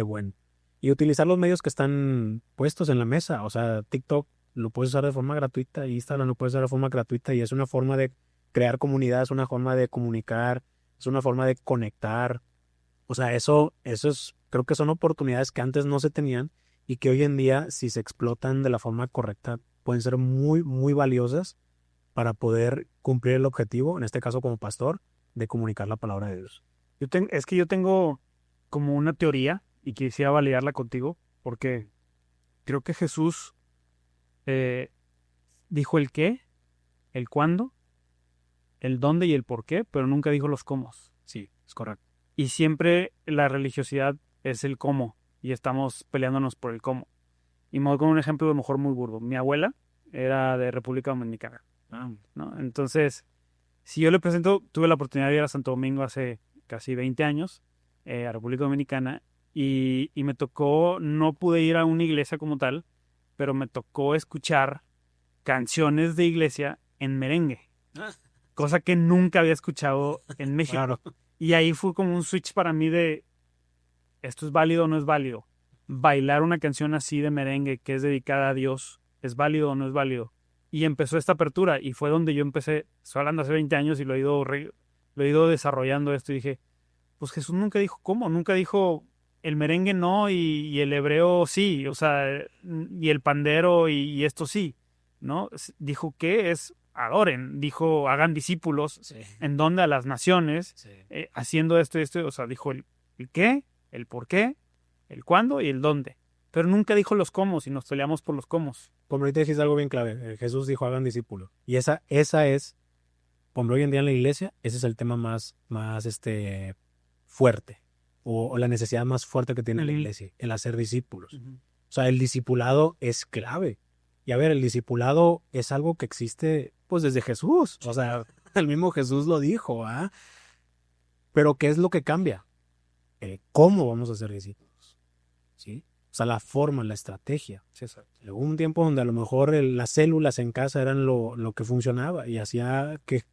Speaker 2: bueno. Y utilizar los medios que están puestos en la mesa. O sea, TikTok lo puedes usar de forma gratuita, Instagram lo puedes usar de forma gratuita, y es una forma de crear comunidad, es una forma de comunicar, es una forma de conectar. O sea, creo que son oportunidades que antes no se tenían y que hoy en día, si se explotan de la forma correcta, pueden ser muy, muy valiosas para poder cumplir el objetivo, en este caso como pastor, de comunicar la palabra de Dios.
Speaker 1: Es que yo tengo como una teoría y quisiera validarla contigo, porque creo que Jesús eh, dijo el qué, el cuándo, el dónde y el por qué, pero nunca dijo los cómo.
Speaker 2: Sí, es correcto.
Speaker 1: Y siempre la religiosidad es el cómo y estamos peleándonos por el cómo. Y me voy con un ejemplo a lo mejor muy burdo. Mi abuela era de República Dominicana, ¿no? Entonces, si yo le presento, tuve la oportunidad de ir a Santo Domingo hace casi 20 años, a República Dominicana, y me tocó, no pude ir a una iglesia como tal, pero me tocó escuchar canciones de iglesia en merengue, cosa que nunca había escuchado en México.
Speaker 2: Claro.
Speaker 1: Y ahí fue como un switch para mí de, ¿esto es válido o no es válido? Bailar una canción así de merengue que es dedicada a Dios, ¿es válido o no es válido? Y empezó esta apertura y fue donde yo empecé, estoy hablando hace 20 años y lo he ido desarrollando esto y dije, pues Jesús nunca dijo cómo, nunca dijo el merengue no y el hebreo sí, o sea, y el pandero y esto sí, ¿no? Dijo que es adoren, dijo hagan discípulos,
Speaker 2: Sí.
Speaker 1: en donde a las naciones,
Speaker 2: Sí.
Speaker 1: haciendo esto y esto, o sea, dijo el qué, el por qué, el cuándo y el dónde. Pero nunca dijo los cómo y nos peleamos por los cómo.
Speaker 2: Como ahorita dijiste algo bien clave, Jesús dijo hagan discípulos. Y esa es, como hoy en día en la iglesia, ese es el tema más fuerte, o la necesidad más fuerte que tiene la iglesia, el hacer discípulos. O sea, el discipulado es clave. Y a ver, el discipulado es algo que existe pues desde Jesús. O sea, el mismo Jesús lo dijo, ¿ah? Pero ¿qué es lo que cambia? ¿Cómo vamos a ser discípulos? ¿Sí? O sea, la forma, la estrategia.
Speaker 1: Sí, exacto.
Speaker 2: Hubo un tiempo donde a lo mejor las células en casa eran lo que funcionaba y hacía que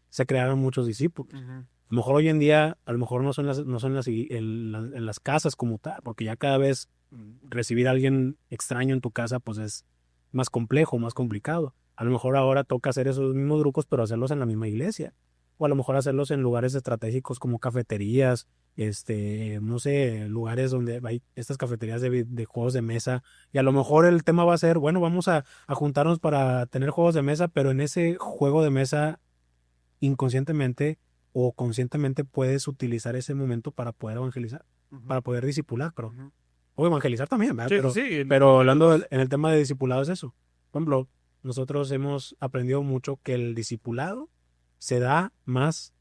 Speaker 2: se crearan muchos discípulos. A lo mejor hoy en día, a lo mejor no son en las casas como tal, porque ya cada vez recibir a alguien extraño en tu casa pues es más complejo, más complicado. A lo mejor ahora toca hacer esos mismos grupos, pero hacerlos en la misma iglesia. O a lo mejor hacerlos en lugares estratégicos como cafeterías, no sé, lugares donde hay estas cafeterías de juegos de mesa. Y a lo mejor el tema va a ser, bueno, vamos a juntarnos para tener juegos de mesa, pero en ese juego de mesa inconscientemente o conscientemente puedes utilizar ese momento para poder evangelizar, para poder discipular, pero o evangelizar también, ¿verdad?
Speaker 1: Sí,
Speaker 2: pero hablando en el tema de discipulado es eso. Por ejemplo, nosotros hemos aprendido mucho que el discipulado se da más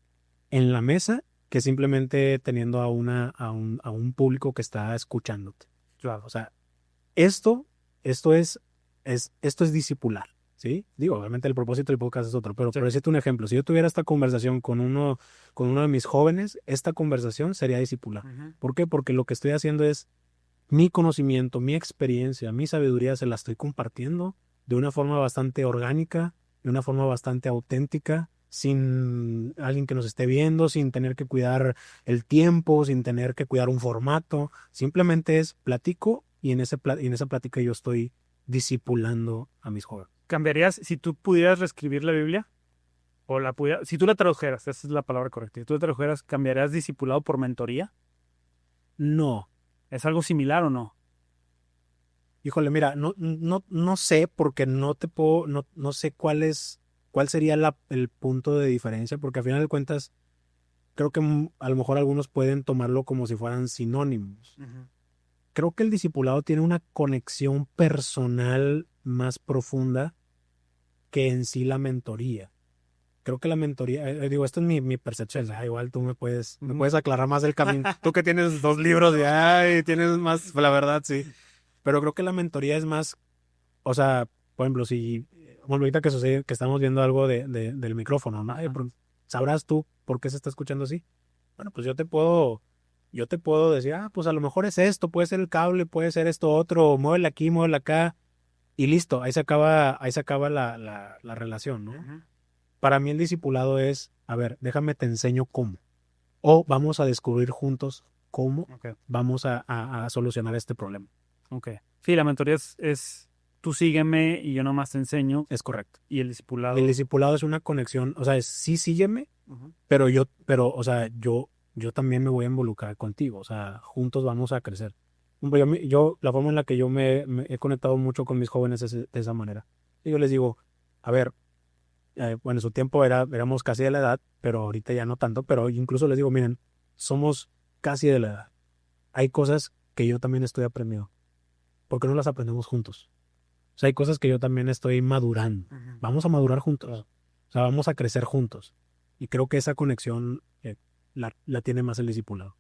Speaker 2: en la mesa que simplemente teniendo a un público que está escuchándote.
Speaker 1: Claro.
Speaker 2: O sea, esto es discipular, ¿sí? Digo, obviamente el propósito del podcast es otro, pero
Speaker 1: Sí.
Speaker 2: por decirte un ejemplo, si yo tuviera esta conversación con uno de mis jóvenes, esta conversación sería discipular. ¿Por qué? Porque lo que estoy haciendo es mi conocimiento, mi experiencia, mi sabiduría se la estoy compartiendo de una forma bastante orgánica, de una forma bastante auténtica, sin alguien que nos esté viendo, sin tener que cuidar el tiempo, sin tener que cuidar un formato. Simplemente es platico y en esa plática yo estoy discipulando a mis jóvenes.
Speaker 1: ¿Cambiarías, si tú pudieras reescribir la Biblia? O si tú la tradujeras, esa es la palabra correcta. Si tú la tradujeras, ¿cambiarías discipulado por mentoría?
Speaker 2: No.
Speaker 1: ¿Es algo similar o no?
Speaker 2: Híjole, mira, no sé porque no sé cuál sería el punto de diferencia, porque a final de cuentas creo que a lo mejor algunos pueden tomarlo como si fueran sinónimos. Creo que el discipulado tiene una conexión personal más profunda que en sí la mentoría. Creo que la mentoría, digo, esto es mi percepción, igual tú me puedes aclarar más el camino. Tú que tienes 2 libros y tienes más, la verdad, sí. Pero creo que la mentoría es más, o sea, por ejemplo, ahorita que sucede, que estamos viendo algo del micrófono, ¿no? ¿Sabrás tú por qué se está escuchando así? Bueno, pues yo te puedo decir, pues a lo mejor es esto, puede ser el cable, puede ser esto otro, muévele aquí, muévele acá, y listo, ahí se acaba la relación, ¿no? Para mí el discipulado es, a ver, déjame te enseño cómo. O vamos a descubrir juntos cómo vamos a solucionar este problema.
Speaker 1: Ok. Sí, la mentoría es tú sígueme y yo nomás te enseño.
Speaker 2: Es correcto.
Speaker 1: Y el discipulado.
Speaker 2: El discipulado es una conexión, o sea, es sí sígueme, pero o sea, yo también me voy a involucrar contigo, o sea, juntos vamos a crecer. La forma en la que yo me he conectado mucho con mis jóvenes es de esa manera. Y yo les digo, a ver, bueno, en su tiempo éramos casi de la edad, pero ahorita ya no tanto, pero incluso les digo, miren, somos casi de la edad. Hay cosas que yo también estoy aprendiendo. ¿Por qué no las aprendemos juntos? O sea, hay cosas que yo también estoy madurando. Vamos a madurar juntos. O sea, vamos a crecer juntos. Y creo que esa conexión la tiene más el discipulado.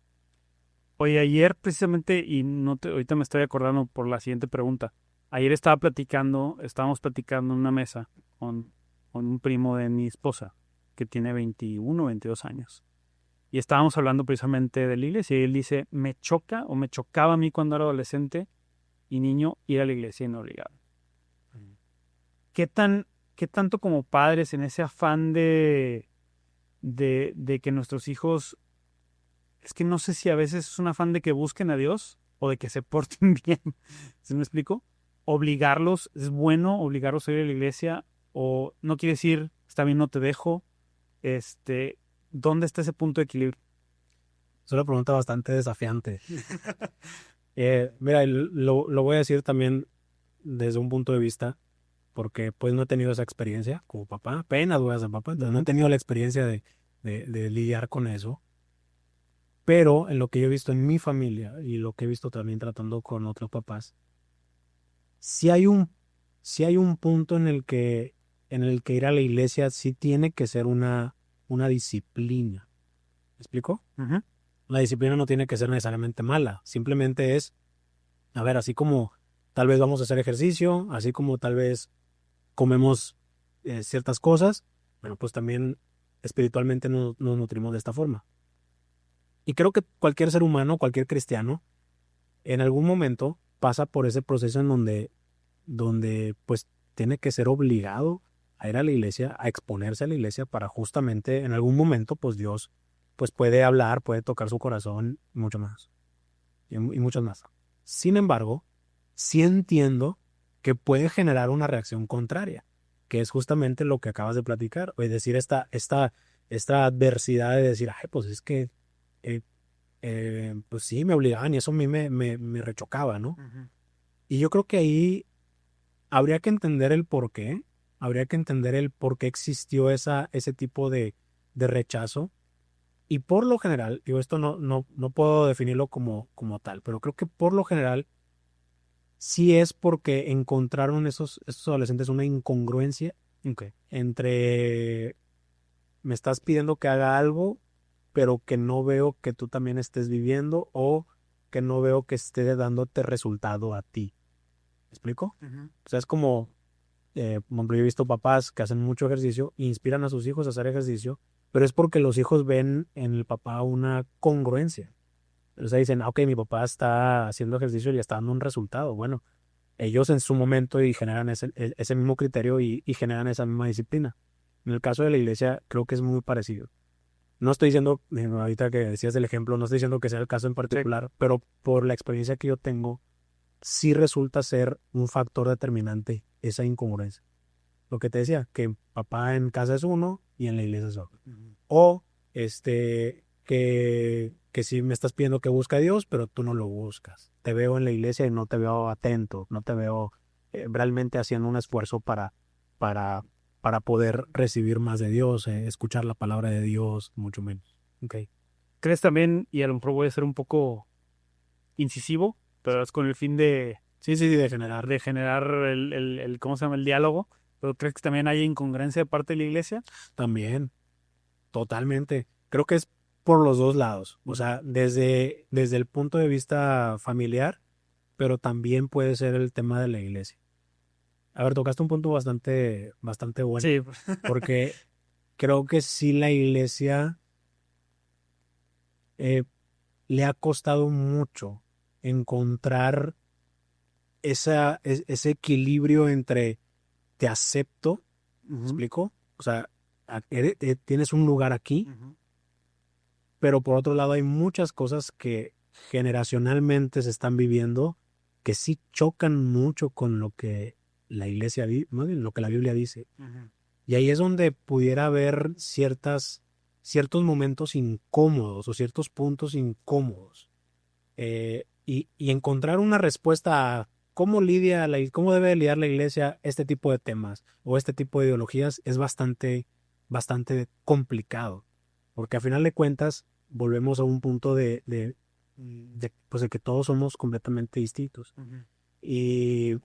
Speaker 1: Oye, ayer precisamente, y ahorita me estoy acordando por la siguiente pregunta. Ayer estábamos platicando en una mesa con un primo de mi esposa, que tiene 21, 22 años. y estábamos hablando precisamente de la iglesia y él dice, me choca o me chocaba a mí cuando era adolescente y niño ir a la iglesia y no obligar. ¿Qué tanto como padres en ese afán de que nuestros hijos, es que no sé si a veces es un afán de que busquen a Dios o de que se porten bien, ¿sí me explico? Obligarlos, ¿es bueno obligarlos a ir a la iglesia? O no quiere decir, está bien, no te dejo. ¿Dónde está ese punto de equilibrio?
Speaker 2: Es una pregunta bastante desafiante. Mira, lo voy a decir también desde un punto de vista, porque pues no he tenido esa experiencia como papá, apenas voy a ser papá, entonces no he tenido la experiencia de lidiar con eso, pero en lo que yo he visto en mi familia y lo que he visto también tratando con otros papás, sí hay un, sí hay un punto en el que ir a la iglesia sí tiene que ser una disciplina. ¿Me explico?
Speaker 1: Ujú.
Speaker 2: La disciplina no tiene que ser necesariamente mala, simplemente es, a ver, así como tal vez vamos a hacer ejercicio, así como tal vez comemos ciertas cosas, bueno, pues también espiritualmente nos nutrimos de esta forma. Y creo que cualquier ser humano, cualquier cristiano, en algún momento pasa por ese proceso en donde pues tiene que ser obligado a ir a la iglesia, a exponerse a la iglesia para justamente en algún momento pues Dios pues puede hablar, puede tocar su corazón y mucho más. Y muchos más. Sin embargo, sí entiendo que puede generar una reacción contraria, que es justamente lo que acabas de platicar, o es decir, esta adversidad de decir, ay, pues es que, eh, pues sí, me obligaban y eso a mí me rechocaba, ¿no?
Speaker 1: Ujú.
Speaker 2: Y yo creo que ahí habría que entender el por qué, habría que entender el por qué existió ese tipo de rechazo. Y por lo general, digo, esto no puedo definirlo como tal, pero creo que por lo general sí es porque encontraron esos adolescentes una incongruencia
Speaker 1: Ok.
Speaker 2: entre me estás pidiendo que haga algo, pero que no veo que tú también estés viviendo o que no veo que esté dándote resultado a ti. ¿Me explico?
Speaker 1: Ujú.
Speaker 2: O sea, es como, por ejemplo, yo he visto papás que hacen mucho ejercicio, e inspiran a sus hijos a hacer ejercicio, pero es porque los hijos ven en el papá una congruencia. O sea, dicen, "Ah, ok, mi papá está haciendo ejercicio y le está dando un resultado". Bueno, ellos en su momento y generan ese mismo criterio y generan esa misma disciplina. En el caso de la iglesia, creo que es muy parecido. No estoy diciendo, ahorita que decías el ejemplo, no estoy diciendo que sea el caso en
Speaker 1: Sí.
Speaker 2: particular, pero por la experiencia que yo tengo, sí resulta ser un factor determinante esa incongruencia. Lo que te decía, que papá en casa es uno y en la iglesia es otro.
Speaker 1: Ujú.
Speaker 2: O que si me estás pidiendo que busque a Dios, pero tú no lo buscas. Te veo en la iglesia y no te veo atento, no te veo realmente haciendo un esfuerzo para, para poder recibir más de Dios, escuchar la palabra de Dios, mucho menos. Okay.
Speaker 1: ¿Crees también, y a lo mejor voy a ser un poco incisivo, pero es con el fin
Speaker 2: Sí, sí, de generar.
Speaker 1: de generar ¿cómo se llama? El diálogo, pero crees que también hay incongruencia de parte de la iglesia?
Speaker 2: También, totalmente. Creo que es por los dos lados. O sea, desde el punto de vista familiar, pero también puede ser el tema de la iglesia. A ver, tocaste un punto bastante bueno,
Speaker 1: Sí.
Speaker 2: porque creo que sí la iglesia eh, le ha costado mucho encontrar ese equilibrio entre te acepto, ¿me
Speaker 1: Ujú.
Speaker 2: explico? O sea, tienes un lugar aquí,
Speaker 1: Ujú.
Speaker 2: pero por otro lado hay muchas cosas que generacionalmente se están viviendo que sí chocan mucho con lo que la iglesia, más bien lo que la Biblia dice.
Speaker 1: Ujú.
Speaker 2: Y ahí es donde pudiera haber ciertos momentos incómodos o ciertos puntos incómodos. Y encontrar una respuesta a cómo debe lidiar la iglesia este tipo de temas o este tipo de ideologías es bastante complicado. Porque a final de cuentas volvemos a un punto pues de que todos somos completamente distintos.
Speaker 1: Ujú.
Speaker 2: Y,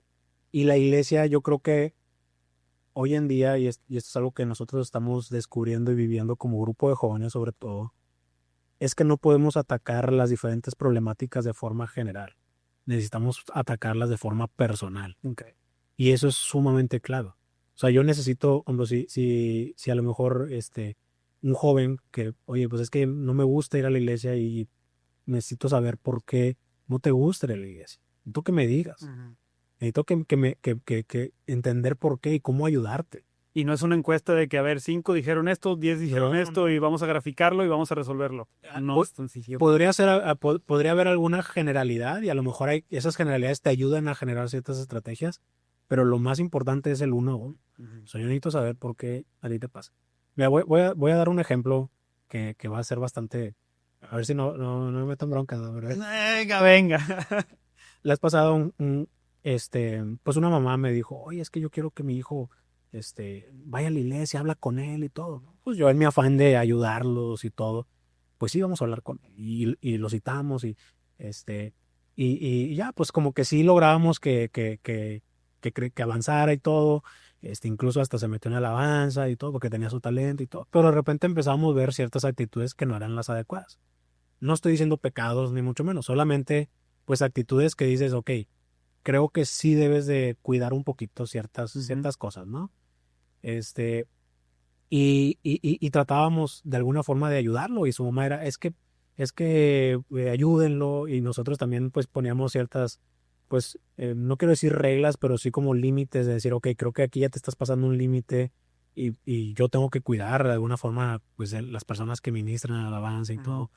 Speaker 2: y la iglesia yo creo que hoy en día, y esto es algo que nosotros estamos descubriendo y viviendo como grupo de jóvenes sobre todo, es que no podemos atacar las diferentes problemáticas de forma general. Necesitamos atacarlas de forma personal.
Speaker 1: Ok.
Speaker 2: Y eso es sumamente claro. O sea, yo necesito, hombre, si a lo mejor un joven que, oye, pues es que no me gusta ir a la iglesia y necesito saber por qué no te gusta ir a la iglesia. Necesito que me digas.
Speaker 1: Ujú.
Speaker 2: Necesito que entender por qué y cómo ayudarte.
Speaker 1: Y no es una encuesta de que, a ver, 5 dijeron esto, 10 dijeron
Speaker 2: No, no,
Speaker 1: esto,
Speaker 2: no.
Speaker 1: y vamos a graficarlo y vamos a resolverlo. No
Speaker 2: Po-
Speaker 1: es tan sencillo.
Speaker 2: podría haber alguna generalidad y a lo mejor esas generalidades te ayudan a generar ciertas estrategias, pero lo más importante es el uno a uno.
Speaker 1: Ujú.
Speaker 2: O sea, yo necesito saber por qué a ti te pasa. Mira, voy a dar un ejemplo que va a ser bastante. A ver si no me meto en bronca, ¿no? ¿Verdad?
Speaker 1: Venga, venga.
Speaker 2: La vez pasada, pues una mamá me dijo, oye, es que yo quiero que mi hijo, vaya a la iglesia, habla con él y todo, ¿no? Pues yo en mi afán de ayudarlos y todo, pues sí, vamos a hablar con él. Y lo citamos este, y ya, pues como que sí lográbamos que avanzara y todo. Incluso hasta se metió en alabanza y todo, porque tenía su talento y todo. Pero de repente empezamos a ver ciertas actitudes que no eran las adecuadas. No estoy diciendo pecados, ni mucho menos, solamente pues actitudes que dices, ok, creo que sí debes de cuidar un poquito ciertas cosas, ¿no? Este, y tratábamos de alguna forma de ayudarlo y su mamá era, es que ayúdenlo y nosotros también pues poníamos ciertas, pues no quiero decir reglas, pero sí como límites de decir, ok, creo que aquí ya te estás pasando un límite y yo tengo que cuidar de alguna forma pues de las personas que ministran alabanza y todo.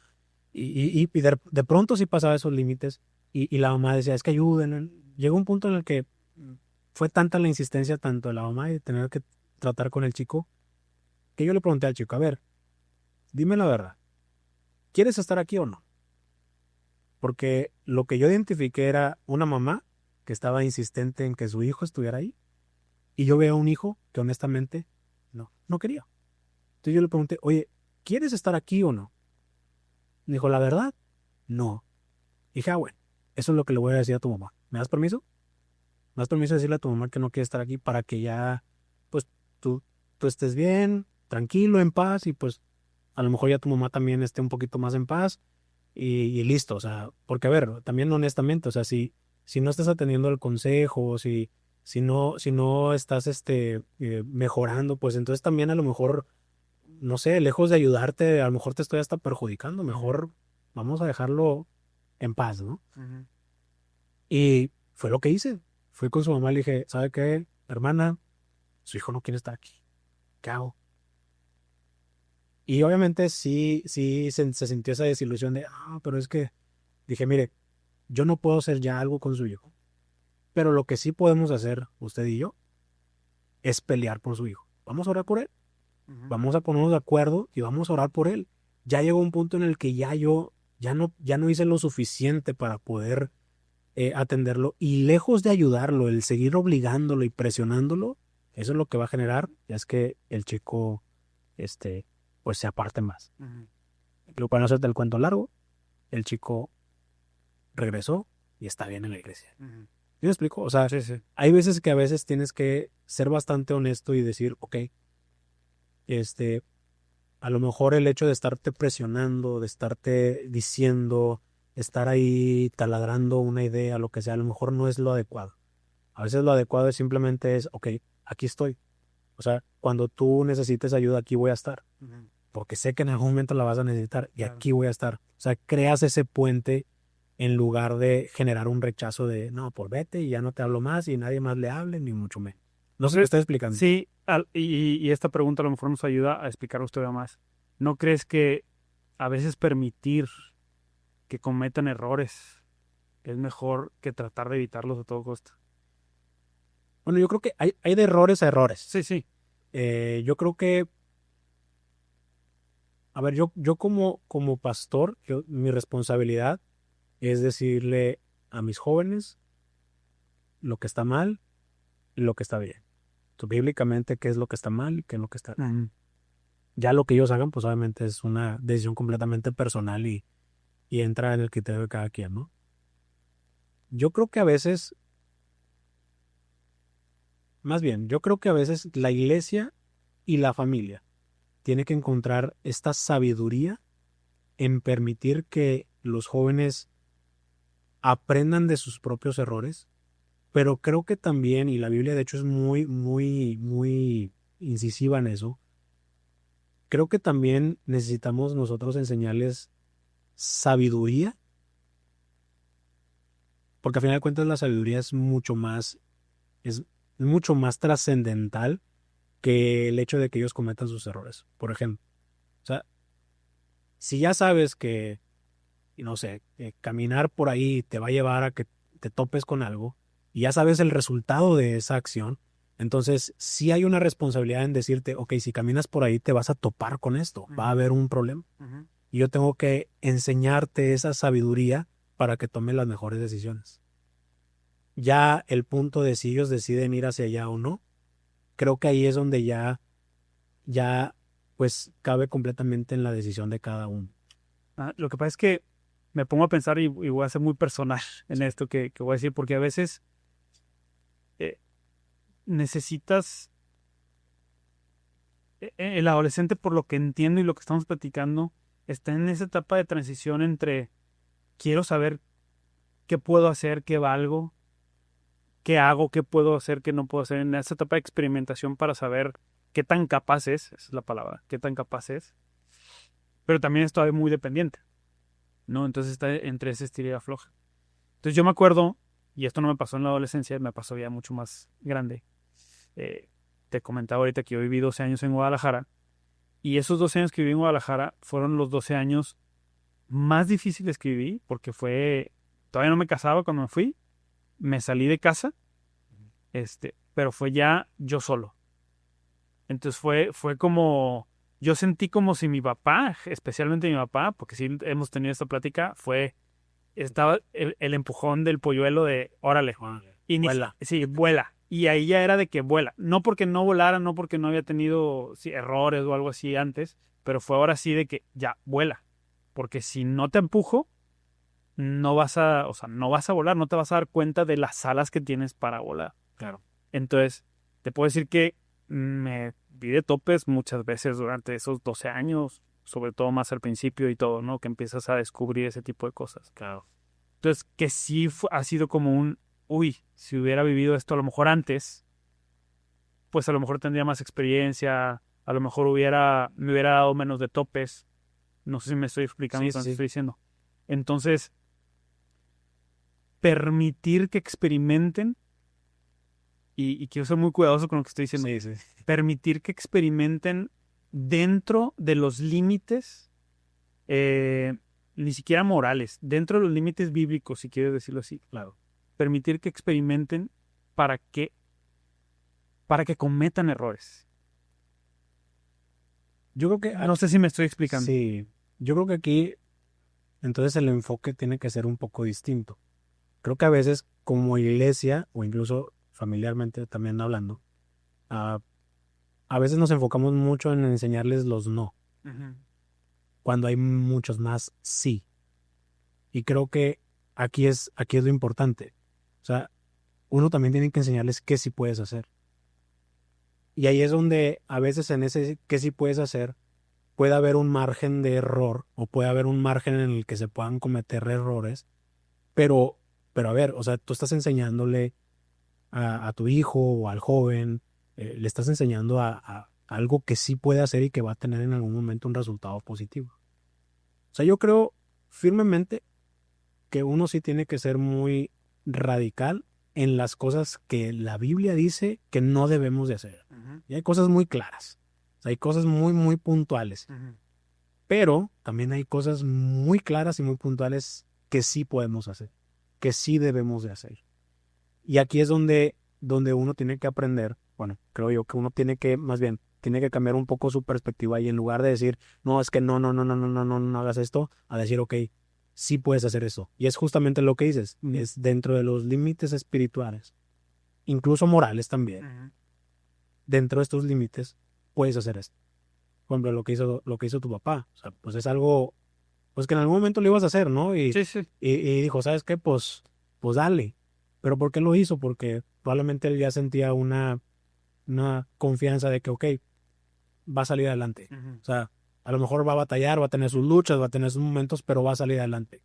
Speaker 2: Y de pronto sí pasaba esos límites y la mamá decía, es que ayuden. Llegó un punto en el que fue tanta la insistencia tanto de la mamá y de tener que tratar con el chico, que yo le pregunté al chico, a ver, dime la verdad, ¿quieres estar aquí o no? Porque lo que yo identifiqué era una mamá que estaba insistente en que su hijo estuviera ahí y yo veo un hijo que honestamente no quería. Entonces yo le pregunté, oye, ¿quieres estar aquí o no? Me dijo, la verdad, no. Dije, bueno, eso es lo que le voy a decir a tu mamá. ¿Me das permiso? ¿Me das permiso de decirle a tu mamá que no quiere estar aquí para que ya, pues, tú estés bien, tranquilo, en paz y pues a lo mejor ya tu mamá también esté un poquito más en paz y listo, o sea, porque a ver, también honestamente, o sea, si no estás atendiendo el consejo, si no estás mejorando, pues entonces también a lo mejor, no sé, lejos de ayudarte, a lo mejor te estoy hasta perjudicando, mejor vamos a dejarlo en paz, ¿no?
Speaker 1: Ujú.
Speaker 2: Y fue lo que hice. Fui con su mamá y le dije, ¿sabe qué, hermana? Su hijo no quiere estar aquí. ¿Qué hago? Y obviamente sí se sintió esa desilusión de, pero es que dije, mire, yo no puedo hacer ya algo con su hijo, pero lo que sí podemos hacer, usted y yo, es pelear por su hijo. Vamos a orar por él,
Speaker 1: Ujú.
Speaker 2: vamos a ponernos de acuerdo y vamos a orar por él. Ya llegó un punto en el que ya no hice lo suficiente para poder atenderlo y lejos de ayudarlo, el seguir obligándolo y presionándolo, eso es lo que va a generar, ya es que el chico, este, pues se aparte más.
Speaker 1: Ujú.
Speaker 2: Pero para no hacerte el cuento largo, el chico regresó y está bien en la iglesia.
Speaker 1: Ujú.
Speaker 2: ¿Sí me explico? O sea,
Speaker 1: Sí, sí.
Speaker 2: hay veces que a veces tienes que ser bastante honesto y decir, ok, este, a lo mejor el hecho de estarte presionando, de estarte diciendo, estar ahí taladrando una idea, lo que sea, a lo mejor no es lo adecuado. A veces lo adecuado simplemente es, ok, aquí estoy. O sea, cuando tú necesites ayuda, aquí voy a estar.
Speaker 1: Ujú.
Speaker 2: Porque sé que en algún momento la vas a necesitar y
Speaker 1: Claro.
Speaker 2: aquí voy a estar. O sea, creas ese puente en lugar de generar un rechazo de, no, por vete y ya no te hablo más y nadie más le hable, ni mucho menos. No sé si me estoy explicando.
Speaker 1: Sí, y esta pregunta a lo mejor nos ayuda a explicar usted más. ¿No crees que a veces permitir que cometan errores es mejor que tratar de evitarlos a todo costo?
Speaker 2: Bueno, yo creo que hay de errores a errores.
Speaker 1: Sí, sí.
Speaker 2: Yo creo que, a ver, yo como pastor, mi responsabilidad es decirle a mis jóvenes lo que está mal y lo que está bien. Entonces, bíblicamente, qué es lo que está mal y qué es lo que está bien.
Speaker 1: Ujú.
Speaker 2: Ya lo que ellos hagan, pues obviamente es una decisión completamente personal y entra en el criterio de cada quien, ¿no? Yo creo que a veces, más bien, yo creo que a veces la iglesia y la familia tiene que encontrar esta sabiduría en permitir que los jóvenes aprendan de sus propios errores, pero creo que también, y la Biblia de hecho es muy, muy, muy incisiva en eso, creo que también necesitamos nosotros enseñarles sabiduría, porque al final de cuentas la sabiduría es mucho más trascendental que el hecho de que ellos cometan sus errores. Por ejemplo, o sea, si ya sabes que, no sé, caminar por ahí te va a llevar a que te topes con algo, y ya sabes el resultado de esa acción, entonces sí hay una responsabilidad en decirte, ok, si caminas por ahí te vas a topar con esto, va a haber un problema. Y yo tengo que enseñarte esa sabiduría para que tomes las mejores decisiones. Ya el punto de si ellos deciden ir hacia allá o no, creo que ahí es donde ya pues cabe completamente en la decisión de cada uno.
Speaker 1: Lo que pasa es que me pongo a pensar y voy a ser muy personal en esto que voy a decir, porque a veces necesitas, el adolescente, por lo que entiendo y lo que estamos platicando, está en esa etapa de transición entre quiero saber qué puedo hacer, qué valgo, qué hago, qué puedo hacer, qué no puedo hacer, en esa etapa de experimentación para saber qué tan capaz es, esa es la palabra, qué tan capaz es, pero también es todavía muy dependiente, ¿no? Entonces está entre ese estilo y afloja. Entonces yo me acuerdo, y esto no me pasó en la adolescencia, me pasó ya mucho más grande. Te comentaba ahorita que yo viví 12 años en Guadalajara, y esos 12 años que viví en Guadalajara fueron los 12 años más difíciles que viví, porque todavía no me casaba cuando me fui, me salí de casa, pero fue ya yo solo. Entonces fue como, yo sentí como si mi papá, especialmente mi papá, porque sí hemos tenido esta plática, estaba el empujón del polluelo de, órale,
Speaker 2: Vuela.
Speaker 1: sí, vuela. Y ahí ya era de que vuela. No porque no volara, no porque no había tenido errores o algo así antes, pero fue ahora sí de que ya, vuela. Porque si no te empujo, no vas no vas a volar, no te vas a dar cuenta de las alas que tienes para volar.
Speaker 2: Claro.
Speaker 1: Entonces, te puedo decir que me vi de topes muchas veces durante esos 12 años, sobre todo más al principio y todo, ¿no? Que empiezas a descubrir ese tipo de cosas.
Speaker 2: Claro.
Speaker 1: Entonces, que sí ha sido como uy, si hubiera vivido esto a lo mejor antes, pues a lo mejor tendría más experiencia, a lo mejor me hubiera dado menos de topes. No sé si me estoy explicando lo que estoy diciendo. Entonces, permitir que experimenten, y quiero ser muy cuidadoso con lo que estoy diciendo, permitir que experimenten dentro de los límites, ni siquiera morales, dentro de los límites bíblicos, si quieres decirlo así.
Speaker 2: Claro.
Speaker 1: Permitir que experimenten para que cometan errores.
Speaker 2: Yo creo que
Speaker 1: no sé si me estoy explicando.
Speaker 2: Sí, yo creo que aquí entonces el enfoque tiene que ser un poco distinto. Creo que a veces como iglesia o incluso familiarmente también hablando, a veces nos enfocamos mucho en enseñarles los no, cuando hay muchos más sí. Y creo que aquí es lo importante. O sea, uno también tiene que enseñarles qué sí puedes hacer. Y ahí es donde a veces en ese qué sí puedes hacer puede haber un margen de error o puede haber un margen en el que se puedan cometer errores, pero a ver, o sea, tú estás enseñándole a tu hijo o al joven, le estás enseñando a algo que sí puede hacer y que va a tener en algún momento un resultado positivo. O sea, yo creo firmemente que uno sí tiene que ser muy radical en las cosas que la Biblia dice que no debemos de hacer. Y hay cosas muy claras. O sea, hay cosas muy, muy puntuales. Pero también hay cosas muy claras y muy puntuales que sí podemos hacer, que sí debemos de hacer. Y aquí es donde uno tiene que aprender, bueno, creo yo que uno tiene que, más bien, tiene que cambiar un poco su perspectiva y en lugar de decir, no, es que no hagas esto, a decir, ok, sí puedes hacer eso. Y es justamente lo que dices, es dentro de los límites espirituales, incluso morales también, dentro de estos límites puedes hacer esto. Por ejemplo, lo que hizo tu papá, o sea, pues es algo, pues que en algún momento lo ibas a hacer, ¿no? Y dijo, ¿sabes qué? Pues dale. ¿Pero por qué lo hizo? Porque probablemente él ya sentía una confianza de que, ok, va a salir adelante. O sea, a lo mejor va a batallar, va a tener sus luchas, va a tener sus momentos, pero va a salir adelante.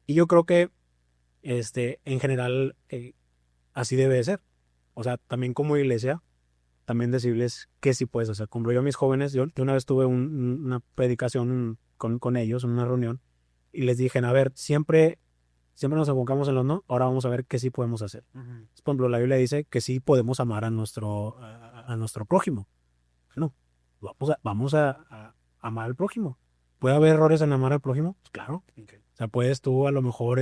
Speaker 2: Y yo creo que, en general, así debe de ser. O sea, también como iglesia, también decirles qué sí puedes hacer. Como yo a mis jóvenes, yo una vez tuve una predicación con ellos, en una reunión, y les dije, a ver, siempre nos enfocamos en los no, ahora vamos a ver qué sí podemos hacer. Por ejemplo, la Biblia dice que sí podemos amar a nuestro prójimo. Bueno, vamos a amar al prójimo. ¿Puede haber errores en amar al prójimo? Pues claro. Okay. O sea, puedes tú a lo mejor,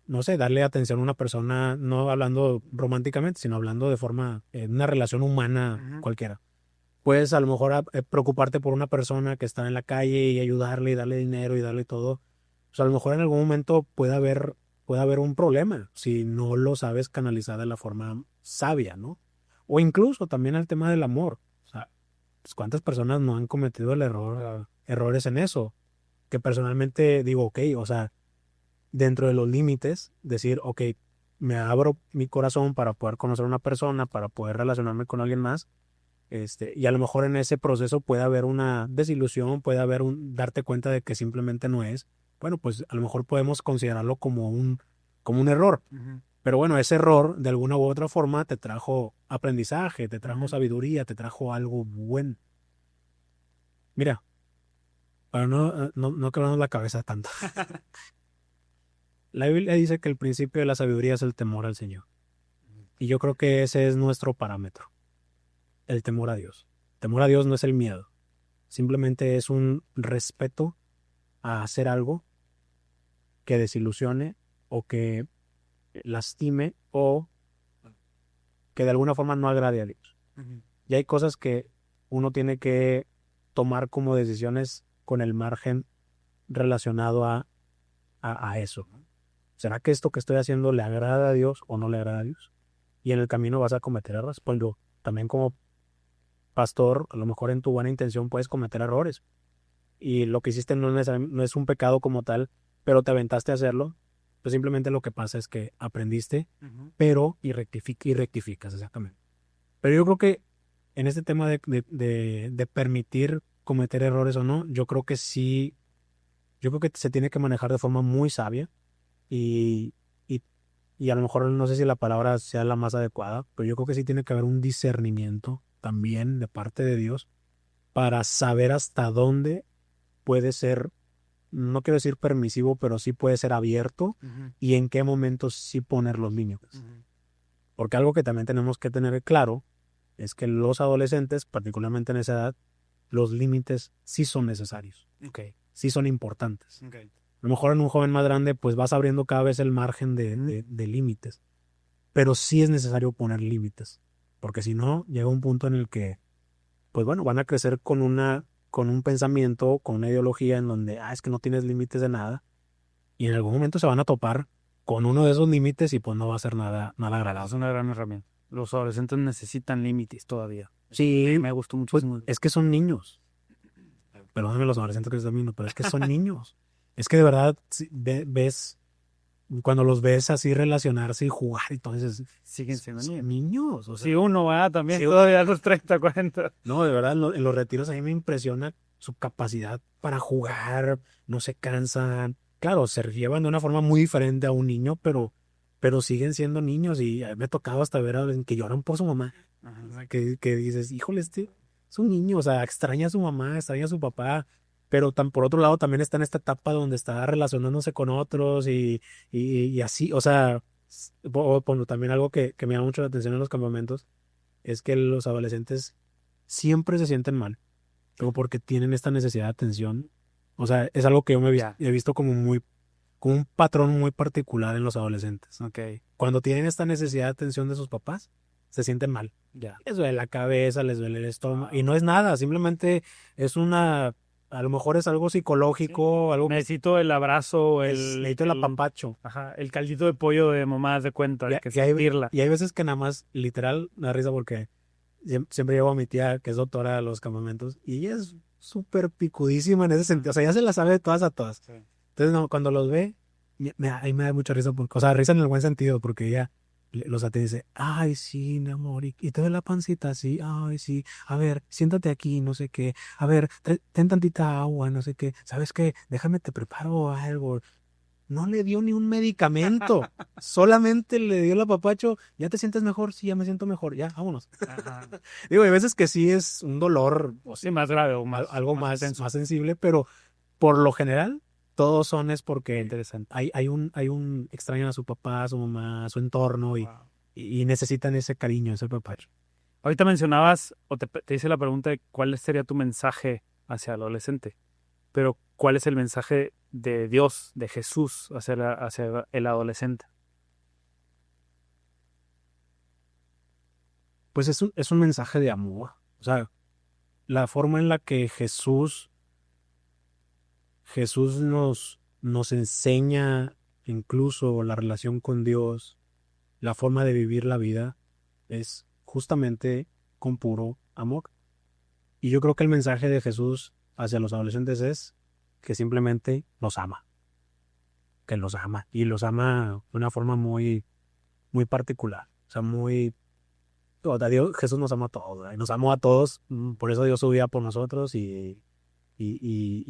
Speaker 2: no sé, darle atención a una persona, no hablando románticamente, sino hablando de forma, una relación humana cualquiera. Puedes a lo mejor preocuparte por una persona que está en la calle y ayudarle y darle dinero y darle todo. Pues a lo mejor en algún momento puede haber un problema si no lo sabes canalizar de la forma sabia, ¿no? O incluso también el tema del amor. O sea, pues ¿cuántas personas no han cometido errores en eso? Que personalmente digo, ok, o sea, dentro de los límites, decir, ok, me abro mi corazón para poder conocer a una persona, para poder relacionarme con alguien más, y a lo mejor en ese proceso puede haber una desilusión, puede haber darte cuenta de que simplemente no es. Bueno, pues a lo mejor podemos considerarlo como un error. Pero bueno, ese error de alguna u otra forma te trajo aprendizaje, te trajo sabiduría, te trajo algo bueno. Mira, para no quebrarnos la cabeza tanto. La Biblia dice que el principio de la sabiduría es el temor al Señor. Y yo creo que ese es nuestro parámetro. El temor a Dios. El temor a Dios no es el miedo. Simplemente es un respeto a hacer algo que desilusione o que lastime o que de alguna forma no agrade a Dios. Y hay cosas que uno tiene que tomar como decisiones con el margen relacionado a eso. ¿Será que esto que estoy haciendo le agrada a Dios o no le agrada a Dios? Y en el camino vas a cometer errores. Pues yo también como pastor, a lo mejor en tu buena intención puedes cometer errores. Y lo que hiciste no es un pecado como tal, pero te aventaste a hacerlo. Pues simplemente lo que pasa es que aprendiste, pero y rectificas, exactamente. Pero yo creo que en este tema de permitir cometer errores o no, yo creo que sí, yo creo que se tiene que manejar de forma muy sabia y, y a lo mejor no sé si la palabra sea la más adecuada, pero yo creo que sí tiene que haber un discernimiento también de parte de Dios para saber hasta dónde puede ser, no quiero decir permisivo, pero sí puede ser abierto y en qué momentos sí poner los límites. Porque algo que también tenemos que tener claro es que los adolescentes, particularmente en esa edad, los límites sí son necesarios. Sí son importantes. A lo mejor en un joven más grande, pues vas abriendo cada vez el margen de límites. Pero sí es necesario poner límites. Porque si no, llega un punto en el que, pues bueno, van a crecer con un pensamiento, con una ideología en donde, es que no tienes límites de nada. Y en algún momento se van a topar con uno de esos límites y pues no va a ser nada agradable.
Speaker 1: Es una gran herramienta. Los adolescentes necesitan límites todavía.
Speaker 2: Sí,
Speaker 1: me gustó muchísimo.
Speaker 2: Pues, es que son niños. Perdóname los adolescentes que están viendo, pero es que son niños. Es que de verdad ves, cuando los ves así relacionarse y jugar y todo eso,
Speaker 1: siguen siendo
Speaker 2: niños. O sea,
Speaker 1: si uno va también todavía a los 30, 40.
Speaker 2: No, de verdad, en los retiros a mí me impresiona su capacidad para jugar, no se cansan. Claro, se llevan de una forma muy diferente a un niño, pero siguen siendo niños y me ha tocado hasta ver a que lloran por su mamá. Que dices, híjole, es un niño, o sea, extraña a su mamá, extraña a su papá, pero por otro lado también está en esta etapa donde está relacionándose con otros y así, o sea, también algo que me llama mucho la atención en los campamentos es que los adolescentes siempre se sienten mal, como porque tienen esta necesidad de atención. O sea, es algo que yo he visto como un patrón muy particular en los adolescentes. Cuando tienen esta necesidad de atención de sus papás, se sienten mal. Les duele la cabeza, les duele el estómago. Y no es nada, simplemente es a lo mejor es algo psicológico, algo.
Speaker 1: Necesito el abrazo,
Speaker 2: necesito el apapacho.
Speaker 1: El caldito de pollo de mamá de cuenta, que sentirla.
Speaker 2: Y hay veces que nada más, literal, me da risa porque siempre llevo a mi tía, que es doctora de los campamentos, y ella es súper picudísima en ese sentido. O sea, ya se la sabe de todas a todas. Sí. Entonces, no, cuando los ve, ahí me da mucha risa. O sea, risa en el buen sentido, porque ella los atiende y dice, ay, sí, mi amor, y te doy la pancita así, ay, sí, a ver, siéntate aquí, no sé qué, a ver, ten tantita agua, no sé qué, ¿sabes qué? Déjame, te preparo algo. no le dio ni un medicamento. Solamente le dio el apapacho. ¿Ya te sientes mejor? Sí, ya me siento mejor. Ya, vámonos.
Speaker 1: Ajá.
Speaker 2: Digo, hay veces que sí es un dolor, o
Speaker 1: Sí, más grave o
Speaker 2: algo
Speaker 1: más
Speaker 2: más,
Speaker 1: intenso.
Speaker 2: más sensible, pero por lo general, todos son es porque
Speaker 1: Interesante.
Speaker 2: hay un extrañan a su papá, a su mamá, a su entorno
Speaker 1: Wow.
Speaker 2: y necesitan ese cariño, ese apapacho.
Speaker 1: Ahorita mencionabas, o te hice la pregunta de cuál sería tu mensaje hacia el adolescente, pero ¿cuál es el mensaje de Dios, de Jesús, hacia el adolescente?
Speaker 2: Pues es un mensaje de amor. O sea, la forma en la que Jesús nos enseña incluso la relación con Dios, la forma de vivir la vida, es justamente con puro amor. Y yo creo que el mensaje de Jesús hacia los adolescentes es que simplemente los ama, que los ama. Y los ama de una forma muy, muy particular. O sea, Jesús nos ama a todos, ¿verdad? Y nos amó a todos, por eso dio su vida por nosotros y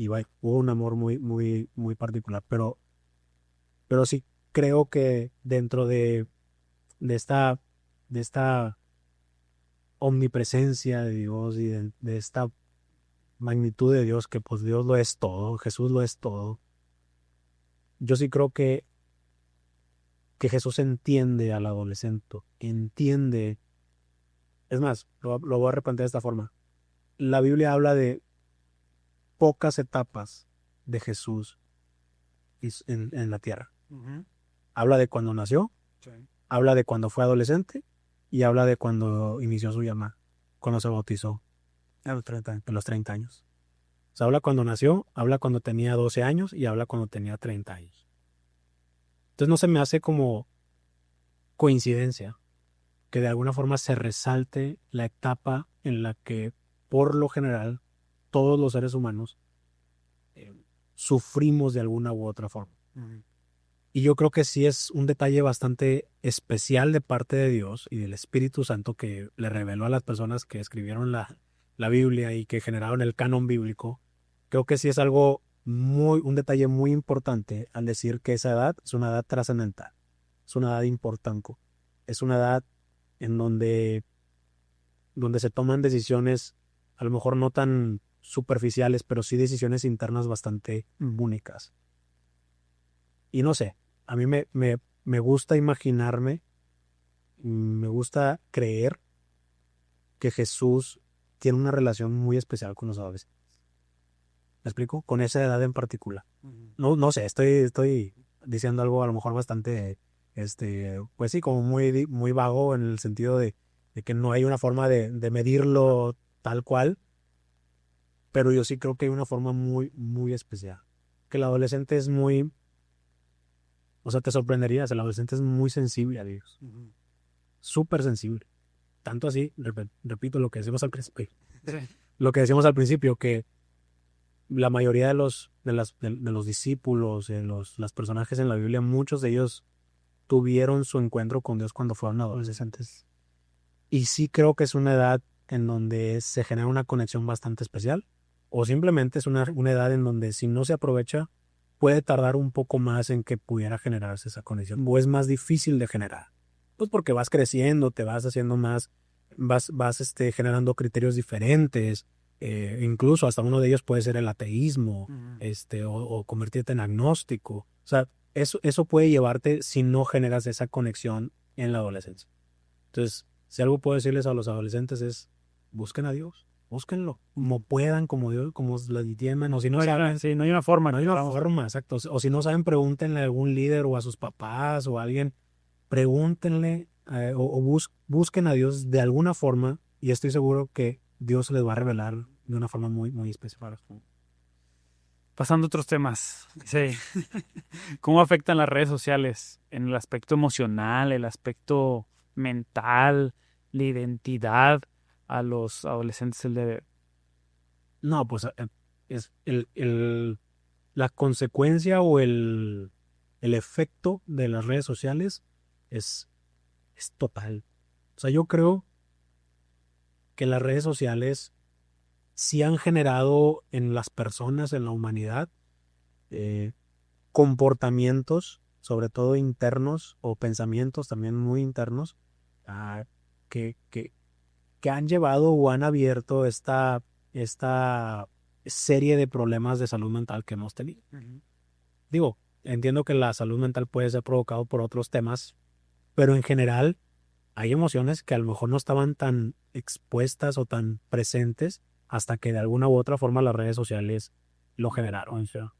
Speaker 2: vaya, hubo un amor muy, muy, muy particular. Pero sí, creo que dentro de esta, de esta omnipresencia de Dios y de esta magnitud de Dios, que pues Dios lo es todo, Jesús lo es todo, yo sí creo que Jesús entiende al adolescente, entiende, es más, lo voy a replantear de esta forma. La Biblia habla de pocas etapas de Jesús en la tierra.
Speaker 1: Ujú.
Speaker 2: Habla de cuando nació,
Speaker 1: Sí.
Speaker 2: habla de cuando fue adolescente y habla de cuando inició su llamada, cuando se bautizó a los 30 años. O sea, habla cuando nació, habla cuando tenía 12 años y habla cuando tenía 30 años. Entonces no se me hace como coincidencia que de alguna forma se resalte la etapa en la que, por lo general, todos los seres humanos eh, sufrimos de alguna u otra forma.
Speaker 1: Ujú.
Speaker 2: Y yo creo que sí es un detalle bastante especial de parte de Dios y del Espíritu Santo que le reveló a las personas que escribieron la Biblia y que generaron el canon bíblico. Creo que sí es un detalle muy importante al decir que esa edad es una edad trascendental, es una edad importante, es una edad en donde se toman decisiones a lo mejor no tan superficiales, pero sí decisiones internas bastante únicas. Y no sé, a mí me gusta imaginarme, me gusta creer que Jesús tiene una relación muy especial con los adolescentes. ¿Me explico? Con esa edad en particular.
Speaker 1: Ujú.
Speaker 2: No sé, estoy diciendo algo a lo mejor bastante, pues sí, como muy, muy vago en el sentido de que no hay una forma de medirlo tal cual, pero yo sí creo que hay una forma muy, muy especial. Que el adolescente es muy, o sea, te sorprenderías, el adolescente es muy sensible a Dios,
Speaker 1: Ujú.
Speaker 2: súper sensible. Tanto así, repito lo que decimos al principio,
Speaker 1: Sí.
Speaker 2: que la mayoría de los discípulos, las personajes en la Biblia, muchos de ellos tuvieron su encuentro con Dios cuando fueron adolescentes. Y sí creo que es una edad en donde se genera una conexión bastante especial, o simplemente es una edad en donde si no se aprovecha, puede tardar un poco más en que pudiera generarse esa conexión, o es más difícil de generar. Pues porque vas creciendo, te vas haciendo más, vas generando criterios diferentes, incluso hasta uno de ellos puede ser el ateísmo,
Speaker 1: Ujú.
Speaker 2: o convertirte en agnóstico. O sea, eso puede llevarte si no generas esa conexión en la adolescencia. Entonces, si algo puedo decirles a los adolescentes es, busquen a Dios, búsquenlo, como puedan, como Dios, como la entiendan, o si no,
Speaker 1: Sí, no hay una forma,
Speaker 2: no hay una
Speaker 1: vamos.
Speaker 2: forma, exacto. O si no saben, pregúntenle a algún líder o a sus papás o a alguien, pregúntenle o busquen a Dios de alguna forma y estoy seguro que Dios se les va a revelar de una forma muy, muy especial.
Speaker 1: Pasando a otros temas. Sí. ¿Cómo afectan las redes sociales en el aspecto emocional, el aspecto mental, la identidad a los adolescentes el de...
Speaker 2: No, pues es la consecuencia o el efecto de las redes sociales es, es total. O sea, yo creo que las redes sociales sí han generado en las personas, en la humanidad, eh, comportamientos, sobre todo internos, o pensamientos también muy internos, ah, que, que, que han llevado o han abierto esta serie de problemas de salud mental que hemos tenido. Digo, entiendo que la salud mental puede ser provocado por otros temas, pero en general hay emociones que a lo mejor no estaban tan expuestas o tan presentes hasta que de alguna u otra forma las redes sociales lo generaron. O sea,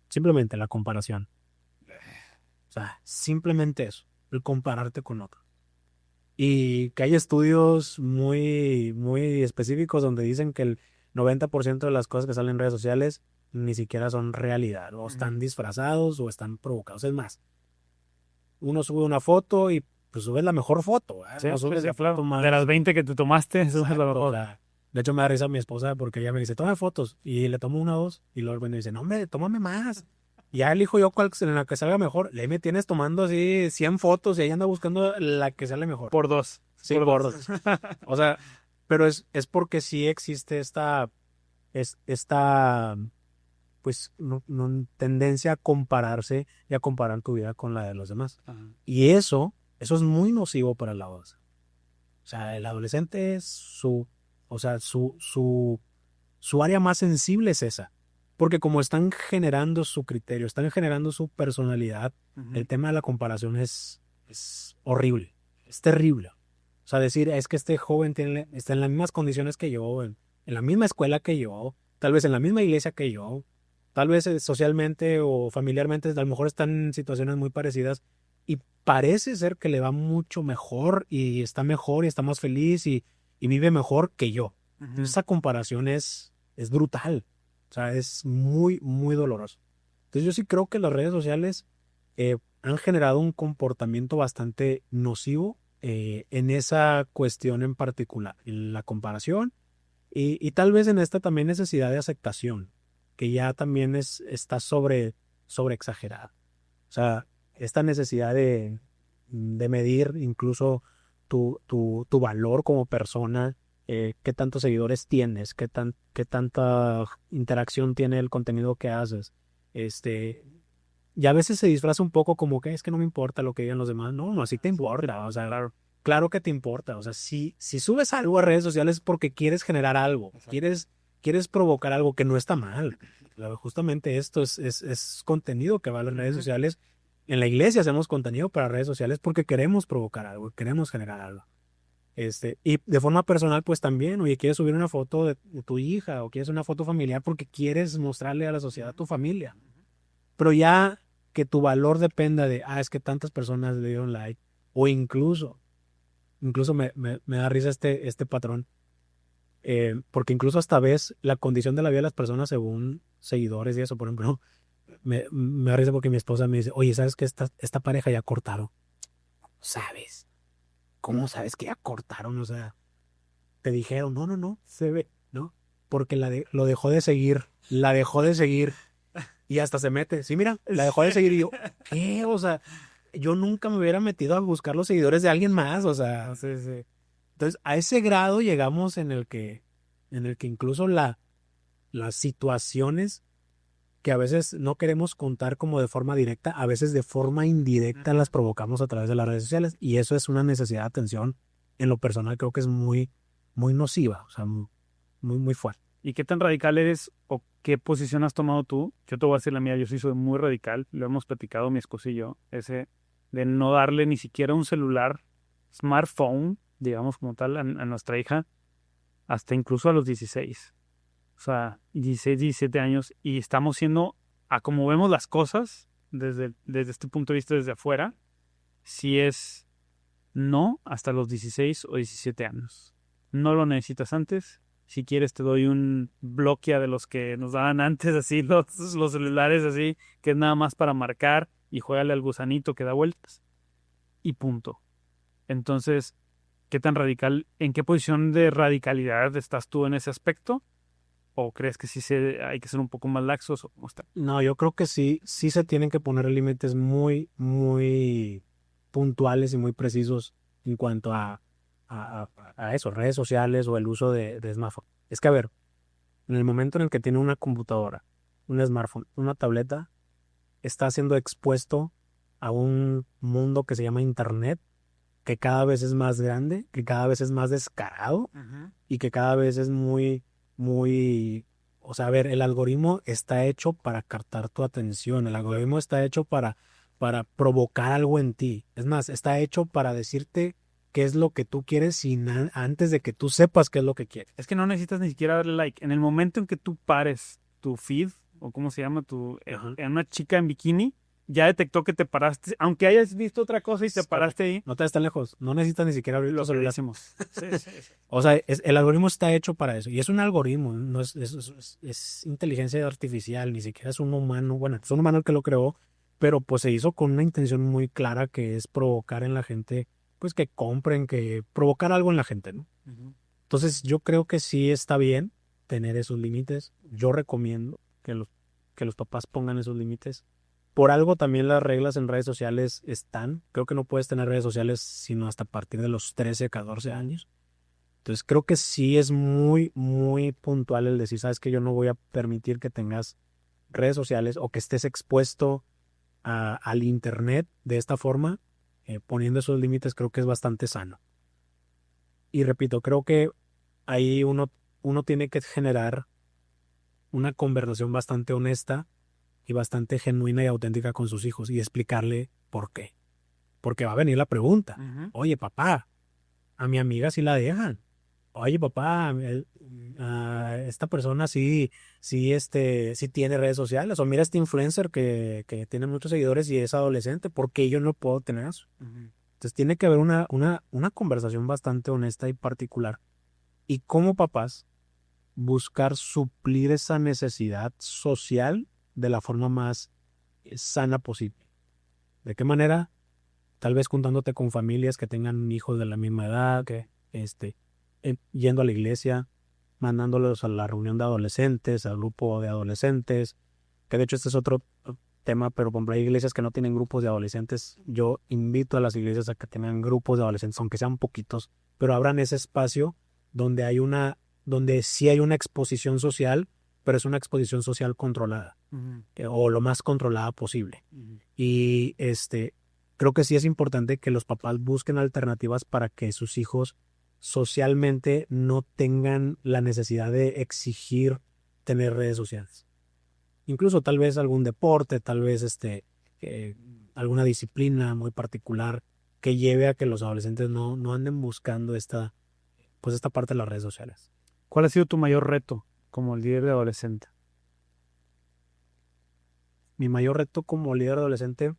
Speaker 2: simplemente la comparación. O sea, simplemente eso, el compararte con otro. Y que hay estudios muy específicos donde dicen que el 90% de las cosas que salen en redes sociales ni siquiera son realidad, o están disfrazados o están provocados. Es más, uno sube una foto y pues subes la mejor foto, ¿eh?
Speaker 1: Sí,
Speaker 2: No subes
Speaker 1: sí,
Speaker 2: la
Speaker 1: claro.
Speaker 2: foto más.
Speaker 1: De las 20 que te tomaste, subes la
Speaker 2: Exacto,
Speaker 1: mejor.
Speaker 2: o sea, de hecho, me da risa mi esposa porque ella me dice, toma fotos. Y le tomo una o dos. Y luego me dice, no, hombre, tómame más. Y ya elijo yo cuál en la que salga mejor. Le me tienes tomando así 100 fotos y ella anda buscando la que sale mejor.
Speaker 1: Por dos.
Speaker 2: Sí,
Speaker 1: por
Speaker 2: por
Speaker 1: dos.
Speaker 2: dos. O sea, pero es porque sí existe esta pues, tendencia a compararse y a comparar tu vida con la de los demás.
Speaker 1: Ajá.
Speaker 2: Y eso es muy nocivo para la voz. O sea, el adolescente es su área más sensible es esa. Porque como están generando su criterio, están generando su personalidad, el tema de la comparación es horrible, es terrible. O sea, decir, es que este joven está en las mismas condiciones que yo, en la misma escuela que yo, tal vez en la misma iglesia que yo, tal vez socialmente o familiarmente, a lo mejor están en situaciones muy parecidas y parece ser que le va mucho mejor y está más feliz y vive mejor que yo. Entonces, esa comparación es brutal. O sea, es muy, muy doloroso. Entonces, yo sí creo que las redes sociales han generado un comportamiento bastante nocivo en esa cuestión en particular, en la comparación y tal vez en esta también necesidad de aceptación, que ya también está sobre exagerada. O sea, esta necesidad de medir incluso tu valor como persona, qué tantos seguidores tienes, qué tanta interacción tiene el contenido que haces. Y a veces se disfraza un poco como que es que no me importa lo que digan los demás. No, no, sí te importa. O sea, claro que te importa. O sea, si subes algo a redes sociales es porque quieres generar algo, quieres provocar algo que no está mal. Justamente esto es contenido que va a las redes sociales. En la iglesia hacemos contenido para redes sociales porque queremos provocar algo, queremos generar algo. Y de forma personal, pues también, oye, quieres subir una foto de tu hija o quieres una foto familiar porque quieres mostrarle a la sociedad tu familia. Pero ya que tu valor dependa de, es que tantas personas le dieron like, o incluso me da risa este patrón, porque incluso hasta ves la condición de la vida de las personas según seguidores y eso. Por ejemplo, me da risa porque mi esposa me dice, oye, ¿sabes que esta pareja ya cortaron? ¿Sabes? ¿Cómo sabes que ya cortaron? O sea, te dijeron, no, se ve, ¿no? Porque lo dejó de seguir, y hasta se mete. Sí, mira, la dejó de seguir y yo, ¿qué? O sea, yo nunca me hubiera metido a buscar los seguidores de alguien más, o sea, sí. Entonces, a ese grado llegamos en el que incluso las situaciones que a veces no queremos contar como de forma directa, a veces de forma indirecta las provocamos a través de las redes sociales, y eso es una necesidad de atención. En lo personal creo que es muy, muy nociva, o sea, muy, muy fuerte.
Speaker 1: ¿Y qué tan radical eres o qué posición has tomado tú? Yo te voy a decir la mía, yo sí soy muy radical, lo hemos platicado mi esposo y yo, ese de no darle ni siquiera un celular, smartphone, digamos como tal, a nuestra hija, hasta incluso a los 16. O sea, 16, 17 años, y estamos siendo, a como vemos las cosas, desde este punto de vista, desde afuera, si es no hasta los 16 o 17 años. No lo necesitas antes. Si quieres te doy un Nokia de los que nos daban antes, así, los celulares así, que es nada más para marcar y juégale al gusanito que da vueltas. Y punto. Entonces, ¿qué tan radical, en qué posición de radicalidad estás tú en ese aspecto? ¿O crees que sí hay que ser un poco más laxos o cómo está?
Speaker 2: No, yo creo que sí se tienen que poner límites muy, muy puntuales y muy precisos en cuanto a eso, redes sociales o el uso de smartphone. Es que, a ver, en el momento en el que tiene una computadora, un smartphone, una tableta, está siendo expuesto a un mundo que se llama Internet, que cada vez es más grande, que cada vez es más descarado y que cada vez es muy... O sea, a ver, el algoritmo está hecho para captar tu atención, el algoritmo está hecho para provocar algo en ti. Es más, está hecho para decirte qué es lo que tú quieres antes de que tú sepas qué es lo que quieres.
Speaker 1: Es que no necesitas ni siquiera darle like. En el momento en que tú pares tu feed, o cómo se llama, en una chica en bikini, ya detectó que te paraste, aunque hayas visto otra cosa y te paraste ahí.
Speaker 2: No te des tan lejos, no necesitas ni siquiera abrir
Speaker 1: Lo
Speaker 2: los
Speaker 1: que
Speaker 2: celulares.
Speaker 1: decimos. Sí.
Speaker 2: O sea, el algoritmo está hecho para eso. Y es un algoritmo, no es inteligencia artificial, ni siquiera es un humano. Bueno, es un humano el que lo creó, pero pues se hizo con una intención muy clara que es provocar en la gente, pues que compren, que provocar algo en la gente, ¿no? Entonces yo creo que sí está bien tener esos límites. Yo recomiendo que los papás pongan esos límites. Por algo también las reglas en redes sociales están. Creo que no puedes tener redes sociales sino hasta a partir de los 13, 14 años. Entonces creo que sí es muy, muy puntual el decir, sabes que yo no voy a permitir que tengas redes sociales o que estés expuesto al internet de esta forma. Poniendo esos límites creo que es bastante sano. Y repito, creo que ahí uno tiene que generar una conversación bastante honesta y bastante genuina y auténtica con sus hijos y explicarle por qué. Porque va a venir la pregunta. Oye, papá, a mi amiga sí la dejan. Oye, papá, esta persona sí tiene redes sociales. O mira este influencer que tiene muchos seguidores y es adolescente. ¿Por qué yo no puedo tener eso? Entonces tiene que haber una conversación bastante honesta y particular. Y como papás, buscar suplir esa necesidad social de la forma más sana posible. ¿De qué manera? Tal vez juntándote con familias que tengan hijos de la misma edad, yendo a la iglesia, mandándolos a la reunión de adolescentes, al grupo de adolescentes, que de hecho este es otro tema, pero por ejemplo hay iglesias que no tienen grupos de adolescentes. Yo invito a las iglesias a que tengan grupos de adolescentes, aunque sean poquitos, pero abran ese espacio donde donde sí hay una exposición social, pero es una exposición social controlada, o lo más controlada posible. Y creo que sí es importante que los papás busquen alternativas para que sus hijos socialmente no tengan la necesidad de exigir tener redes sociales. Incluso tal vez algún deporte, tal vez alguna disciplina muy particular que lleve a que los adolescentes no anden buscando esta parte de las redes sociales.
Speaker 1: ¿Cuál ha sido tu mayor reto como líder de adolescente?
Speaker 2: Mi mayor reto como líder de adolescente.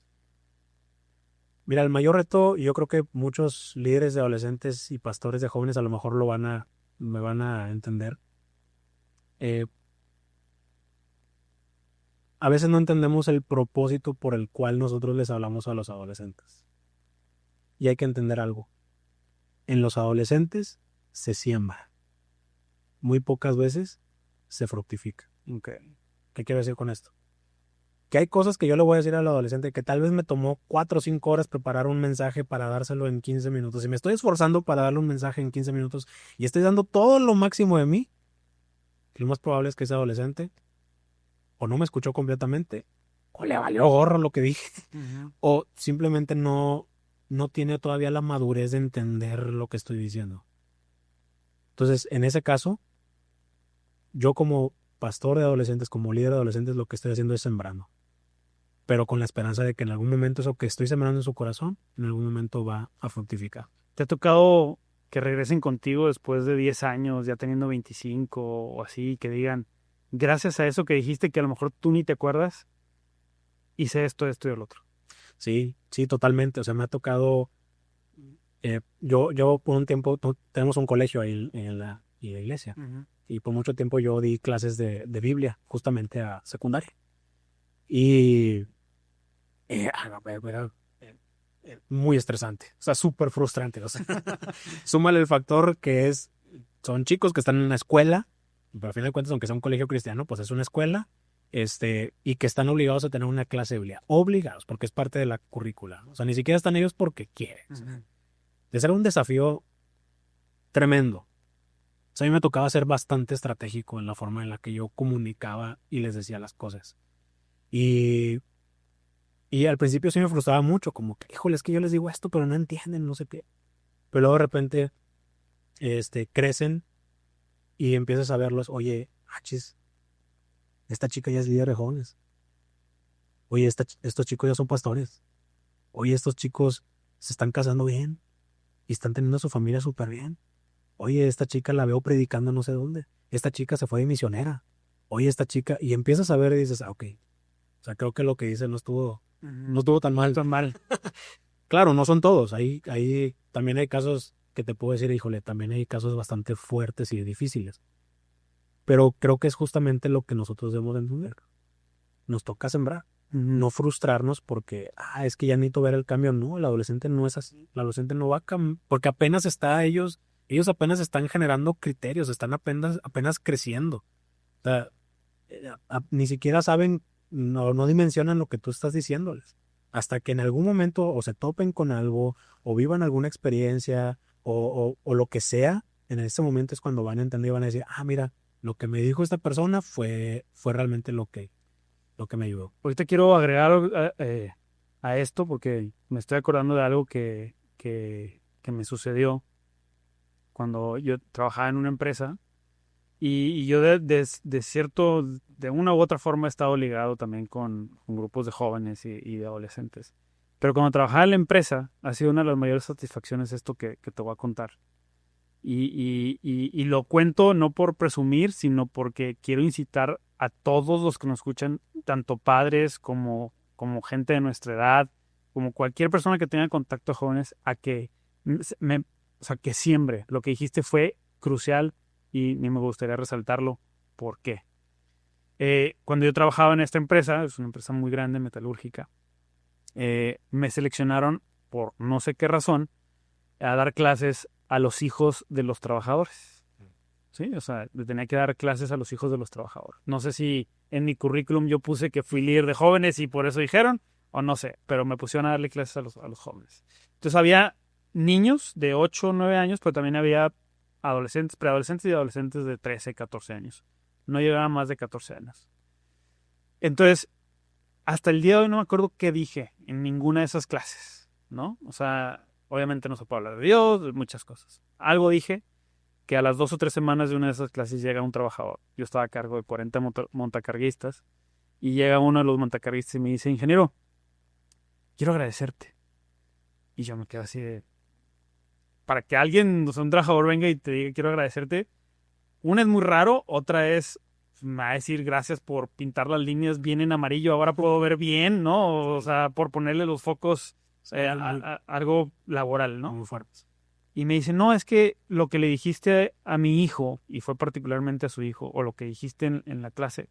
Speaker 2: Mira, el mayor reto, yo creo que muchos líderes de adolescentes y pastores de jóvenes a lo mejor me van a entender. A veces no entendemos el propósito por el cual nosotros les hablamos a los adolescentes. Y hay que entender algo. En los adolescentes se siembra. Muy pocas veces se fructifica. ¿Qué quiero decir con esto? Que hay cosas que yo le voy a decir al adolescente que tal vez me tomó 4 o 5 horas preparar un mensaje para dárselo en 15 minutos. Y me estoy esforzando para darle un mensaje en 15 minutos y estoy dando todo lo máximo de mí. Lo más probable es que ese adolescente o no me escuchó completamente, o le valió gorro lo que dije, o simplemente no tiene todavía la madurez de entender lo que estoy diciendo. Entonces, en ese caso, yo como pastor de adolescentes, como líder de adolescentes, lo que estoy haciendo es sembrando. Pero con la esperanza de que en algún momento eso que estoy sembrando en su corazón, en algún momento va a fructificar.
Speaker 1: ¿Te ha tocado que regresen contigo después de 10 años, ya teniendo 25 o así, que digan, gracias a eso que dijiste que a lo mejor tú ni te acuerdas, hice esto y el otro?
Speaker 2: Sí, totalmente. O sea, me ha tocado, yo por un tiempo, tenemos un colegio ahí en la iglesia, y por mucho tiempo yo di clases de Biblia, justamente a secundaria. Y era muy estresante, o sea, súper frustrante. O sea, súmale el factor que son chicos que están en una escuela, pero al final de cuentas, aunque sea un colegio cristiano, pues es una escuela, y que están obligados a tener una clase de Biblia. Obligados, porque es parte de la currícula. O sea, ni siquiera están ellos porque quieren. O sea, era un desafío tremendo. O sea, a mí me tocaba ser bastante estratégico en la forma en la que yo comunicaba y les decía las cosas. Y Y al principio sí me frustraba mucho, como que, híjole, es que yo les digo esto, pero no entienden, no sé qué. Pero luego de repente, crecen y empiezas a verlos, oye, achis, esta chica ya es líder de jóvenes. Oye, estos chicos ya son pastores. Oye, estos chicos se están casando bien y están teniendo a su familia súper bien. Oye, esta chica la veo predicando no sé dónde. Esta chica se fue de misionera. Oye, esta chica, y empiezas a ver y dices, ok, o sea, creo que lo que dice no estuvo tan mal.
Speaker 1: Tan mal.
Speaker 2: Claro, no son todos. Ahí también hay casos que te puedo decir, híjole, también hay casos bastante fuertes y difíciles. Pero creo que es justamente lo que nosotros debemos de entender. Nos toca sembrar, no frustrarnos porque, es que ya necesito ver el cambio. No, el adolescente no es así. El adolescente no va a cambiar, porque apenas ellos apenas están generando criterios, están apenas creciendo. O sea, ni siquiera saben, no dimensionan lo que tú estás diciéndoles. Hasta que en algún momento o se topen con algo, o vivan alguna experiencia, o lo que sea, en ese momento es cuando van a entender y van a decir, mira, lo que me dijo esta persona fue realmente lo que me ayudó.
Speaker 1: Ahorita quiero agregar a esto porque me estoy acordando de algo que me sucedió cuando yo trabajaba en una empresa y yo de una u otra forma he estado ligado también con grupos de jóvenes y de adolescentes. Pero cuando trabajaba en la empresa ha sido una de las mayores satisfacciones esto que te voy a contar. Y lo cuento no por presumir, sino porque quiero incitar a todos los que nos escuchan, tanto padres como gente de nuestra edad, como cualquier persona que tenga contacto a jóvenes, a que o sea, que siembre. Lo que dijiste fue crucial y me gustaría resaltarlo. ¿Por qué? Cuando yo trabajaba en esta empresa, es una empresa muy grande, metalúrgica, me seleccionaron por no sé qué razón a dar clases a los hijos de los trabajadores. Sí, o sea, le tenía que dar clases a los hijos de los trabajadores. No sé si en mi currículum yo puse que fui líder de jóvenes y por eso dijeron, o no sé, pero me pusieron a darle clases a los jóvenes. Entonces había niños de 8 o 9 años, pero también había adolescentes, preadolescentes y adolescentes de 13, 14 años. No llegaba más de 14 años. Entonces, hasta el día de hoy no me acuerdo qué dije en ninguna de esas clases, ¿no? O sea, obviamente no se puede hablar de Dios, de muchas cosas. Algo dije que a las 2 o 3 semanas de una de esas clases llega un trabajador. Yo estaba a cargo de 40 montacarguistas y llega uno de los montacarguistas y me dice, ingeniero, quiero agradecerte. Y yo me quedo así de, para que alguien, o sea, un trabajador venga y te diga quiero agradecerte, una es muy raro, otra es, me va a decir gracias por pintar las líneas bien en amarillo, ahora puedo ver bien, ¿no? O sea, por ponerle los focos algo laboral, ¿no?
Speaker 2: Muy fuertes.
Speaker 1: Y me dice, no, es que lo que le dijiste a mi hijo, y fue particularmente a su hijo, o lo que dijiste en la clase,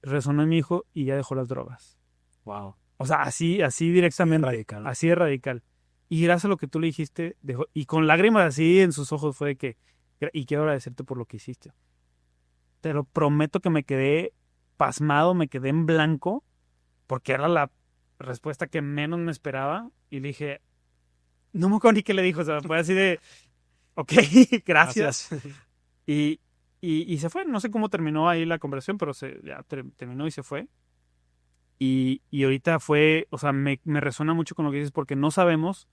Speaker 1: resonó en mi hijo y ya dejó las drogas.
Speaker 2: Wow.
Speaker 1: O sea, así directamente.
Speaker 2: Radical.
Speaker 1: Así de radical. Y gracias a lo que tú le dijiste, dejó, y con lágrimas así en sus ojos fue de que, y quiero agradecerte por lo que hiciste. Te lo prometo que me quedé pasmado, me quedé en blanco, porque era la respuesta que menos me esperaba, y le dije, no me acuerdo ni qué le dijo, o sea, fue así de, ok, gracias. Y se fue, no sé cómo terminó ahí la conversación, pero ya terminó y se fue. Y ahorita fue, o sea, me resuena mucho con lo que dices, porque no sabemos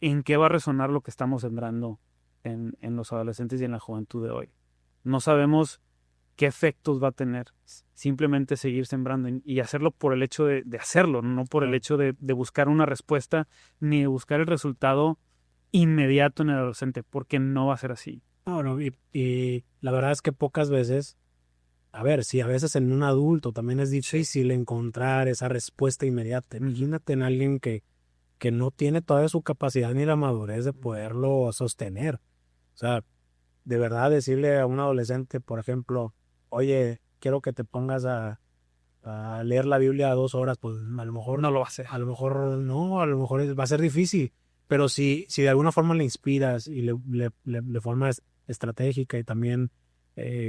Speaker 1: en qué va a resonar lo que estamos sembrando en los adolescentes y en la juventud de hoy. No sabemos qué efectos va a tener simplemente seguir sembrando y hacerlo por el hecho de hacerlo, no por el hecho de buscar una respuesta ni de buscar el resultado inmediato en el adolescente, porque no va a ser así.
Speaker 2: No, y la verdad es que pocas veces, a ver, si a veces en un adulto también es difícil encontrar esa respuesta inmediata. Imagínate en alguien que no tiene todavía su capacidad ni la madurez de poderlo sostener. O sea, de verdad decirle a un adolescente, por ejemplo, oye, quiero que te pongas a leer la Biblia 2 horas, pues a lo mejor
Speaker 1: no lo va a hacer.
Speaker 2: A lo mejor no, a lo mejor va a ser difícil. Pero si de alguna forma le inspiras y le formas estratégica y también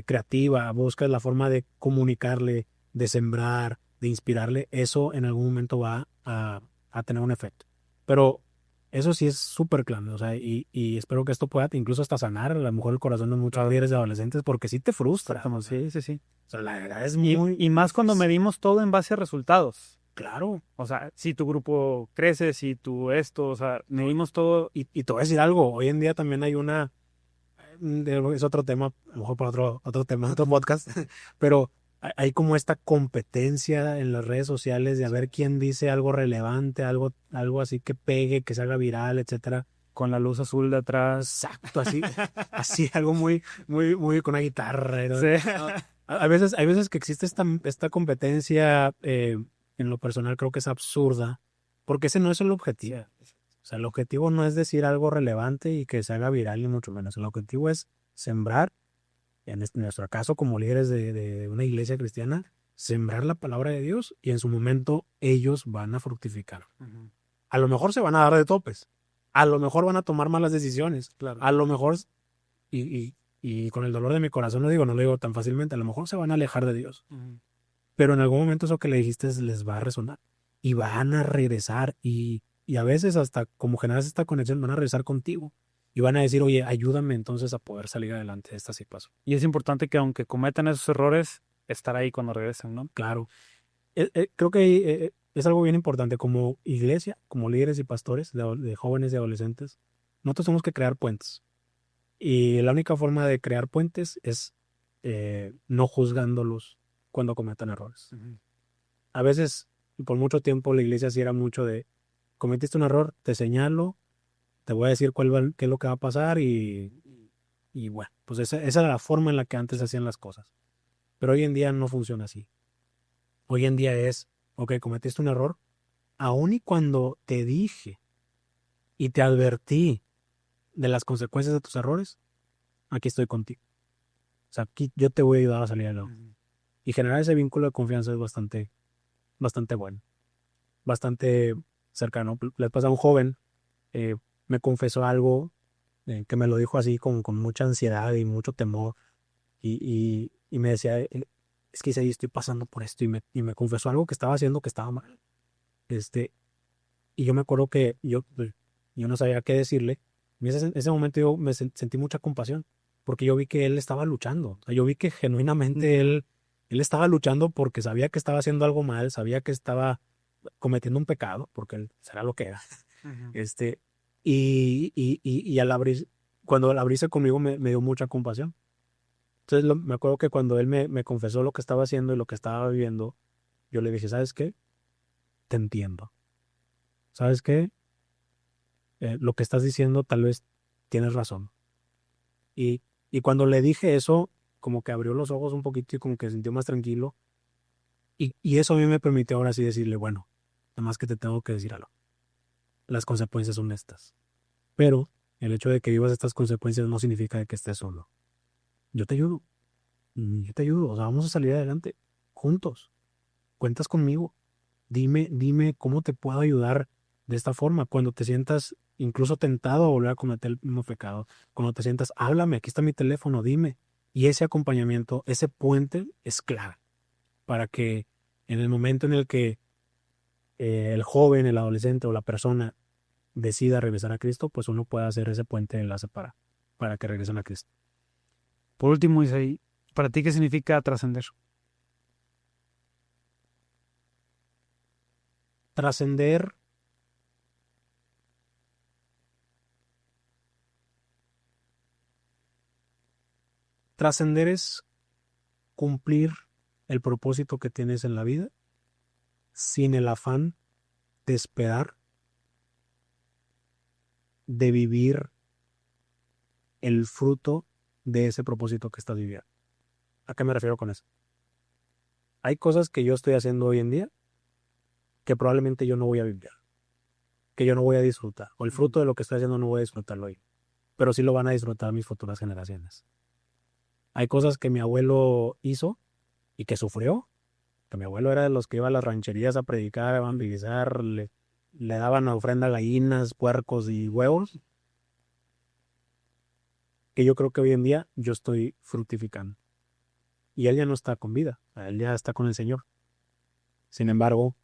Speaker 2: creativa, buscas la forma de comunicarle, de sembrar, de inspirarle, eso en algún momento va a tener un efecto. Pero Eso sí es súper claro, o sea, y espero que esto pueda incluso hasta sanar a lo mejor el corazón de muchos líderes de adolescentes, porque sí te frustra. O sea,
Speaker 1: Sí.
Speaker 2: o sea, la verdad es
Speaker 1: Y,
Speaker 2: muy
Speaker 1: y más cuando
Speaker 2: difícil.
Speaker 1: medimos todo en base a resultados.
Speaker 2: Claro.
Speaker 1: O sea, si tu grupo crece, si tu esto, o sea, medimos todo.
Speaker 2: Y te voy a decir algo, hoy en día también hay es otro tema, a lo mejor por otro tema, otro podcast, pero hay como esta competencia en las redes sociales de a ver quién dice algo relevante, algo así que pegue, que se haga viral, etcétera.
Speaker 1: Con la luz azul de atrás.
Speaker 2: Exacto, así algo muy con una guitarra, ¿no?
Speaker 1: Sí.
Speaker 2: Hay veces que existe esta competencia, en lo personal creo que es absurda, porque ese no es el objetivo. O sea, el objetivo no es decir algo relevante y que se haga viral, ni mucho menos. El objetivo es sembrar, en nuestro caso como líderes de una iglesia cristiana, sembrar la palabra de Dios y en su momento ellos van a fructificar.
Speaker 1: Ujú.
Speaker 2: A lo mejor se van a dar de topes, a lo mejor van a tomar malas decisiones,
Speaker 1: Claro.
Speaker 2: a lo mejor, y con el dolor de mi corazón no lo digo tan fácilmente, a lo mejor se van a alejar de Dios,
Speaker 1: Ujú.
Speaker 2: pero en algún momento eso que le dijiste les va a resonar y van a regresar y a veces hasta como generas esta conexión van a regresar contigo y van a decir, oye, ayúdame entonces a poder salir adelante de esta situación.
Speaker 1: Y es importante que aunque cometan esos errores, estar ahí cuando regresen, ¿no?
Speaker 2: Claro. Creo que es algo bien importante como iglesia, como líderes y pastores de jóvenes y adolescentes. Nosotros tenemos que crear puentes. Y la única forma de crear puentes es no juzgándolos cuando cometan errores.
Speaker 1: Ujú.
Speaker 2: A veces, y por mucho tiempo, la iglesia sí era mucho de, cometiste un error, te señalo, te voy a decir qué es lo que va a pasar y bueno, pues esa era la forma en la que antes se hacían las cosas. Pero hoy en día no funciona así. Hoy en día es, ok, cometiste un error, aun y cuando te dije y te advertí de las consecuencias de tus errores, aquí estoy contigo. O sea, aquí yo te voy a ayudar a salir adelante.
Speaker 1: Ujú.
Speaker 2: Y generar ese vínculo de confianza es bastante bueno, bastante cercano. Le pasa a un joven, eh, me confesó algo que me lo dijo así con mucha ansiedad y mucho temor y me decía, es que Isaí, estoy pasando por esto y me confesó algo que estaba haciendo que estaba mal. Y yo me acuerdo que yo no sabía qué decirle. Y ese momento yo sentí mucha compasión, porque yo vi que él estaba luchando. O sea, yo vi que genuinamente él estaba luchando porque sabía que estaba haciendo algo mal, sabía que estaba cometiendo un pecado, porque él será lo que era.
Speaker 1: Ujú.
Speaker 2: Y cuando al abrirse conmigo me dio mucha compasión. Entonces me acuerdo que cuando él me confesó lo que estaba haciendo y lo que estaba viviendo, yo le dije, ¿sabes qué? Te entiendo. ¿Sabes qué? Lo que estás diciendo tal vez tienes razón. Y, y cuando le dije eso, como que abrió los ojos un poquito y como que se sintió más tranquilo. Y eso a mí me permitió ahora sí decirle, bueno, nada más que te tengo que decir algo. Las consecuencias son estas. Pero el hecho de que vivas estas consecuencias no significa que estés solo. Yo te ayudo. Yo te ayudo. O sea, vamos a salir adelante juntos. Cuentas conmigo. Dime cómo te puedo ayudar de esta forma. Cuando te sientas incluso tentado a volver a cometer el mismo pecado, cuando te sientas, háblame, aquí está mi teléfono, dime. Y ese acompañamiento, ese puente es clave para que en el momento en el que el joven, el adolescente o la persona decida regresar a Cristo, pues uno pueda hacer ese puente de enlace para que regresen a Cristo.
Speaker 1: Por último, Isaí, ¿para ti qué significa trascender?
Speaker 2: Trascender, trascender es cumplir el propósito que tienes en la vida sin el afán de esperar, de vivir el fruto de ese propósito que estás viviendo. ¿A qué me refiero con eso? Hay cosas que yo estoy haciendo hoy en día que probablemente yo no voy a vivir, que yo no voy a disfrutar, o el fruto de lo que estoy haciendo no voy a disfrutarlo hoy, pero sí lo van a disfrutar mis futuras generaciones. Hay cosas que mi abuelo hizo y que sufrió, que mi abuelo era de los que iba a las rancherías a predicar, a evangelizar, le daban a ofrenda gallinas, puercos y huevos, que yo creo que hoy en día yo estoy fructificando. Y él ya no está con vida, él ya está con el Señor. Sin embargo,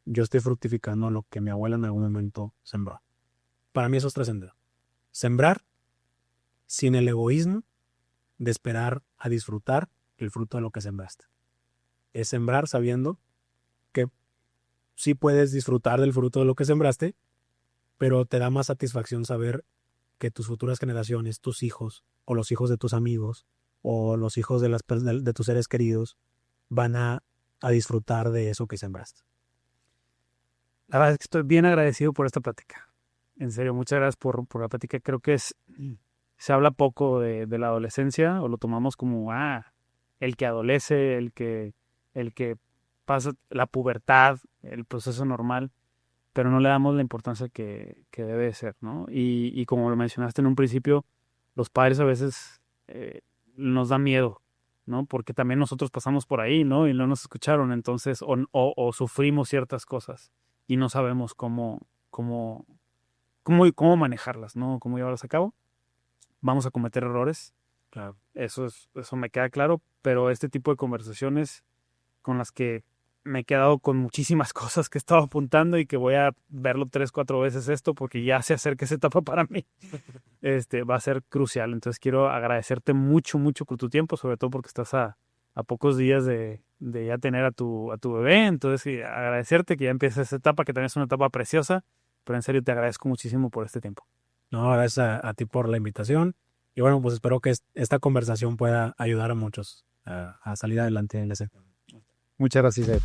Speaker 2: yo estoy fructificando lo que mi abuela en algún momento sembró. para mí eso es trascendente. Sembrar sin el egoísmo de esperar a disfrutar el fruto de lo que sembraste. Es sembrar sabiendo que sí puedes disfrutar del fruto de lo que sembraste, pero te da más satisfacción saber que tus futuras generaciones, tus hijos, o los hijos de tus amigos, o los hijos de tus seres queridos, van a disfrutar de eso que sembraste.
Speaker 1: La verdad es que estoy bien agradecido por esta plática. En serio, muchas gracias por la plática. Creo que se habla poco de la adolescencia, o lo tomamos como, el que adolece, el que pasa la pubertad, el proceso normal, pero no le damos la importancia que debe de ser, ¿no? Y como lo mencionaste en un principio, los padres a veces nos da miedo, ¿no? Porque también nosotros pasamos por ahí, ¿no? Y no nos escucharon, entonces, o sufrimos ciertas cosas y no sabemos cómo manejarlas, ¿no? Cómo llevarlas a cabo. Vamos a cometer errores,
Speaker 2: Claro.
Speaker 1: eso me queda claro, pero este tipo de conversaciones con las que me he quedado con muchísimas cosas que he estado apuntando y que voy a verlo 3, 4 veces esto porque ya se acerca esa etapa para mí, va a ser crucial. Entonces quiero agradecerte mucho, mucho por tu tiempo, sobre todo porque estás a pocos días de ya tener a tu bebé. Entonces agradecerte que ya empieces esa etapa, que también es una etapa preciosa, pero en serio te agradezco muchísimo por este tiempo.
Speaker 2: No, gracias a ti por la invitación. Y bueno, pues espero que esta conversación pueda ayudar a muchos a salir adelante en ese.
Speaker 1: Muchas gracias.